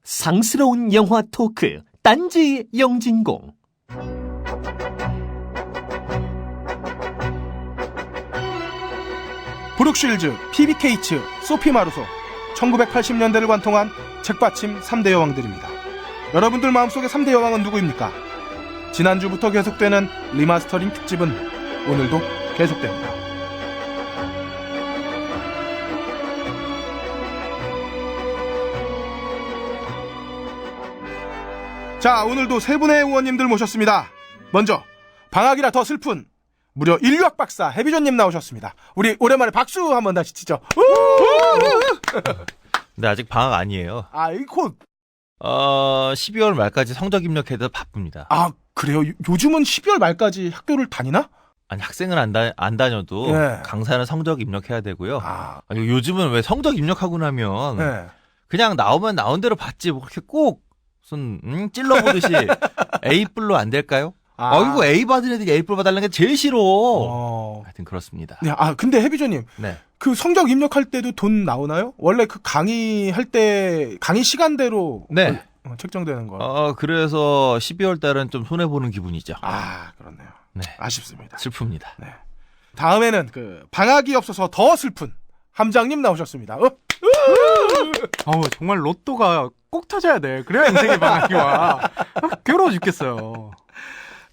상스러운 영화 토크 딴지 영진공. 브룩실즈, PBK츠, 소피 마루소 1980년대를 관통한 책받침 3대 여왕들입니다. 여러분들 마음속의 3대 여왕은 누구입니까? 지난주부터 계속되는 리마스터링 특집은 오늘도 계속됩니다. 자, 오늘도 세 분의 의원님들 모셨습니다. 먼저 방학이라 더 슬픈 무려 인류학 박사 해비존님 나오셨습니다. 우리 오랜만에 박수 한번 다시 치죠. 근데 아직 방학 아니에요. 아, 이 곧. 12월 말까지 성적 입력해도 바쁩니다. 아, 그래요? 요즘은 12월 말까지 학교를 다니나? 아니, 학생은 안 다녀도 네. 강사는 성적 입력해야 되고요. 아, 아니, 요즘은 왜 성적 입력하고 나면 네. 그냥 나오면 나온 대로 받지 뭐 그렇게 꼭 무슨 찔러보듯이 A뿔로 안 될까요? 이거 A 받은 애들이 A뿔 받달라는 게 제일 싫어. 하여튼 그렇습니다. 네, 근데 해비존님. 네. 그 성적 입력할 때도 돈 나오나요? 원래 그 강의할 때 강의 시간대로 네. 책정되는 거. 그래서 12월 달은 좀 손해보는 기분이죠. 아, 그렇네요. 네. 아쉽습니다. 슬픕니다. 네. 다음에는 그 방학이 없어서 더 슬픈 함장님 나오셨습니다. 정말 로또가 꼭 터져야 돼. 그래야 인생의 방학이 와. 괴로워 죽겠어요.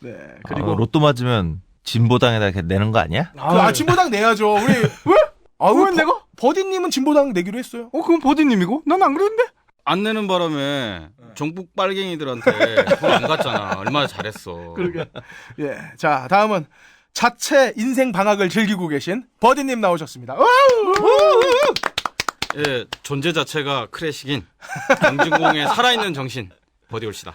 네. 그리고 로또 맞으면 진보당에다 이렇게 내는 거 아니야? 진보당 내야죠. 우리 왜? 왜 내가? 버디님은 진보당 내기로 했어요. 그건 버디님이고? 난 안 그랬는데? 안 내는 바람에 종북 빨갱이들한테 돈 안 갔잖아. 얼마나 잘했어. 그러게. 예. 자, 다음은 자체 인생 방학을 즐기고 계신 버디님 나오셨습니다. 예, 존재 자체가 크래식인 영진공의 살아있는 정신 버디올시다.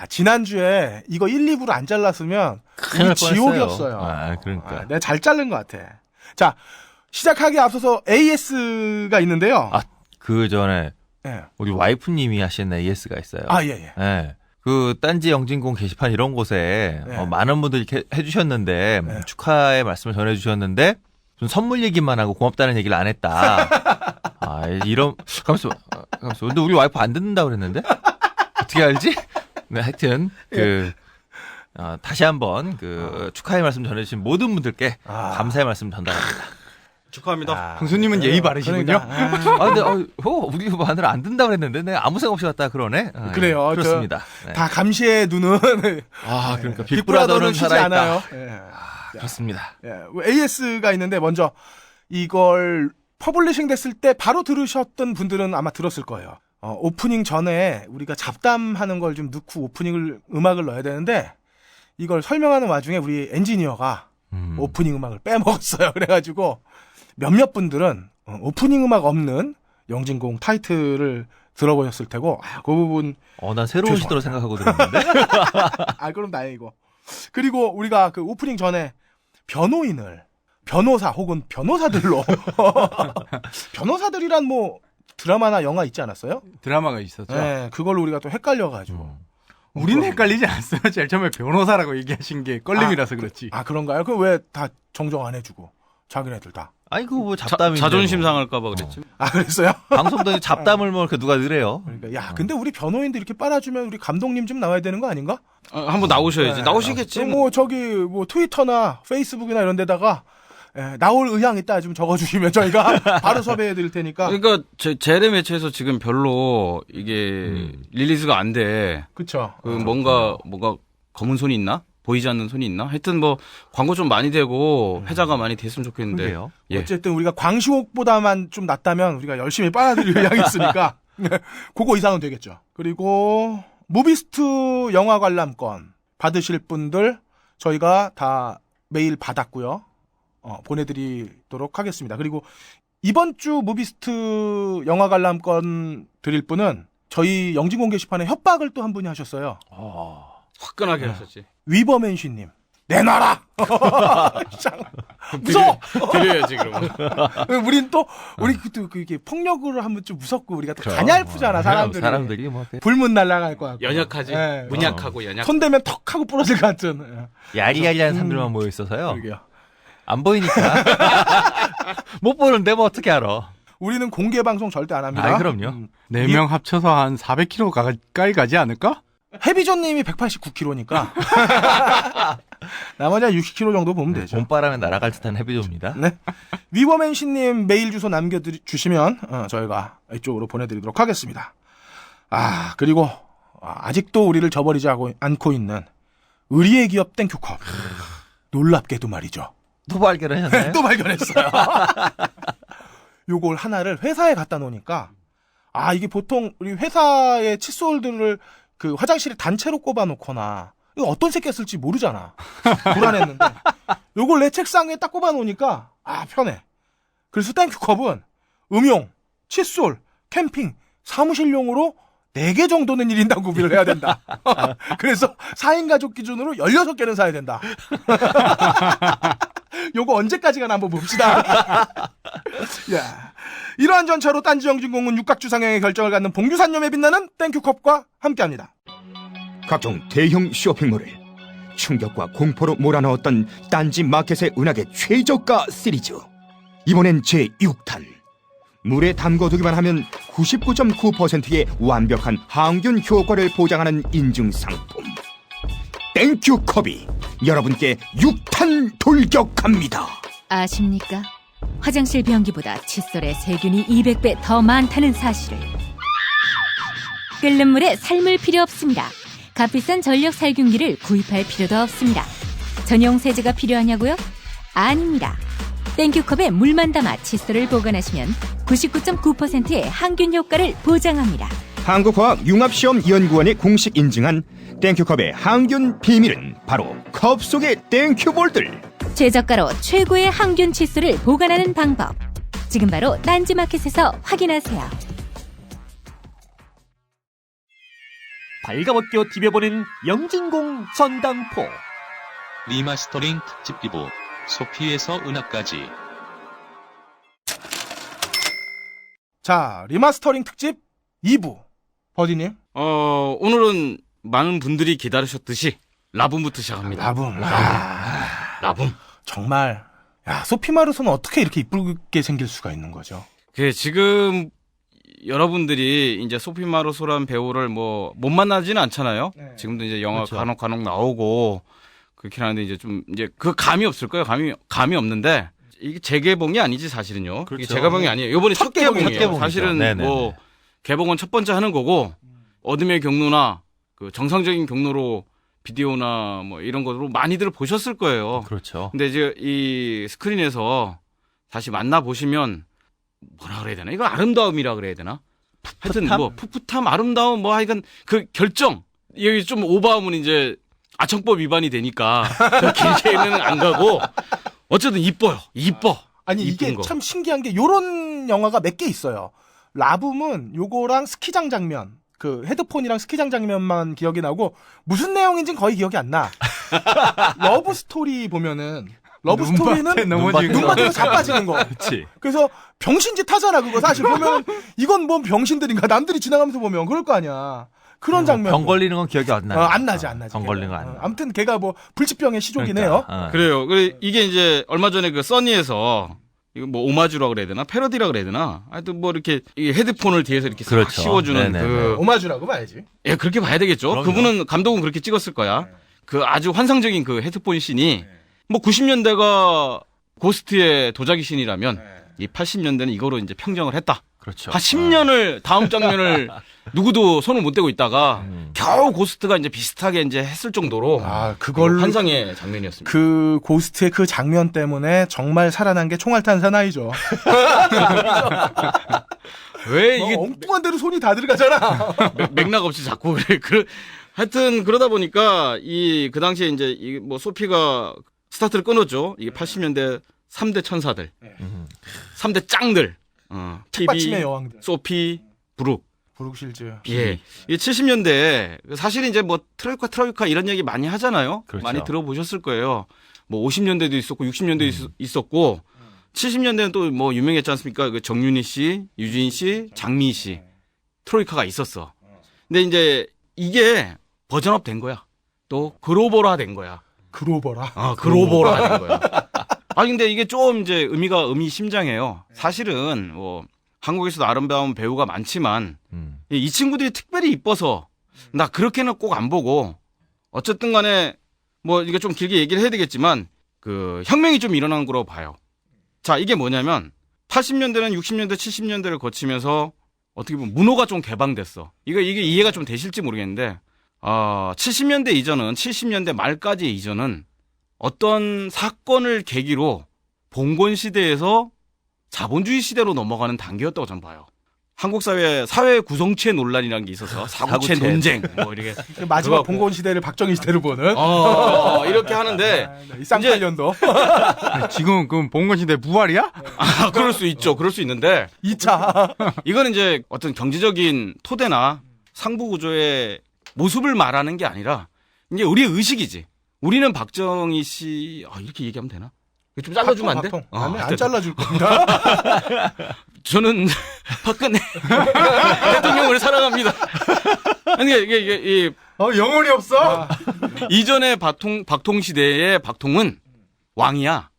지난주에 이거 1, 2부로 안 잘랐으면 큰일 날 지옥이었어요. 그러니까. 내가 잘 자른 것 같아. 자, 시작하기에 앞서서 AS가 있는데요. 그 전에 예. 우리 와이프님이 하시는 AS가 있어요. 예. 네. 그 딴지 영진공 게시판 이런 곳에 네. 많은 분들이 이렇게 해주셨는데 네. 축하의 말씀을 전해주셨는데 좀 선물 얘기만 하고 고맙다는 얘기를 안 했다. 이런 가만있어. 근데 우리 와이프 안 듣는다 그랬는데 어떻게 알지? 네, 하여튼 다시 한번 축하의 말씀 전해주신 모든 분들께 감사의 말씀 전달합니다. 축하합니다. 형수님은 예의 바르시군요. 근데 우리 마늘 안 듣는다 그랬는데 내가 아무 생각 없이 갔다 그러네. 그래요. 그렇습니다. 네. 다 감시의 눈은 그러니까 빅브라더는 쉬지 살아있다. 않아요. 그렇습니다. AS가 있는데 먼저 이걸 퍼블리싱 됐을 때 바로 들으셨던 분들은 아마 들었을 거예요. 오프닝 전에 우리가 잡담하는 걸 좀 넣고 음악을 넣어야 되는데 이걸 설명하는 와중에 우리 엔지니어가 오프닝 음악을 빼먹었어요. 그래가지고 몇몇 분들은 오프닝 음악 없는 영진공 타이틀을 들어보셨을 테고 그 부분 난 새로운 시도로 생각하고 들었는데. 그럼 다행이고. 그리고 우리가 그 오프닝 전에 변호사 혹은 변호사들로 변호사들이란 뭐 드라마나 영화 있지 않았어요? 드라마가 있었죠. 네, 그걸로 우리가 또 헷갈려가지고. 우리는 헷갈리지 않았어요. 제일 처음에 변호사라고 얘기하신 게 껄림이라서 그렇지. 그런가요? 그 왜 다 정정 안 해주고 자기네들 다. 그거 뭐 잡담인데. 자존심 뭐. 상할까봐 그랬지. 그랬어요? 방송도 잡담을 뭐 이렇게 누가 느래요. 그러니까 근데 우리 변호인들 이렇게 빨아주면 우리 감독님 좀 나와야 되는 거 아닌가? 한번 나오셔야지. 나오시겠지. 뭐 트위터나 페이스북이나 이런 데다가 나올 의향 있다 좀 적어주시면 저희가 바로 섭외해 드릴 테니까. 그러니까 제레 매체에서 지금 별로 이게 릴리즈가 안 돼. 그쵸. 뭔가 검은 손이 있나? 보이지 않는 손이 있나? 하여튼 광고 좀 많이 되고 회자가 많이 됐으면 좋겠는데. 그러게요. 예. 어쨌든 우리가 광시옥보다만 좀 낫다면 우리가 열심히 빨아들일 의향이 있으니까 그거 이상은 되겠죠. 그리고 무비스트 영화 관람권 받으실 분들 저희가 다 메일 받았고요. 보내드리도록 하겠습니다. 그리고 이번 주 무비스트 영화 관람권 드릴 분은 저희 영진공 게시판에 협박을 또 한 분이 하셨어요. 화끈하게 하셨지. 위버맨쉬님 내놔라. 무서워. 드려야지 그러면. 우린 또 이게 폭력으로 하면 좀 무섭고 우리가 또 가냘프잖아 사람들이. 뭐 불문 날아갈 것 같고. 연약하지. 네. 문약하고 연약. 손 대면 턱 하고 부러질 것 같은. 야리야리한 사람들만 모여 있어서요. 그러게요. 안 보이니까. 못 보는데 뭐 어떻게 알아. 우리는 공개 방송 절대 안 합니다. 아, 그럼요. 4명 합쳐서 한 400km 가까이 가지 않을까? 해비존님이 189kg니까 나머지 한 60kg 정도 보면 되죠. 봄바람에 날아갈 듯한 해비조입니다. 네. 위버맨씨님 메일 주소 남겨주시면 저희가 이쪽으로 보내드리도록 하겠습니다. 아, 그리고 아직도 우리를 저버리지 않고 있는 의리의 기업 땡큐컵. 놀랍게도 말이죠. 또 발견하셨나요? 또 발견했어요. 요걸 하나를 회사에 갖다 놓으니까 이게 보통 우리 회사의 칫솔들을 그 화장실에 단체로 꼽아놓거나 이거 어떤 새끼가 쓸지 모르잖아. 불안했는데 요걸 내 책상에 딱 꼽아놓으니까 편해. 그래서 땡큐컵은 음용, 칫솔, 캠핑, 사무실용으로 4개 정도는 1인당 구비를 해야 된다. 그래서 4인 가족 기준으로 16개는 사야 된다. 요거 언제까지 가나 한번 봅시다. 야, 이러한 전차로 딴지 영진공은 육각주상향의 결정을 갖는 봉규산염에 빛나는 땡큐컵과 함께합니다. 각종 대형 쇼핑몰을 충격과 공포로 몰아넣었던 딴지 마켓의 은하계 최저가 시리즈. 이번엔 제6탄. 물에 담궈두기만 하면 99.9%의 완벽한 항균 효과를 보장하는 인증 상품. 땡큐컵이 여러분께 6탄 돌격합니다. 아십니까? 화장실 변기보다 칫솔에 세균이 200배 더 많다는 사실을. 끓는 물에 삶을 필요 없습니다. 값비싼 전력 살균기를 구입할 필요도 없습니다. 전용 세제가 필요하냐고요? 아닙니다. 땡큐컵에 물만 담아 칫솔을 보관하시면 99.9%의 항균 효과를 보장합니다. 한국화학융합시험연구원이 공식 인증한 땡큐컵의 항균 비밀은 바로 컵 속의 땡큐볼들. 최저가로 최고의 항균 칫솔을 보관하는 방법. 지금 바로 딴지마켓에서 확인하세요. 발가벗겨 디벼보는 영진공 전당포. 리마스터링 특집 2부 소피에서 은하까지. 자, 리마스터링 특집 2부. 버디님. 오늘은 많은 분들이 기다리셨듯이 라붐부터 시작합니다. 라붐. 정말 소피마르소는 어떻게 이렇게 이쁘게 생길 수가 있는 거죠? 지금 여러분들이 이제 소피 마르소란 배우를 못 만나지는 않잖아요. 네. 지금도 이제 영화 그렇죠. 간혹 나오고 그렇긴 하는데 이제 좀 이제 그 감이 없을 거예요. 감이 없는데 이게 재개봉이 아니지 사실은요. 이게 그렇죠. 재개봉이 아니에요. 이번에 첫 개봉이에요. 개봉이죠. 사실은 네네네. 뭐 개봉은 첫 번째 하는 거고 어둠의 경로나 그 정상적인 경로로 비디오나 뭐 이런 것으로 많이들 보셨을 거예요. 그렇죠. 근데 이제 이 스크린에서 다시 만나 보시면 뭐라 그래야 되나? 이거 아름다움이라 그래야 되나? 하여튼 뭐 풋풋함, 아름다움 뭐 하여간 그 결정. 여기 좀 오버하면 이제 아청법 위반이 되니까 더 길게는 안 가고 어쨌든 이뻐요. 이뻐. 아니 이게 이쁜 거. 참 신기한 게 요런 영화가 몇 개 있어요. 라붐은 요거랑 스키장 장면, 그 헤드폰이랑 스키장 장면만 기억이 나고 무슨 내용인지는 거의 기억이 안 나. 러브 스토리 보면은 러브 스토리는 넘어지는 눈밭에서 자빠지는 거. 그렇지. 그래서 병신짓 하잖아 그거 사실 보면 이건 뭔 병신들인가 남들이 지나가면서 보면 그럴 거 아니야. 그런 장면. 병 걸리는 건 기억이 안 나요. 안 나지. 병 걸리는 거 안 나. 아무튼 걔가 뭐 불치병의 시족이네요. 그러니까, 그래요. 그래 이게 이제 얼마 전에 그 써니에서 이거 뭐 오마주라 그래야 되나? 패러디라 그래야 되나? 하여튼 뭐 이렇게 이 헤드폰을 뒤에서 이렇게 싹 그렇죠. 씌워주는 네네네. 그 오마주라고 봐야지. 예, 그렇게 봐야 되겠죠. 그럼요. 그분은 감독은 그렇게 찍었을 거야. 그 아주 환상적인 그 헤드폰 씬이 뭐 90년대가 고스트의 도자기 씬이라면 이 80년대는 이거로 이제 평정을 했다. 그렇죠. 한 10년을 다음 장면을 누구도 손을 못 대고 있다가 겨우 고스트가 이제 비슷하게 이제 했을 정도로 그걸 환상의 장면이었습니다. 그 고스트의 그 장면 때문에 정말 살아난 게 총알탄 사나이죠. 왜 이게 엉뚱한 데로 손이 다 들어가잖아. 맥락 없이 자꾸 그래. 하여튼 그러다 보니까 이 그 당시에 이제 이 뭐 소피가 스타트를 끊었죠. 이게 80년대 3대 천사들, 3대 짱들, 책받침의 TV, 여왕들. 소피, 브룩. 브룩실즈. 예. 이 70년대 사실은 이제 뭐 트로이카 이런 얘기 많이 하잖아요. 그렇죠. 많이 들어보셨을 거예요. 뭐 50년대도 있었고 60년대도 있었고 70년대는 또 뭐 유명했지 않습니까? 그 정윤희 씨, 유진 씨, 장미 씨 트로이카가 있었어. 근데 이제 이게 버전업 된 거야. 또 글로벌화 된 거야. 글로벌화. 글로벌화 된 거야. 근데 이게 좀 이제 의미심장해요. 사실은 뭐 한국에서도 아름다운 배우가 많지만 이 친구들이 특별히 이뻐서 나 그렇게는 꼭 안 보고 어쨌든 간에 뭐 이게 좀 길게 얘기를 해야 되겠지만 그 혁명이 좀 일어난 거로 봐요. 자, 이게 뭐냐면 80년대는 60년대, 70년대를 거치면서 어떻게 보면 문호가 좀 개방됐어. 이게 이해가 좀 되실지 모르겠는데 70년대 이전은 70년대 말까지 이전은 어떤 사건을 계기로 봉건 시대에서 자본주의 시대로 넘어가는 단계였다고 저는 봐요. 한국 사회 구성체 논란이라는 게 있어서 사구체 논쟁 뭐 이렇게 마지막 그거 봉건 시대를 박정희 시대로 보는 이렇게 하는데 이 쌍팔년도 지금 그럼 봉건 시대 부활이야? 그럴 수 있죠. 그럴 수 있는데 2차 이거는 이제 어떤 경제적인 토대나 상부 구조의 모습을 말하는 게 아니라 이제 우리의 의식이지. 우리는 박정희 씨 이렇게 얘기하면 되나? 좀 잘라주면 안 돼? 아니, 안 잘라줄 겁니다. 저는 박근혜 대통령을 사랑합니다. 아니 이게 영혼이 없어? 이전의 박통 시대의 박통은 왕이야.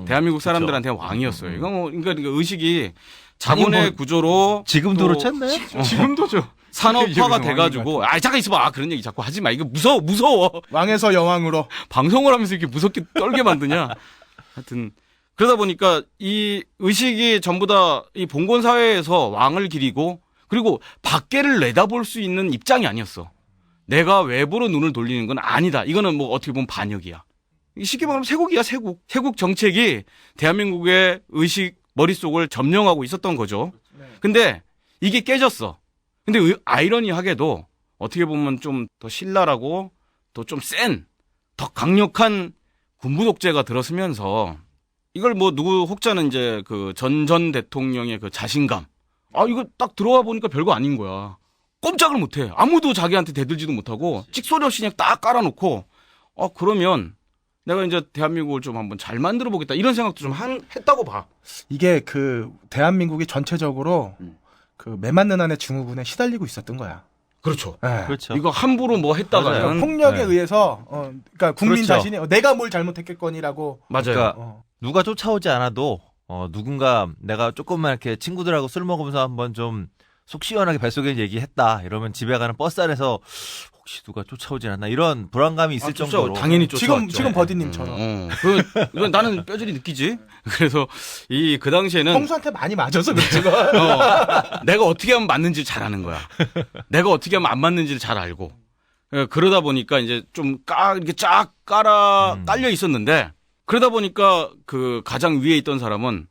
대한민국 사람들한테는 왕이었어요. 이거 뭐 그러니까 의식이 자본의 구조로 지금도 또 그렇잖아요. 지금도죠. 산업화가 돼가지고 잠깐 있어봐 그런 얘기 자꾸 하지 마. 이거 무서워. 왕에서 여왕으로 방송을 하면서 이렇게 무섭게 떨게 만드냐. 하여튼 그러다 보니까 이 의식이 전부 다 이 봉건 사회에서 왕을 기리고 그리고 밖에를 내다볼 수 있는 입장이 아니었어. 내가 외부로 눈을 돌리는 건 아니다. 이거는 뭐 어떻게 보면 반역이야. 쉽게 말하면 세국이야, 세국. 세국 정책이 대한민국의 의식 머릿속을 점령하고 있었던 거죠. 근데 이게 깨졌어. 근데 아이러니하게도 어떻게 보면 좀 더 신랄하고 또 좀 센, 더 강력한 군부 독재가 들어서면서 이걸 뭐 누구 혹자는 이제 그 전 대통령의 그 자신감. 이거 딱 들어와 보니까 별거 아닌 거야. 꼼짝을 못 해. 아무도 자기한테 대들지도 못하고 찍소리 없이 그냥 딱 깔아놓고 그러면 내가 이제 대한민국을 좀 한번 잘 만들어 보겠다. 이런 생각도 좀 했다고 봐. 이게 그 대한민국이 전체적으로 그 매맞는 안에 증후군에 시달리고 있었던 거야. 그렇죠. 네. 그렇죠. 이거 함부로 뭐 했다가는 폭력에 네. 의해서 그러니까 국민 그렇죠. 자신이 내가 뭘 잘못했겠거니라고 맞아요. 그러니까 누가 쫓아오지 않아도 누군가 내가 조금만 이렇게 친구들하고 술 먹으면서 한번 좀 속 시원하게 뱃속에 얘기했다 이러면 집에 가는 버스 안에서 혹시 누가 쫓아오지 않나 이런 불안감이 있을 정도로 당연히 쫓아왔죠. 지금 버디님처럼 그건 나는 뼈저리 느끼지. 그래서 그 당시에는 홍수한테 많이 맞아서 그렇지. 내가 어떻게 하면 맞는지를 잘 아는 거야. 내가 어떻게 하면 안 맞는지를 잘 알고. 그러다 보니까 이제 좀 이렇게 쫙 깔려 있었는데 그러다 보니까 그 가장 위에 있던 사람은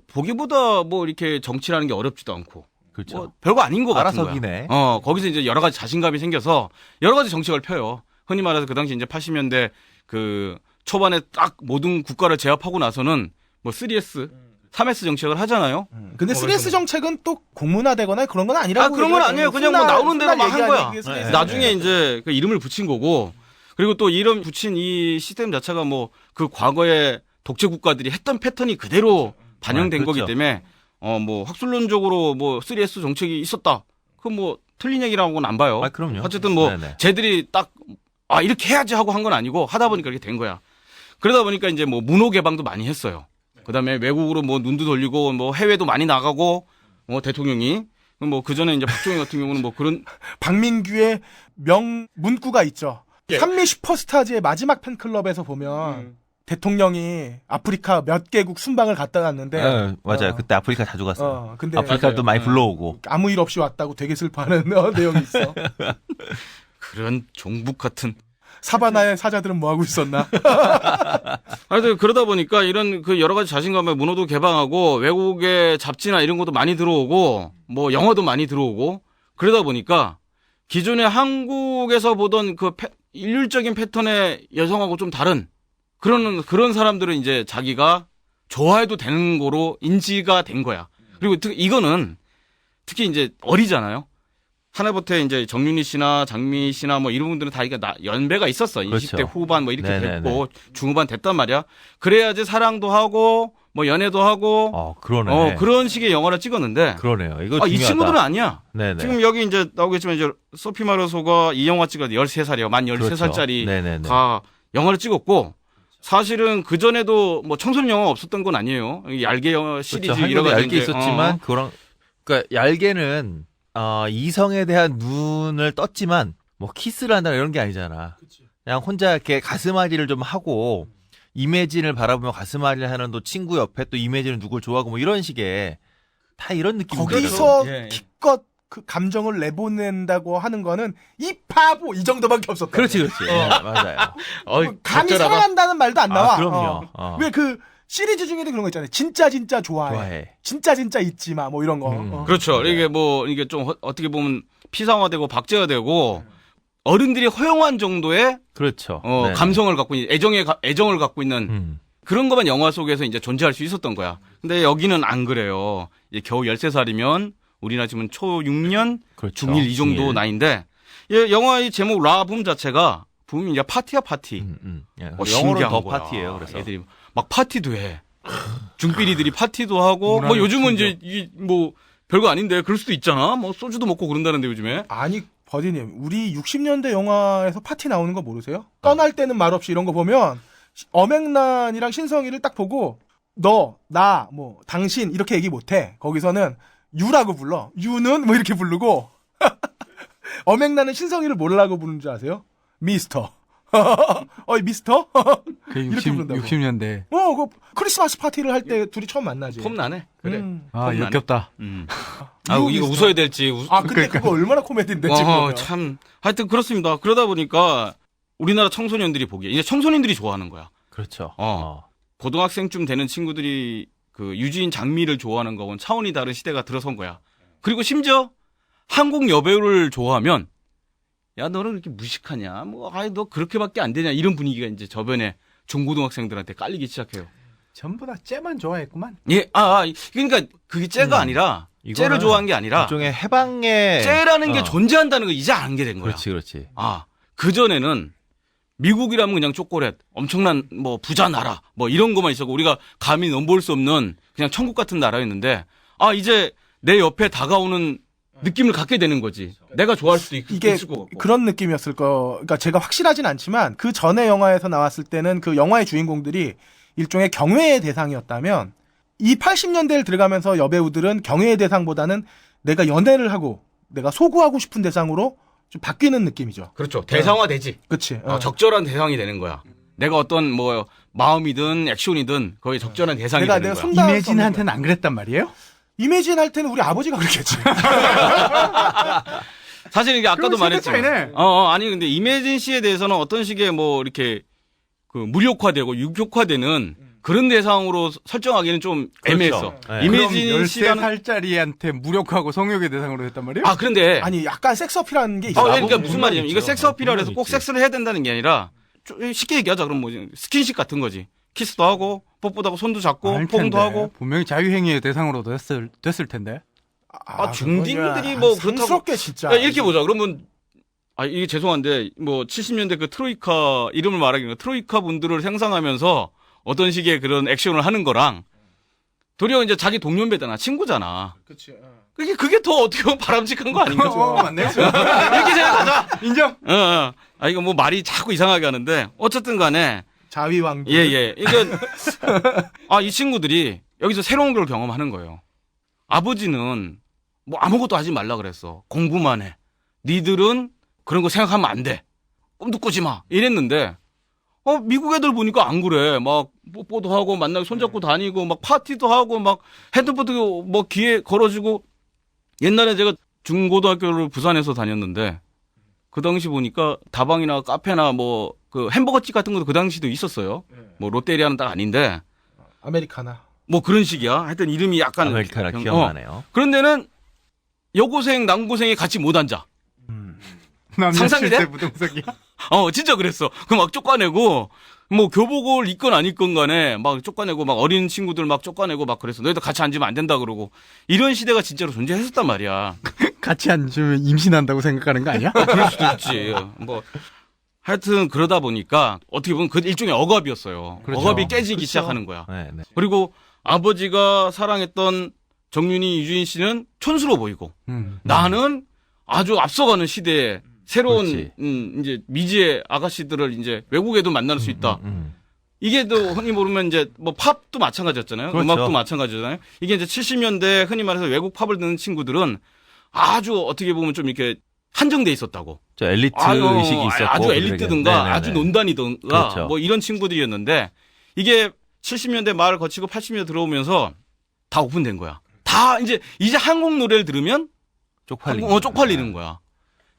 보기보다 뭐 이렇게 정치라는 게 어렵지도 않고 그렇죠. 뭐 별거 아닌 것 같은 거야. 알아서기네. 거기서 이제 여러 가지 자신감이 생겨서 여러 가지 정책을 펴요. 흔히 말해서 그 당시 이제 80년대 그 초반에 딱 모든 국가를 제압하고 나서는 뭐 3S, 3S 정책을 하잖아요. 근데 3S 정책은 또 공문화되거나 그런 건 아니라고. 그런 건 아니에요. 그냥 뭐 나오는 대로 막 한 거야. 네. 나중에 이제 그 이름을 붙인 거고 그리고 또 이름 붙인 이 시스템 자체가 뭐 그 과거에 독재 국가들이 했던 패턴이 그대로 반영된 그렇죠. 거기 때문에 뭐 학술론적으로 뭐 3S 정책이 있었다. 그 뭐 틀린 얘기라고는 안 봐요. 그럼요. 어쨌든 뭐 네네. 쟤들이 딱 이렇게 해야지 하고 한 건 아니고 하다 보니까 이렇게 된 거야. 그러다 보니까 이제 뭐 문호 개방도 많이 했어요. 그다음에 외국으로 뭐 눈도 돌리고 뭐 해외도 많이 나가고 대통령이 뭐 그전에 이제 박정희 같은 경우는 뭐 그런 박민규의 문구가 있죠. 산미 슈퍼스타즈의 마지막 팬클럽에서 보면 대통령이 아프리카 몇 개국 순방을 갔다 왔는데 맞아요. 그때 아프리카 자주 갔어요. 근데 아프리카도 많이 불러오고 아무 일 없이 왔다고 되게 슬퍼하는 내용이 있어. 그런 종북 같은 사바나의 사자들은 뭐 하고 있었나? 하여튼 그러다 보니까 이런 그 여러 가지 자신감의 문호도 개방하고 외국의 잡지나 이런 것도 많이 들어오고 뭐 영화도 많이 들어오고 그러다 보니까 기존에 한국에서 보던 그 일률적인 패턴의 여성하고 좀 다른 그런 사람들은 이제 자기가 좋아해도 되는 거로 인지가 된 거야. 그리고 이거는 특히 이제 어리잖아요. 하나부터 이제 정윤희 씨나 장미 씨나 뭐 이런 분들은 다 이게 연배가 있었어. 그렇죠. 20대 후반 뭐 이렇게 네네네. 됐고 중후반 됐단 말이야. 그래야지 사랑도 하고 뭐 연애도 하고 그러네. 그런 식의 영화를 찍었는데 그러네요. 이거 이 중요하다. 친구들은 아니야. 네네. 지금 여기 이제 나오겠지만 이제 소피 마르소가 이 영화 찍었는데 13살이에요. 만 13살짜리 네네네. 가 영화를 찍었고 사실은 그 전에도 뭐 청소년 영화 없었던 건 아니에요. 얄개 영화 시리즈 그렇죠. 이런 거 얄개 있었지만 그러니까 얄개는 이성에 대한 눈을 떴지만 뭐 키스를 한다 이런 게 아니잖아. 그냥 혼자 이렇게 가슴앓이를 좀 하고 이매진을 바라보며 가슴앓이를 하는 또 친구 옆에 또 이매진은 누굴 좋아하고 뭐 이런 식의 다 이런 느낌. 거기서 예, 예. 기껏 그 감정을 내보낸다고 하는 거는 이 바보 이 정도밖에 없었다. 그렇지. 예, 맞아요. 감히 사랑한다는 말도 안 나와. 그럼요. 왜 그 시리즈 중에도 그런 거 있잖아요. 진짜 좋아해. 좋아해. 진짜 잊지 마. 뭐 이런 거. 그렇죠. 이게 뭐 이게 좀 어떻게 보면 피상화되고 박제화되고 어른들이 허용한 정도의 그렇죠. 네. 감성을 갖고 있는 애정을 갖고 있는 그런 것만 영화 속에서 이제 존재할 수 있었던 거야. 근데 여기는 안 그래요. 이제 겨우 13살이면 우리나라 지금 초6년, 그렇죠. 중1 이 정도 중1. 나이인데 예, 영화의 제목 라붐 자체가 붐이 이제 파티야 파티. 예. 영어로 영어로는 더 파티예요. 그래서 애들이 막 파티도 해. 중삐리들이 파티도 하고 뭐 요즘은 이제 이게 뭐 별거 아닌데 그럴 수도 있잖아. 뭐 소주도 먹고 그런다는데 요즘에. 아니 버디님 우리 60년대 영화에서 파티 나오는 거 모르세요? 떠날 때는 말없이 이런 거 보면 엄앵란이랑 신성이를 딱 보고 너, 나, 뭐 당신 이렇게 얘기 못해. 거기서는 유라고 불러. 유는 뭐 이렇게 부르고 엄앵란은 신성이를 뭐라고 부르는 줄 아세요? 미스터. 어이 미스터? 그 이렇게 부른다고. 60년대. 그 크리스마스 파티를 할 때 둘이 처음 만나지. 폼 나네. 그래. 아, 폼 나네. 역겹다. 아, 이거 웃어야 될지. 근데 그거 얼마나 코미디인데 지금. 참. 하여튼 그렇습니다. 그러다 보니까 우리나라 청소년들이 보기에 이제 청소년들이 좋아하는 거야. 그렇죠. 고등학생쯤 되는 친구들이 그 유지인 장미를 좋아하는 거하고는 차원이 다른 시대가 들어선 거야. 그리고 심지어 한국 여배우를 좋아하면 야 너는 그렇게 무식하냐? 뭐 너 그렇게밖에 안 되냐? 이런 분위기가 이제 저변에 중고등학생들한테 깔리기 시작해요. 전부 다 쟤만 좋아했구만. 예, 그러니까 그게 쟤가 아니라 쟤를 좋아한 게 아니라 일종의 해방의 쟤라는 게 존재한다는 걸 이제 아는 게 된 거야. 그렇지. 그 전에는 미국이라면 그냥 초콜릿, 엄청난 뭐 부자 나라, 뭐 이런 것만 있었고 우리가 감히 넘볼 수 없는 그냥 천국 같은 나라였는데 이제 내 옆에 다가오는 느낌을 갖게 되는 거지. 내가 좋아할 수도 이게 있을 것 같고. 그런 느낌이었을 거. 그러니까 제가 확실하진 않지만 그 전에 영화에서 나왔을 때는 그 영화의 주인공들이 일종의 경외의 대상이었다면 이 80년대를 들어가면서 여배우들은 경외의 대상보다는 내가 연애를 하고 내가 소구하고 싶은 대상으로 좀 바뀌는 느낌이죠. 그렇죠. 대상화되지. 그렇지. 적절한 대상이 되는 거야. 내가 어떤 뭐 마음이든 액션이든 거의 적절한 대상이 되는 거야. 이매진한테는 안 그랬단 말이에요? 이매진 할 때는 우리 아버지가 그렇겠지. 사실 이게 아까도 말했지만, 차이네. 아니 근데 이매진 씨에 대해서는 어떤 식의 뭐 이렇게 그 무력화되고 육욕화되는 그런 대상으로 설정하기는 좀 애매했어. 네. 이매진 씨라는 13살짜리한테 무력하고 성욕의 대상으로 했단 말이에요? 그런데 아니 약간 섹스 어필하는 게 있어. 그러니까 무슨 말이냐면 이거 섹스 어필을 해서 꼭 있지. 섹스를 해야 된다는 게 아니라 좀 쉽게 얘기하자. 그럼 뭐 스킨십 같은 거지. 키스도 하고 뽀뽀도 하고 손도 잡고 알 폼도 텐데. 하고. 분명히 자유행위의 대상으로 됐을 텐데. 중딩들이 뭐 그렇다고. 스럽게 진짜. 야, 이렇게 보자. 그러면 이게 죄송한데 뭐 70년대 그 트로이카 이름을 말하기는 트로이카 분들을 생상하면서 어떤 식의 그런 액션을 하는 거랑 도리어 이제 자기 동년배잖아, 친구잖아. 그치. 그게 더 어떻게 보면 바람직한 거 아닌가? 맞네. 이렇게 생각하자. 인정. 이거 뭐 말이 자꾸 이상하게 하는데 어쨌든 간에 자위왕. 예. 이 친구들이 여기서 새로운 걸 경험하는 거예요. 아버지는 뭐 아무것도 하지 말라 그랬어. 공부만 해. 니들은 그런 거 생각하면 안 돼. 꿈도 꾸지 마. 이랬는데 미국 애들 보니까 안 그래. 막 뽀뽀도 하고 만나고 손잡고 다니고 막 파티도 하고 막 핸드폰도 뭐 귀에 걸어주고. 옛날에 제가 중고등학교를 부산에서 다녔는데 그 당시 보니까 다방이나 카페나 뭐 그 햄버거집 같은 것도 그 당시도 있었어요. 뭐 롯데리아는 딱 아닌데 아메리카나. 뭐 그런 식이야. 하여튼 이름이 약간 아메리카나 기억나네요. 그런 데는 여고생 남고생이 같이 못 앉아. 상상이 돼? 부동석이야. 진짜 그랬어. 그 막 쫓아내고 뭐 교복을 입건 안 입건 간에 막 쫓아내고 막 어린 친구들 막 쫓아내고 막 그랬어. 너희들 같이 앉으면 안 된다 그러고 이런 시대가 진짜로 존재했었단 말이야. 같이 앉으면 임신한다고 생각하는 거 아니야? 그럴 수도 있지. 뭐 하여튼 그러다 보니까 어떻게 보면 그 일종의 억압이었어요. 그렇죠. 억압이 깨지기 시작하는 거야. 네. 그리고 아버지가 사랑했던 정윤이, 유진 씨는 촌스러워 보이고 나는 아주 앞서가는 시대에 새로운 그렇지. 이제 미지의 아가씨들을 이제 외국에도 만날 수 있다. 이게 또 흔히 모르면 이제 뭐 팝도 마찬가지였잖아요. 그렇죠. 음악도 마찬가지잖아요. 이게 이제 70년대 흔히 말해서 외국 팝을 듣는 친구들은 아주 어떻게 보면 좀 이렇게 한정돼 있었다고. 저 엘리트 의식이 있었고. 아주 엘리트든가 네네네. 아주 논단이든가 그렇죠. 뭐 이런 친구들이었는데 이게 70년대 말을 거치고 80년대 들어오면서 다 오픈된 거야. 다 이제 한국 노래를 들으면 쪽팔리는 거야.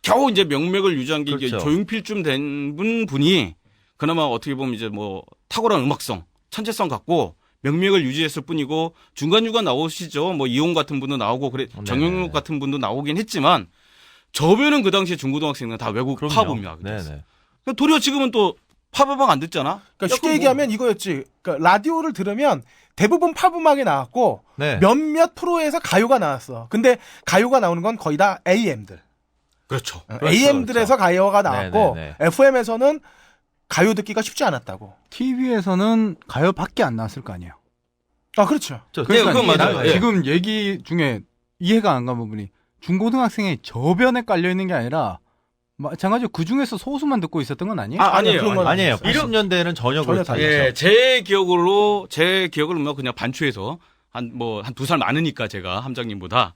겨우 이제 명맥을 유지한 게 이게 그렇죠. 조용필쯤 된 분이 그나마 어떻게 보면 이제 뭐 탁월한 음악성, 천재성 갖고 명맥을 유지했을 뿐이고 중간중간 나오시죠. 뭐 이용 같은 분도 나오고 그래 정영록 같은 분도 나오긴 했지만 저변은 그 당시에 중고등학생은 다 외국 팝 음악. 네네. 도리어 지금은 또 팝 음악 안 듣잖아. 그러니까 쉽게 얘기하면 이거였지. 그러니까 라디오를 들으면 대부분 팝 음악이 나왔고 네. 몇몇 프로에서 가요가 나왔어. 근데 가요가 나오는 건 거의 다 AM들. 그렇죠. AM들에서 가요가 나왔고 네네네. FM에서는 가요 듣기가 쉽지 않았다고. TV에서는 가요밖에 안 나왔을 거 아니에요. 아 그렇죠. 그건 이게 맞아요. 나 예. 지금 얘기 중에 이해가 안 간 부분이 중고등학생의 저변에 깔려 있는 게 아니라 마찬가지로 그 중에서 소수만 듣고 있었던 건 아니에요? 아니에요. 그런 건 아니에요. 아니었어요. 80년대에는 전혀 그렇지 않죠. 예, 제 기억을 뭐 그냥 반추해서 한 2살 많으니까 제가 함장님보다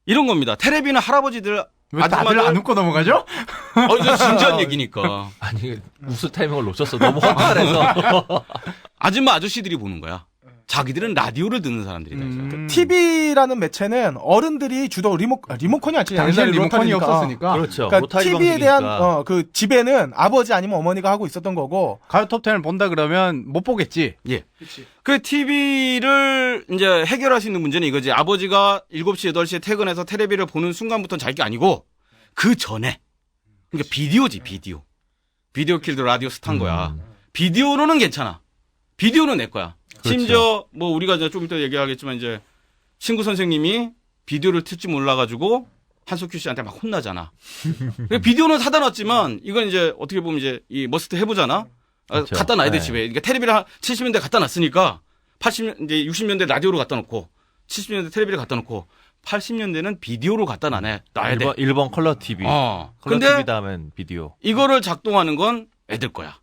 이런 겁니다. 텔레비는 할아버지들 왜 다들 안 웃고 넘어가죠? 이거 진지한 얘기니까. 아니 웃을 타이밍을 놓쳤어. 너무 헛말해서. 아줌마 아저씨들이 보는 거야. 자기들은 라디오를 듣는 사람들이다. TV라는 매체는 어른들이 주로 리모컨이 아니지. 당시엔 리모컨이 로타리니까. 없었으니까. 그렇죠. 그러니까 로타리 TV에 대한 방식이니까. 그 지배는 아버지 아니면 어머니가 하고 있었던 거고. 가요 톱10을 본다 그러면 못 보겠지. 예. 그 TV를 이제 해결할 수 있는 문제는 이거지. 아버지가 7시, 8시에 퇴근해서 텔레비를 보는 순간부터는 잘 게 아니고 그 전에. 그러니까 비디오지, 비디오. 비디오 킬드 라디오 스타인 거야. 비디오로는 괜찮아. 비디오는 내 거야. 그렇죠. 심지어 뭐 우리가 이제 좀 이따 얘기하겠지만 이제 신구 선생님이 비디오를 틀지 몰라가지고 한석규 씨한테 막 혼나잖아. 비디오는 사다 놨지만 이건 이제 어떻게 보면 이제 이 머스트 해보잖아. 그렇죠. 갖다 놔야 돼 네. 집에. 그러니까 텔레비를 70년대 갖다 놨으니까 80년 이제 60년대 라디오로 갖다 놓고 70년대 텔레비를 갖다 놓고 80년대는 비디오로 갖다 놔야 돼. 1번 컬러 TV. 컬러 근데 TV 다음엔 비디오. 이거를 작동하는 건 애들 거야.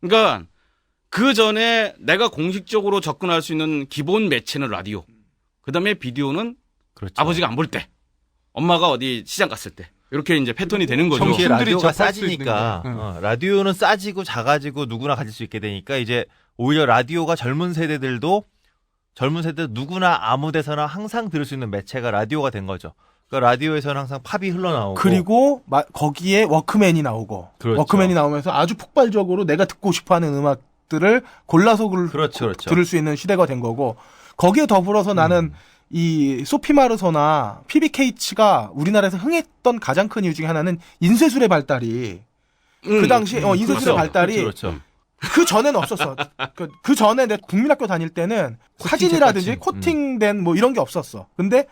그러니까 그 전에 내가 공식적으로 접근할 수 있는 기본 매체는 라디오. 그다음에 비디오는 그렇죠. 아버지가 안 볼 때, 엄마가 어디 시장 갔을 때 이렇게 이제 패턴이 되는 거죠. 정시에 청춘들이 라디오가 접할 수 싸지니까 있는 거. 라디오는 싸지고 작아지고 누구나 가질 수 있게 되니까 이제 오히려 라디오가 젊은 세대들 누구나 아무 데서나 항상 들을 수 있는 매체가 라디오가 된 거죠. 그러니까 라디오에서는 항상 팝이 흘러나오고 그리고 거기에 워크맨이 나오고. 그렇죠. 워크맨이 나오면서 아주 폭발적으로 내가 듣고 싶어하는 음악들을 골라서 그렇죠. 들을 수 있는 시대가 된 거고. 거기에 더불어서 나는 이 소피 마르소나 PBK치가 우리나라에서 흥했던 가장 큰 이유 중에 하나는 인쇄술의 발달이 그 당시 인쇄술의 그렇죠. 발달이 그렇죠. 그 전에는 없었어. 그 전에 내 국민학교 다닐 때는 사진이라든지 책받침. 코팅된 뭐 이런 게 없었어. 근데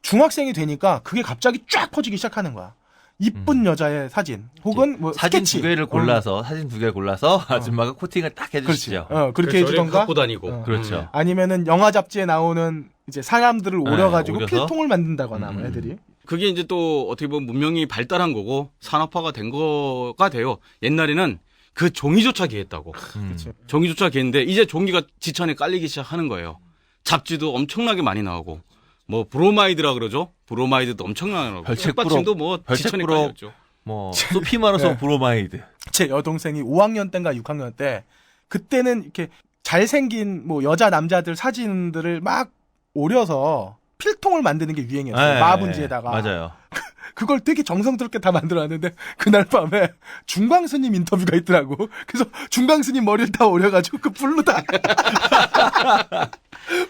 중학생이 되니까 그게 갑자기 쫙 퍼지기 시작하는 거야. 이쁜 여자의 사진 혹은 뭐 사진 스케치. 두 개를 골라서 아줌마가 코팅을 딱 그렇지. 해주시죠. 그렇게 해주던가. 갖고 다니고. 그렇죠. 아니면은 영화 잡지에 나오는 이제 사람들을 오려가지고 오려서? 필통을 만든다거나 뭐 애들이. 그게 이제 또 어떻게 보면 문명이 발달한 거고 산업화가 된 거가 돼요. 옛날에는 그 종이조차 개했다고. 종이조차 개했는데 이제 종이가 지천에 깔리기 시작하는 거예요. 잡지도 엄청나게 많이 나오고 뭐 브로마이드라 그러죠. 브로마이드도 엄청나게 나오고 별책 책받침도 뭐 별책 지천에 부록. 깔렸죠. 뭐 소피 마르소 네. 브로마이드. 제 여동생이 5학년 때인가 6학년 때 그때는 이렇게 잘생긴 뭐 여자 남자들 사진들을 막 오려서 필통을 만드는 게 유행이었어요. 네, 마분지에다가. 맞아요. 그걸 되게 정성스럽게 다 만들어놨는데 그날 밤에 중광스님 인터뷰가 있더라고. 그래서 중광스님 머리를 다 오려가지고 그 불로 다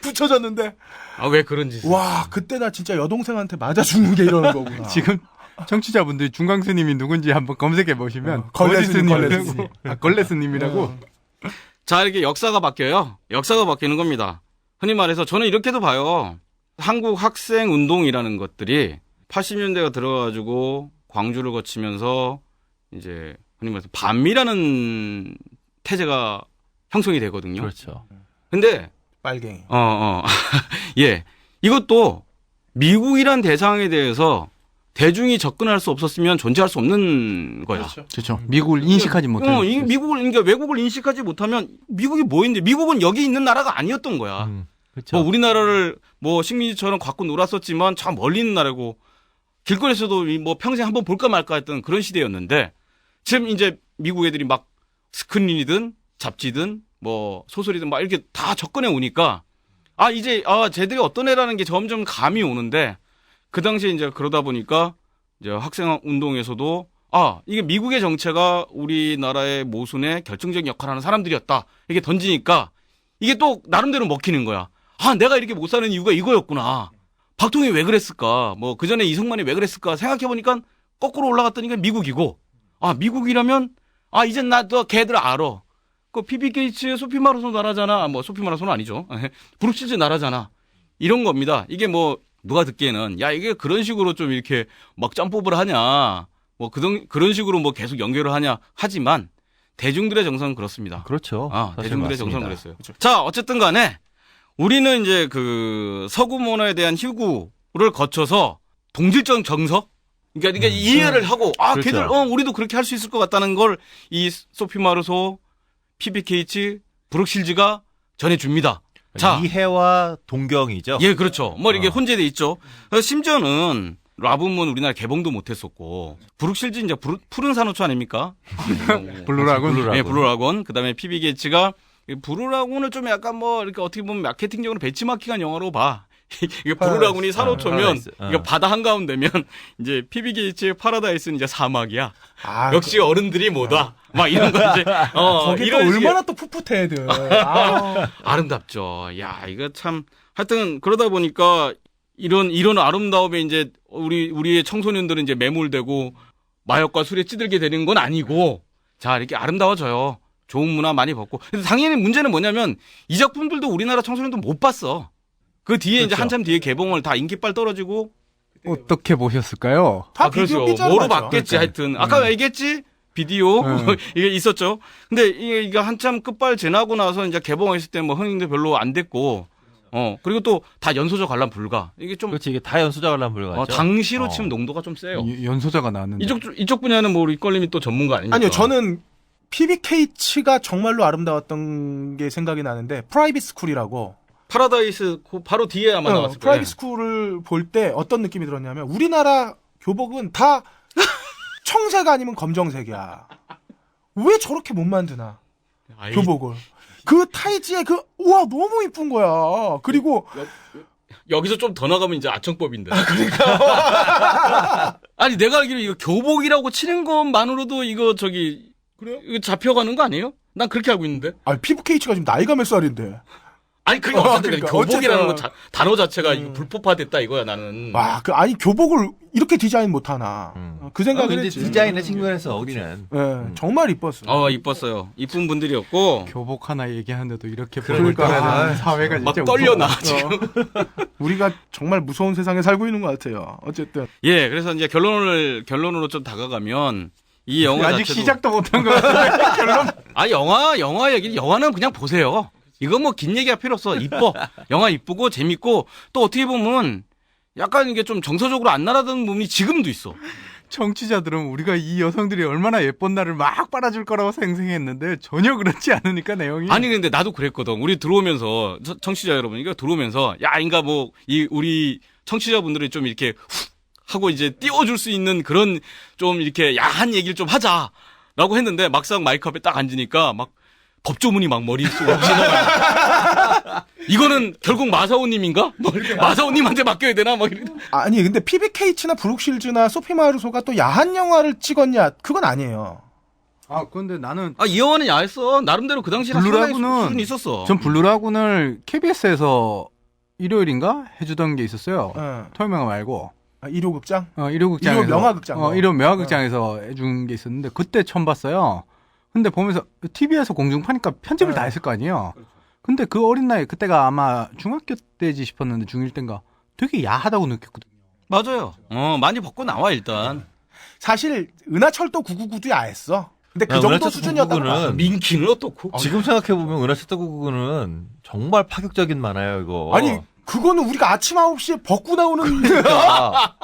붙여줬는데 아 왜 그런 짓을? 와 그때 나 진짜 여동생한테 맞아 죽는 게 이러는 거구나. 지금 청취자분들이 중강스님이 누군지 한번 검색해 보시면 걸레스님, 걸레스님이라고. 걸레스님이라고. 자, 이렇게 역사가 바뀌어요. 역사가 바뀌는 겁니다. 흔히 말해서 저는 이렇게도 봐요. 한국 학생 운동이라는 것들이 80년대가 들어가지고 광주를 거치면서 이제 흔히 말해서 반미라는 태제가 형성이 되거든요. 그렇죠. 근데 빨갱이. 예. 이것도 미국이란 대상에 대해서 대중이 접근할 수 없었으면 존재할 수 없는 거야. 그렇죠. 미국을 인식하지 못하는. 미국을 그러니까 외국을 인식하지 못하면 미국이 뭐인데 미국은 여기 있는 나라가 아니었던 거야. 그렇죠. 뭐 우리나라를 뭐 식민지처럼 갖고 놀았었지만 참 멀리 있는 나라고 길거리에서도 뭐 평생 한번 볼까 말까 했던 그런 시대였는데 지금 이제 미국 애들이 막 스크린이든 잡지든 뭐 소설이든 막 이렇게 다 접근해 오니까 이제 쟤들이 어떤 애라는 게 점점 감이 오는데 그 당시에 이제 그러다 보니까 이제 학생 운동에서도 이게 미국의 정체가 우리나라의 모순에 결정적인 역할을 하는 사람들이었다. 이게 던지니까 이게 또 나름대로 먹히는 거야. 내가 이렇게 못 사는 이유가 이거였구나. 박통이 왜 그랬을까? 뭐 그 전에 이승만이 왜 그랬을까? 생각해 보니까 거꾸로 올라갔더니까 미국이고. 미국이라면 이젠 나도 걔들 알아. 그 피비 게이츠 소피 마르소 나라잖아. 뭐 소피 마르소는 아니죠. 브룩실즈 나라잖아. 이런 겁니다. 이게 뭐 누가 듣기에는 이게 그런 식으로 좀 이렇게 막 짬뽀를 하냐. 뭐 그런 식으로 뭐 계속 연결을 하냐. 하지만 대중들의 정서는 그렇습니다. 그렇죠. 대중들의 정서는 그랬어요. 자, 어쨌든 간에 우리는 이제 그 서구 문화에 대한 희구를 거쳐서 동질적 정서? 그러니까 이해를 하고, 그렇죠. 걔들, 우리도 그렇게 할 수 있을 것 같다는 걸 이 소피 마르소, PBKH, 브룩실즈가 전해줍니다. 자. 이해와 동경이죠. 예, 그렇죠. 뭐 이게 혼재돼 있죠. 심지어는 라붐은 우리나라 개봉도 못했었고, 브룩실즈 이제 푸른 산호초 아닙니까? 블루라군. 네, 블루라군. 그 다음에 PBKH가 블루라군을 좀 약간 뭐 이렇게 어떻게 보면 마케팅적으로 배치마킹한 영화로 봐. 이게 블루라군이 산호초면 파라다이스. 이거 바다 한가운데면 이제 PBKH의 파라다이스는 이제 사막이야. 역시 어른들이 못 와. 막 이런 거 이제 거기 또 얼마나 또 풋풋해 애들. 아름답죠. 야, 이거 참 하여튼 그러다 보니까 이런 아름다움에 이제 우리의 청소년들은 이제 매몰되고 마약과 술에 찌들게 되는 건 아니고 자, 이렇게 아름다워져요. 좋은 문화 많이 벗고. 근데 당연히 문제는 뭐냐면 이 작품들도 우리나라 청소년들 못 봤어. 그 뒤에 이제 한참 뒤에 개봉을 다 인기빨 떨어지고. 어떻게 보셨을까요? 다 그렇죠. 비디오 피자로 뭐로 봤죠. 봤겠지 하여튼. 아까 얘기했지? 비디오 이게 있었죠. 근데 이게 한참 끝발 지나고 나서 이제 개봉했을 때 뭐 흥행도 별로 안 됐고. 그리고 또 다 연소적 관람 불가. 이게 좀 그렇지. 이게 다 연소자 관람 불가죠. 당시로 치면 농도가 좀 세요. 연소자가 나왔는데. 이쪽 분야는 뭐 우리 껄림이 또 전문가 아니니까. 아니요, 저는 PBK치가 정말로 아름다웠던 게 생각이 나는데 프라이빗 스쿨이라고. 파라다이스 바로 뒤에 아마 나왔을 거예요. 프라이빗 스쿨을 볼 때 어떤 느낌이 들었냐면 우리나라 교복은 다 청색 아니면 검정색이야. 왜 저렇게 못 만드나? 교복을. 그 타이즈의 우와 너무 이쁜 거야. 그리고 여기서 좀 더 나가면 이제 아청법인데. 그러니까. 아니 내가 알기로 이거 교복이라고 치는 것만으로도 이거 그래요? 이거 잡혀가는 거 아니에요? 난 그렇게 알고 있는데. PBK치가 지금 나이가 몇 살인데. 아니 그게 어쨌든 그러니까, 교복이라는 어쨌든. 단어 자체가 이거 불법화됐다 이거야 나는. 아니 교복을 이렇게 디자인 못 하나. 그 생각을 근데 했지. 디자인의 측면에서 우리는 네, 정말 이뻤어. 이뻤어요. 이쁜 분들이었고. 교복 하나 얘기하는데도 이렇게 그러니까. 보니까 사회가 막 진짜 떨려나 무서워. 지금. 우리가 정말 무서운 세상에 살고 있는 것 같아요. 어쨌든. 예, 그래서 이제 결론으로 좀 다가가면 이 영화 아직 자체도 시작도 못한 거 같은데 결론. 영화 얘기 영화는 그냥 보세요. 이거 뭐 긴 얘기가 필요 없어. 이뻐. 영화 이쁘고 재밌고 또 어떻게 보면 약간 이게 좀 정서적으로 안 날아드는 부분이 지금도 있어. 청취자들은 우리가 이 여성들이 얼마나 예쁜 날을 막 빨아줄 거라고 생생했는데 전혀 그렇지 않으니까 내용이. 아니 근데 나도 그랬거든. 우리 들어오면서 청취자 여러분 이거 들어오면서 인가 뭐 우리 청취자분들이 좀 이렇게 훅 하고 이제 띄워줄 수 있는 그런 좀 이렇게 야한 얘기를 좀 하자라고 했는데 막상 마이크 앞에 딱 앉으니까 막 법조문이 막 머릿속으로 지나가요. 이거는 결국 마사오님인가? 마사오님한테 맡겨야 되나? 아니 근데 PBK치나 브룩실즈나 소피 마르소가 또 야한 영화를 찍었냐? 그건 아니에요. 근데 나는 이 영화는 야했어. 나름대로 그 당시에 수준이 있었어. 전 블루라군을 KBS에서 일요일인가 해주던 게 있었어요. 토요명화 말고. 1호 극장? 1호 극장에서. 1호 명화극장. 1호 명화극장에서 해준 게 있었는데 그때 처음 봤어요. 근데 보면서 TV에서 공중파니까 편집을 다 했을 거 아니에요. 근데 그 어린 나이 그때가 아마 중학교 때지 싶었는데 중1 때인가 되게 야하다고 느꼈거든요. 맞아요. 많이 벗고 나와 일단. 사실 은하철도 999도 야했어. 근데 그 정도 수준이었다고 봐. 민키는 어떻고? 지금 생각해보면 은하철도 999는 정말 파격적인 만화예요 이거. 아니 그거는 우리가 아침 9시에 벗고 나오는 아,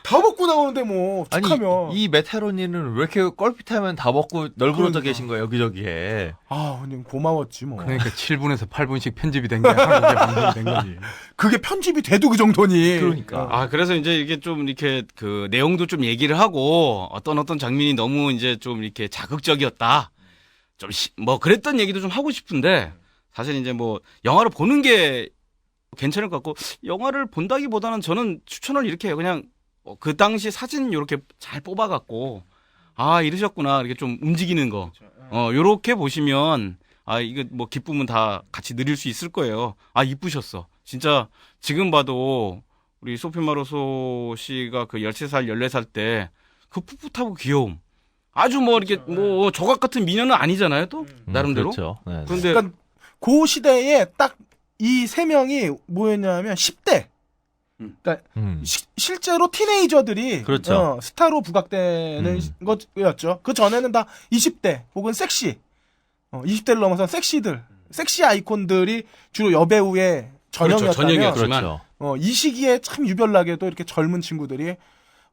다 벗고 나오는데 뭐 아니 툭하면 이 메타로니는 왜 이렇게 껄핏하면 다 먹고 널브러져 그러니까. 계신 거예요 여기저기에. 아 그냥 고마웠지 뭐. 그러니까 7분에서 8분씩 편집이 된 게 한국에 방송이 된 거지. 그게 편집이 돼도 그 정도니. 그러니까. 아, 그래서 이제 이게 좀 이렇게 그 내용도 좀 얘기를 하고 어떤 장면이 너무 이제 좀 이렇게 자극적이었다. 좀 뭐 그랬던 얘기도 좀 하고 싶은데 사실 이제 뭐 영화를 보는 게 괜찮을 것 같고 영화를 본다기보다는 저는 추천을 이렇게 해요. 그냥 그 당시 사진 이렇게 잘 뽑아갖고 아 이러셨구나 이렇게 좀 움직이는 거 요렇게 보시면 아 이거 뭐 기쁨은 다 같이 누릴 수 있을 거예요. 아 이쁘셨어. 진짜 지금 봐도 우리 소피 마르소 씨가 그 13살 14살 때 그 풋풋하고 귀여움 아주 뭐 이렇게 뭐 조각 같은 미녀는 아니잖아요 또 나름대로. 그렇죠. 네. 그런데 그러니까 그 시대에 딱 이 세 명이 뭐였냐면 10대. 그러니까 실제로 티네이저들이 그렇죠. 스타로 부각되는 것이었죠. 그 전에는 다 20대 혹은 섹시, 20대를 넘어선 섹시 아이콘들이 주로 여배우의 전형이었다면, 전형이었지만. 그렇죠. 이 시기에 참 유별나게도 이렇게 젊은 친구들이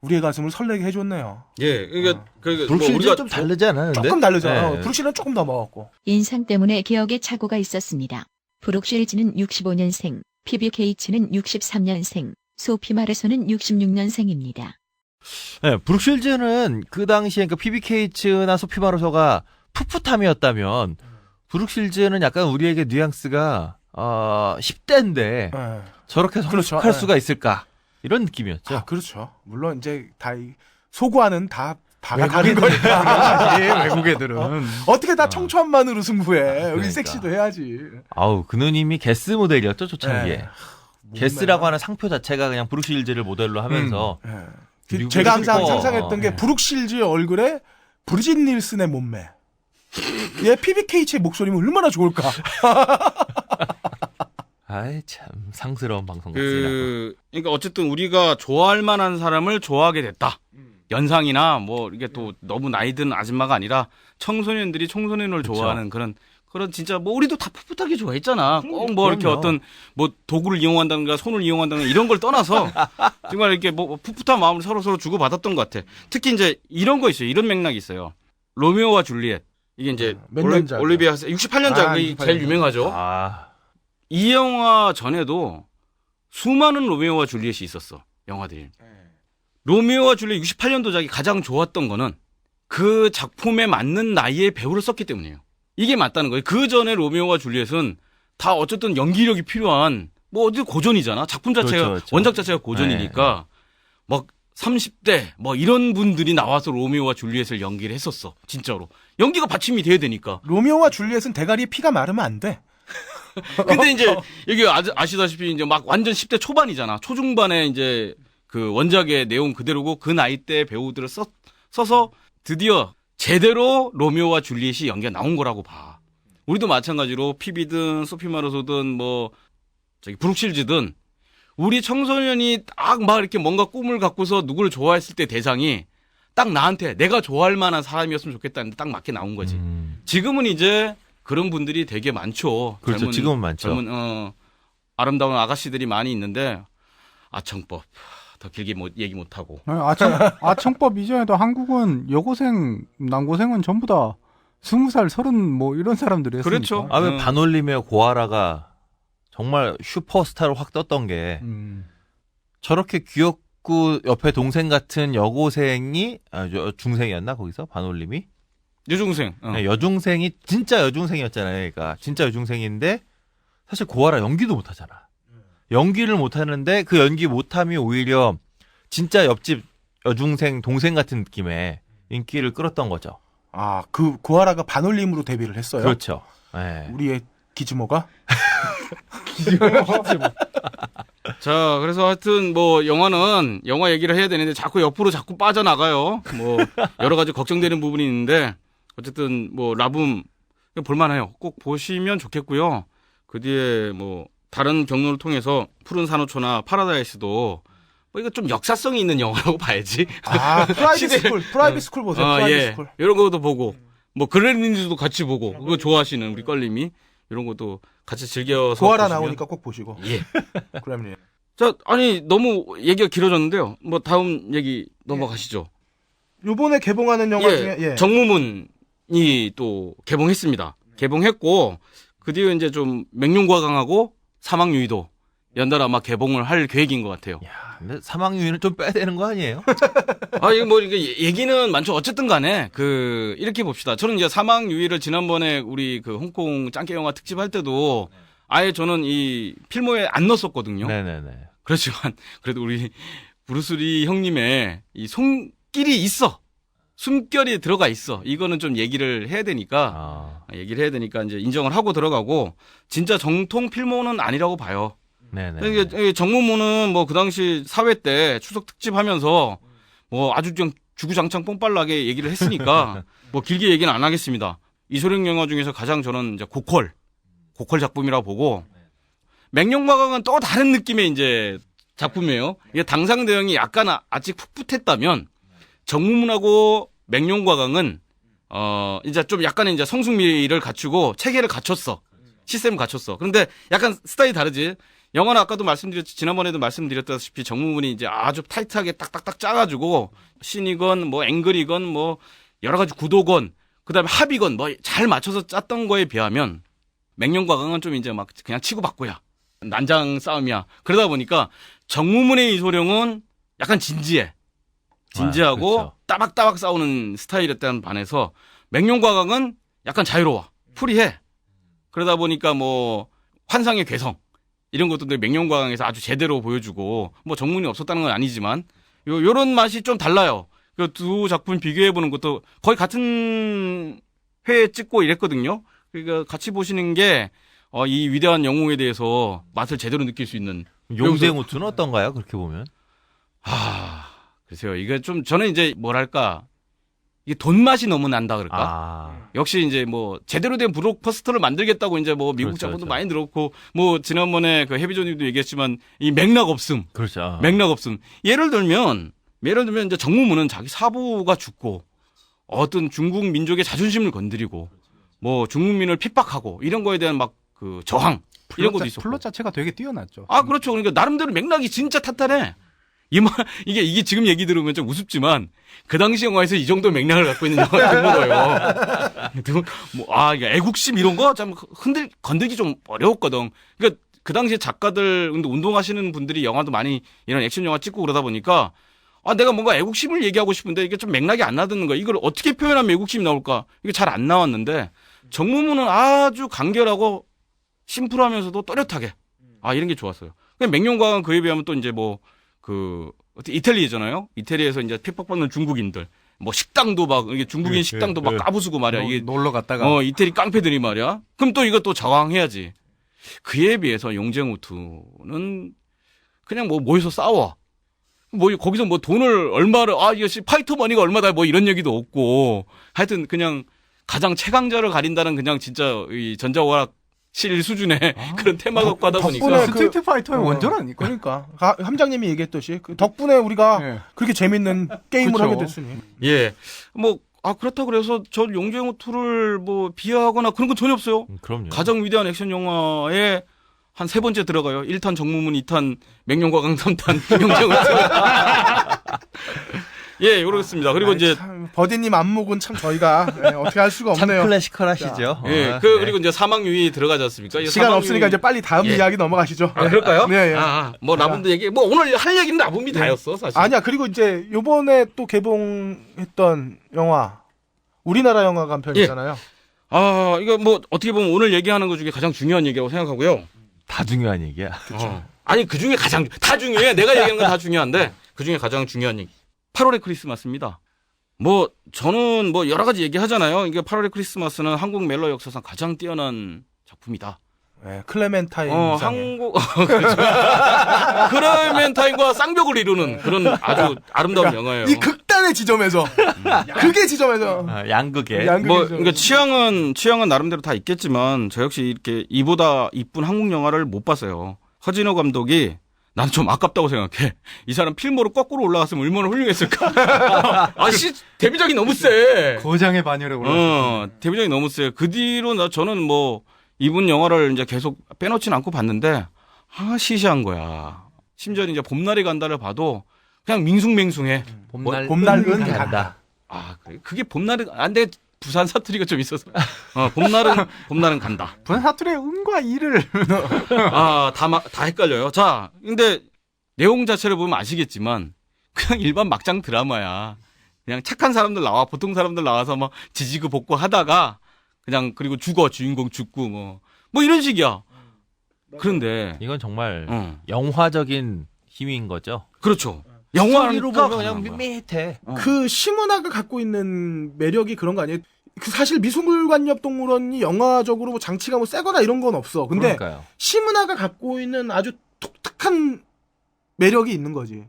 우리의 가슴을 설레게 해줬네요. 예, 그러니까 브룩실즈는 좀 다르지 않아요? 근데? 조금 다르죠. 네. 브룩실은 조금 더 먹었고. 인상 때문에 기억에 착오가 있었습니다. 브룩실즈는 65년생, PBK츠는 63년생, 소피 마르소는 66년생입니다. 네, 브룩실즈는 그 당시에 그 PBK츠나 소피 마르소가 풋풋함이었다면 브룩실즈는 약간 우리에게 뉘앙스가 10대인데 네. 저렇게 그렇죠. 성숙할 네. 수가 있을까 이런 느낌이었죠. 아, 그렇죠. 물론 이제 다 소구하는 다 다른 거니까. 외국 애들은. 어떻게 다 청초한만으로 승부해. 여기 그러니까. 섹시도 해야지. 아우 그 누님이 게스 모델이었죠 초창기에. 네. 게스라고 하는 상표 자체가 그냥 브룩실즈를 모델로 하면서 네. 미국에서 제가 항상 슈퍼. 상상했던 게 브룩실즈의 얼굴에 브리짓 닐슨의 몸매. 얘 PBK츠의 목소리면 얼마나 좋을까. 아이 참 상스러운 방송 같습니다. 그러니까 어쨌든 우리가 좋아할 만한 사람을 좋아하게 됐다. 연상이나 뭐 이게 또 너무 나이 든 아줌마가 아니라 청소년들이 청소년을 그쵸. 좋아하는 그런 진짜 뭐 우리도 다 풋풋하게 좋아했잖아. 꼭 뭐 이렇게 그럼요. 어떤 뭐 도구를 이용한다든가 손을 이용한다든가 이런 걸 떠나서 정말 이렇게 뭐 풋풋한 마음을 서로 주고 받았던 것 같아. 특히 이제 이런 거 있어요. 이런 맥락이 있어요. 로미오와 줄리엣 이게 이제 몇 년작? 올리비아 68년작이 68 제일 유명하죠. 이 영화 전에도 수많은 로미오와 줄리엣이 있었어. 영화들이. 로미오와 줄리엣 68년도작이 가장 좋았던 거는 그 작품에 맞는 나이의 배우를 썼기 때문이에요. 이게 맞다는 거예요. 그 전에 로미오와 줄리엣은 다 어쨌든 연기력이 필요한 뭐 어디 고전이잖아. 작품 자체가 그렇죠. 원작 자체가 고전이니까 막 30대 뭐 이런 분들이 나와서 로미오와 줄리엣을 연기를 했었어. 진짜로. 연기가 받침이 돼야 되니까. 로미오와 줄리엣은 대가리에 피가 마르면 안 돼. 근데 이제 여기 아시다시피 이제 막 완전 10대 초반이잖아. 초중반에 이제 그 원작의 내용 그대로고 그 나이 때 배우들을 써서 드디어 제대로 로미오와 줄리엣이 연기가 나온 거라고 봐. 우리도 마찬가지로 피비든 소피 마르소든 뭐 저기 브룩실즈든 우리 청소년이 딱 막 이렇게 뭔가 꿈을 갖고서 누구를 좋아했을 때 대상이 딱 나한테 내가 좋아할 만한 사람이었으면 좋겠다는데 딱 맞게 나온 거지. 지금은 이제 그런 분들이 되게 많죠. 그렇죠. 지금은 많죠. 젊은 아름다운 아가씨들이 많이 있는데 아청법 더 길게 얘기 못 하고. 아청법 이전에도 한국은 여고생, 남고생은 전부 다 20살, 30 뭐 이런 사람들이 했으니까. 그렇죠. 왜 반올림의 고아라가 정말 슈퍼스타로 확 떴던 게 저렇게 귀엽고 옆에 동생 같은 여고생이 중생이었나 거기서 반올림이? 여중생. 네, 여중생이 진짜 여중생이었잖아요. 그러니까 진짜 여중생인데 사실 고아라 연기도 못하잖아. 연기를 못하는데 그 연기 못함이 오히려 진짜 옆집 여중생 동생 같은 느낌의 인기를 끌었던 거죠. 아, 그 고아라가 반올림으로 데뷔를 했어요. 그렇죠. 네. 우리의 기즈모가. 자, 그래서 하여튼 뭐 영화는 영화 얘기를 해야 되는데 자꾸 옆으로 자꾸 빠져나가요. 뭐 여러 가지 걱정되는 부분이 있는데 어쨌든 뭐 라붐 볼만해요. 꼭 보시면 좋겠고요. 그 뒤에 뭐 다른 경로를 통해서 푸른 산호초나 파라다이스도 뭐 이거 좀 역사성이 있는 영화라고 봐야지. 아, 프라이빗 스쿨 보세요. 프라이빗 예. 스쿨. 이런 것도 보고 뭐 그랜린즈도 같이 보고 그거 좋아하시는 우리 껄림이 이런 것도 같이 즐겨서 고아라 보시면. 나오니까 꼭 보시고. 예. 그럼요. 자, 아니 너무 얘기가 길어졌는데요. 뭐 다음 얘기 넘어가시죠. 요번에 개봉하는 영화 중에 예. 정무문이 또 개봉했습니다. 개봉했고 그 뒤에 이제 좀 맹룡과강하고 사막유의도 연달아 아마 개봉을 할 계획인 것 같아요. 야, 근데 사망 유인을 좀 빼야 되는 거 아니에요? 아, 이거 뭐, 이게 얘기는 많죠. 어쨌든 간에, 이렇게 봅시다. 저는 이제 사막유의를 지난번에 우리 그 홍콩 짱깨 영화 특집 할 때도 아예 저는 이 필모에 안 넣었었거든요. 네네네. 그렇지만, 그래도 우리 브루스리 형님의 이 손길이 있어. 숨결이 들어가 있어. 이거는 좀 얘기를 해야 되니까, 얘기를 해야 되니까 이제 인정을 하고 들어가고, 진짜 정통 필모는 아니라고 봐요. 네네. 이게 정무문은 뭐 그 당시 사회 때 추석 특집 하면서 뭐 아주 좀 주구장창 뽕빨나게 얘기를 했으니까 뭐 길게 얘기는 안 하겠습니다. 이소룡 영화 중에서 가장 저는 이제 고퀄 작품이라고 보고 맹룡과강은 또 다른 느낌의 이제 작품이에요. 이게 당상 대응이 약간 아직 풋풋했다면 정무문하고 맹룡과강은 이제 좀 약간의 이제 성숙미를 갖추고 체계를 갖췄어. 시스템을 갖췄어. 그런데 약간 스타일이 다르지. 영화는 아까도 지난번에도 말씀드렸다시피 정무문이 이제 아주 타이트하게 딱딱딱 짜가지고 씬이건 뭐 앵글이건 뭐 여러 가지 구도건 그다음에 합이건 뭐 잘 맞춰서 짰던 거에 비하면 맹룡과강은 좀 이제 막 그냥 치고받고야. 난장 싸움이야. 그러다 보니까 정무문의 이소룡은 약간 진지하고 그렇죠. 따박따박 싸우는 스타일이었다는 반해서 맹룡과강은 약간 자유로워. 프리해. 그러다 보니까 뭐 환상의 괴성 이런 것도 맹룡과강에서 아주 제대로 보여주고 뭐 정문이 없었다는 건 아니지만 요런 맛이 좀 달라요. 그 두 작품 비교해 보는 것도 거의 같은 회에 찍고 이랬거든요. 그러니까 같이 보시는 게 이 위대한 영웅에 대해서 맛을 제대로 느낄 수 있는. 용쟁우투는 어떤가요? 그렇게 보면? 글쎄요. 이게 좀 저는 이제 뭐랄까 이게 돈 맛이 너무 난다 그럴까? 역시 이제 뭐 제대로 된 블록버스터를 만들겠다고 이제 뭐 미국 그렇죠, 자본도 그렇죠. 많이 늘었고 뭐 지난번에 그 해비조님도 얘기했지만 이 맥락 없음. 그렇죠. 맥락 없음. 예를 들면 이제 정무문은 자기 사부가 죽고 어떤 중국 민족의 자존심을 건드리고 뭐 중국민을 핍박하고 이런 거에 대한 막 그 저항 이런 것도 있었고. 플롯 자체가 되게 뛰어났죠. 그렇죠. 그러니까 나름대로 맥락이 진짜 탄탄해. 이게 지금 얘기 들으면 좀 우습지만 그 당시 영화에서 이 정도 맥락을 갖고 있는 영화가 드물어요. 이게 애국심 이런 거 참 건들기 좀 어려웠거든. 그러니까 그 당시에 작가들 운동하시는 분들이 영화도 많이 이런 액션 영화 찍고 그러다 보니까 내가 뭔가 애국심을 얘기하고 싶은데 이게 좀 맥락이 안 나드는 거야. 이걸 어떻게 표현하면 애국심이 나올까? 이게 잘 안 나왔는데 정무문은 아주 간결하고 심플하면서도 또렷하게 이런 게 좋았어요. 맹룡과는 그에 비하면 또 이제 이태리잖아요. 이태리에서 이제 핍박받는 중국인들. 뭐 식당도 막, 이게 중국인 식당도 막 까부수고 말이야. 이게 놀러 갔다가. 이태리 깡패들이 말이야. 그럼 또 이것도 저항해야지. 그에 비해서 용쟁우투는 그냥 뭐 모여서 싸워. 뭐 거기서 뭐 돈을 얼마를, 이것이 파이터 머니가 얼마다 뭐 이런 얘기도 없고. 하여튼 그냥 가장 최강자를 가린다는 그냥 진짜 이 전자오락 실 수준의 그런 테마 갖고 하다 보니까 덕분에 스트리트 파이터의 원조라니까. 그러니까 함장님이 얘기했듯이 덕분에 우리가 그렇게 재밌는 게임을 그쵸. 하게 됐으니. 예. 그렇다고 그래서 저 용쟁우투를 뭐 비하하거나 그런 건 전혀 없어요. 그럼요. 가장 위대한 액션 영화에 한 3번째 들어가요. 1탄 정무문, 2탄 맹룡과강, 3탄 용쟁우투. 예, 그렇습니다. 그리고 이제 버디님 안목은 참 저희가 어떻게 할 수가 참 없네요. 클래시컬하시죠. 그리고 이제 사막유의 들어가지 않습니까? 시간 없으니까 이제 빨리 다음 이야기 넘어가시죠. 그럴까요? 네, 예. 뭐 라분드 얘기, 뭐 오늘 할 얘기는 라분이 다였어, 사실. 아니야. 그리고 이제 요번에 또 개봉했던 영화 우리나라 영화관 편이잖아요. 이거 뭐 어떻게 보면 오늘 얘기하는 것 중에 가장 중요한 얘기라고 생각하고요. 다 중요한 얘기야. 아니 그 중에 다 중요해. 내가 얘기하는 건 다 중요한데 그 중에 가장 중요한 얘기. 8월의 크리스마스입니다. 뭐 저는 뭐 여러 가지 얘기하잖아요. 이게 8월의 크리스마스는 한국 멜로 역사상 가장 뛰어난 작품이다. 네, 클레멘타인 한국 그렇죠. 클레멘타인과 쌍벽을 이루는 그런 아주 아름다운 영화예요. 이 극단의 지점에서 그게 지점에서 양극에. 그러니까 취향은 나름대로 다 있겠지만 저 역시 이렇게 이보다 이쁜 한국 영화를 못 봤어요. 허진호 감독이 난 좀 아깝다고 생각해. 이 사람 필모로 거꾸로 올라갔으면 얼마나 훌륭했을까. 데뷔작이 너무 세. 고장의 반열에 올랐어요. 데뷔작이 너무 세. 그 뒤로 저는 뭐 이분 영화를 이제 계속 빼놓지는 않고 봤는데 시시한 거야. 심지어 이제 봄날이 간다를 봐도 그냥 밍숭맹숭해. 봄날은 간다. 아, 그래. 그게 봄날은 안 돼. 부산 사투리가 좀 있어서. 봄날은 간다. 부산 사투리의 음과 이를 다 헷갈려요. 자, 근데 내용 자체를 보면 아시겠지만 그냥 일반 막장 드라마야. 그냥 착한 사람들 나와, 보통 사람들 나와서 막 지지고 볶고 하다가 그냥 그리고 주인공 죽고 뭐 이런 식이야. 그런데 이건 정말 영화적인 힘인 거죠. 그렇죠. 영화로 보면 그냥 그냥 밋밋해. 그 시문화가 갖고 있는 매력이 그런 거 아니에요? 그 사실 미술관엽동물원이 영화적으로 뭐 장치가 뭐 세거나 이런 건 없어. 근데 그러니까요. 시문화가 갖고 있는 아주 독특한 매력이 있는 거지.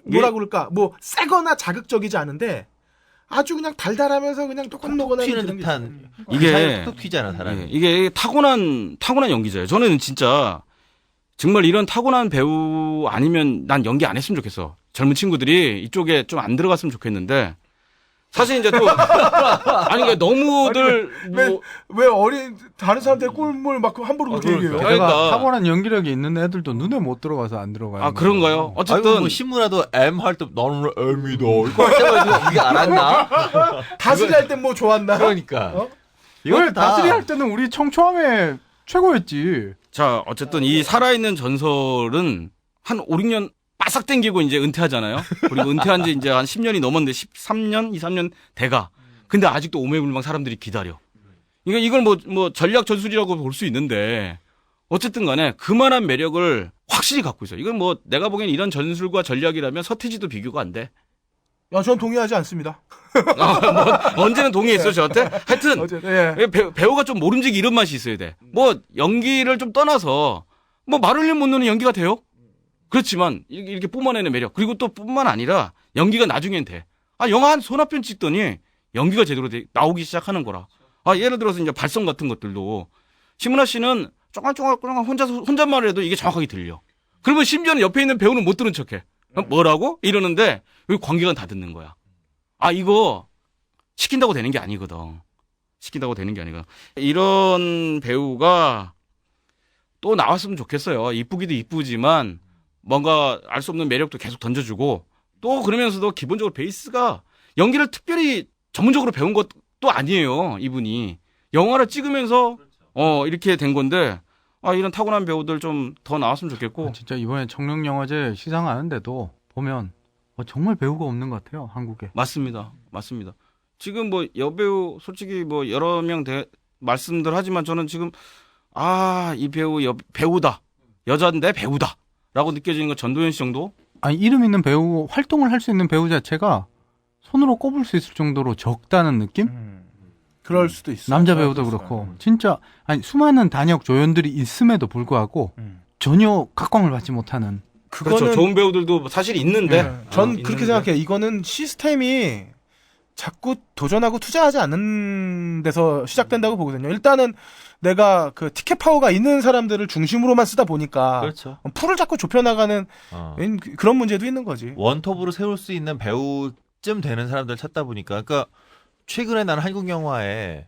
뭐라 그럴까? 뭐 세거나 자극적이지 않은데 아주 그냥 달달하면서 그냥 똑똑 녹아내는 튀는 그런 게 듯한 있어요. 이게 톡 튀잖아 사람이. 이게 타고난 연기자예요. 저는 진짜 정말 이런 타고난 배우 아니면 난 연기 안 했으면 좋겠어. 젊은 친구들이 이쪽에 좀 안 들어갔으면 좋겠는데 사실 이제 또 아니 그러니까 너무들 왜 어린 다른 사람들 꿀물 막 함부로 그렇게 얘기해요? 그러니까. 타고난 연기력이 있는 애들도 눈에 못 들어가서 안 들어가요. 아 그런가요? 어쨌든 뭐 신문화도 M 할 때 나는 M이다. 이거 할 때가 이게 알았나? 다스리 할 때 뭐 좋았나? 그러니까. 이걸 다스리 할 때는 우리 청초함에 최고였지. 자 어쨌든 이 살아있는 전설은 한 5, 6년 바싹 땡기고 이제 은퇴하잖아요. 그리고 은퇴한 지 이제 한 10년이 넘었는데 13년, 2, 3년 돼가. 근데 아직도 오매불망 사람들이 기다려. 이걸 뭐 전략 전술이라고 볼 수 있는데 어쨌든 간에 그만한 매력을 확실히 갖고 있어요. 이건 뭐 내가 보기엔 이런 전술과 전략이라면 서태지도 비교가 안 돼. 야, 전 동의하지 않습니다. 언제는 동의했어 저한테? 하여튼 예. 배우가 좀 모름지기 이런 맛이 있어야 돼. 뭐 연기를 좀 떠나서 뭐 마를린 몬로는 연기가 돼요? 그렇지만 이렇게 뿜어내는 매력 그리고 또 뿐만 아니라 연기가 나중엔 돼. 영화 한 손 앞편 찍더니 연기가 제대로 나오기 시작하는 거라. 예를 들어서 이제 발성 같은 것들도 심은하 씨는 쫑알쫑알 혼잣말을 해도 이게 정확하게 들려. 그러면 심지어는 옆에 있는 배우는 못 들은 척해. 뭐라고? 이러는데 여기 관객은 다 듣는 거야. 이거 시킨다고 되는 게 아니거든. 이런 배우가 또 나왔으면 좋겠어요. 이쁘기도 이쁘지만 뭔가 알 수 없는 매력도 계속 던져주고 또 그러면서도 기본적으로 베이스가 연기를 특별히 전문적으로 배운 것도 아니에요. 이분이 영화를 찍으면서 이렇게 된 건데 이런 타고난 배우들 좀 더 나왔으면 좋겠고 진짜 이번에 청룡영화제 시상하는데도 보면 정말 배우가 없는 것 같아요. 한국에. 맞습니다. 지금 뭐 여배우 솔직히 뭐 여러 명 말씀들 하지만 저는 지금 이 배우 배우다 여자인데 배우다라고 느껴지는 건 전도연 씨 정도? 이름 있는 배우 활동을 할 수 있는 배우 자체가 손으로 꼽을 수 있을 정도로 적다는 느낌? 그럴 수도 있어. 남자 배우도 그렇고 진짜 수많은 단역 조연들이 있음에도 불구하고 전혀 각광을 받지 못하는. 그렇죠. 좋은 배우들도 사실 있는데 전 그렇게 생각해요. 이거는 시스템이 자꾸 도전하고 투자하지 않는 데서 시작된다고 보거든요. 일단은 내가 그 티켓 파워가 있는 사람들을 중심으로만 쓰다 보니까 그렇죠. 풀을 자꾸 좁혀나가는 그런 문제도 있는 거지. 원톱으로 세울 수 있는 배우쯤 되는 사람들 찾다 보니까 그러니까 최근에 나는 한국 영화에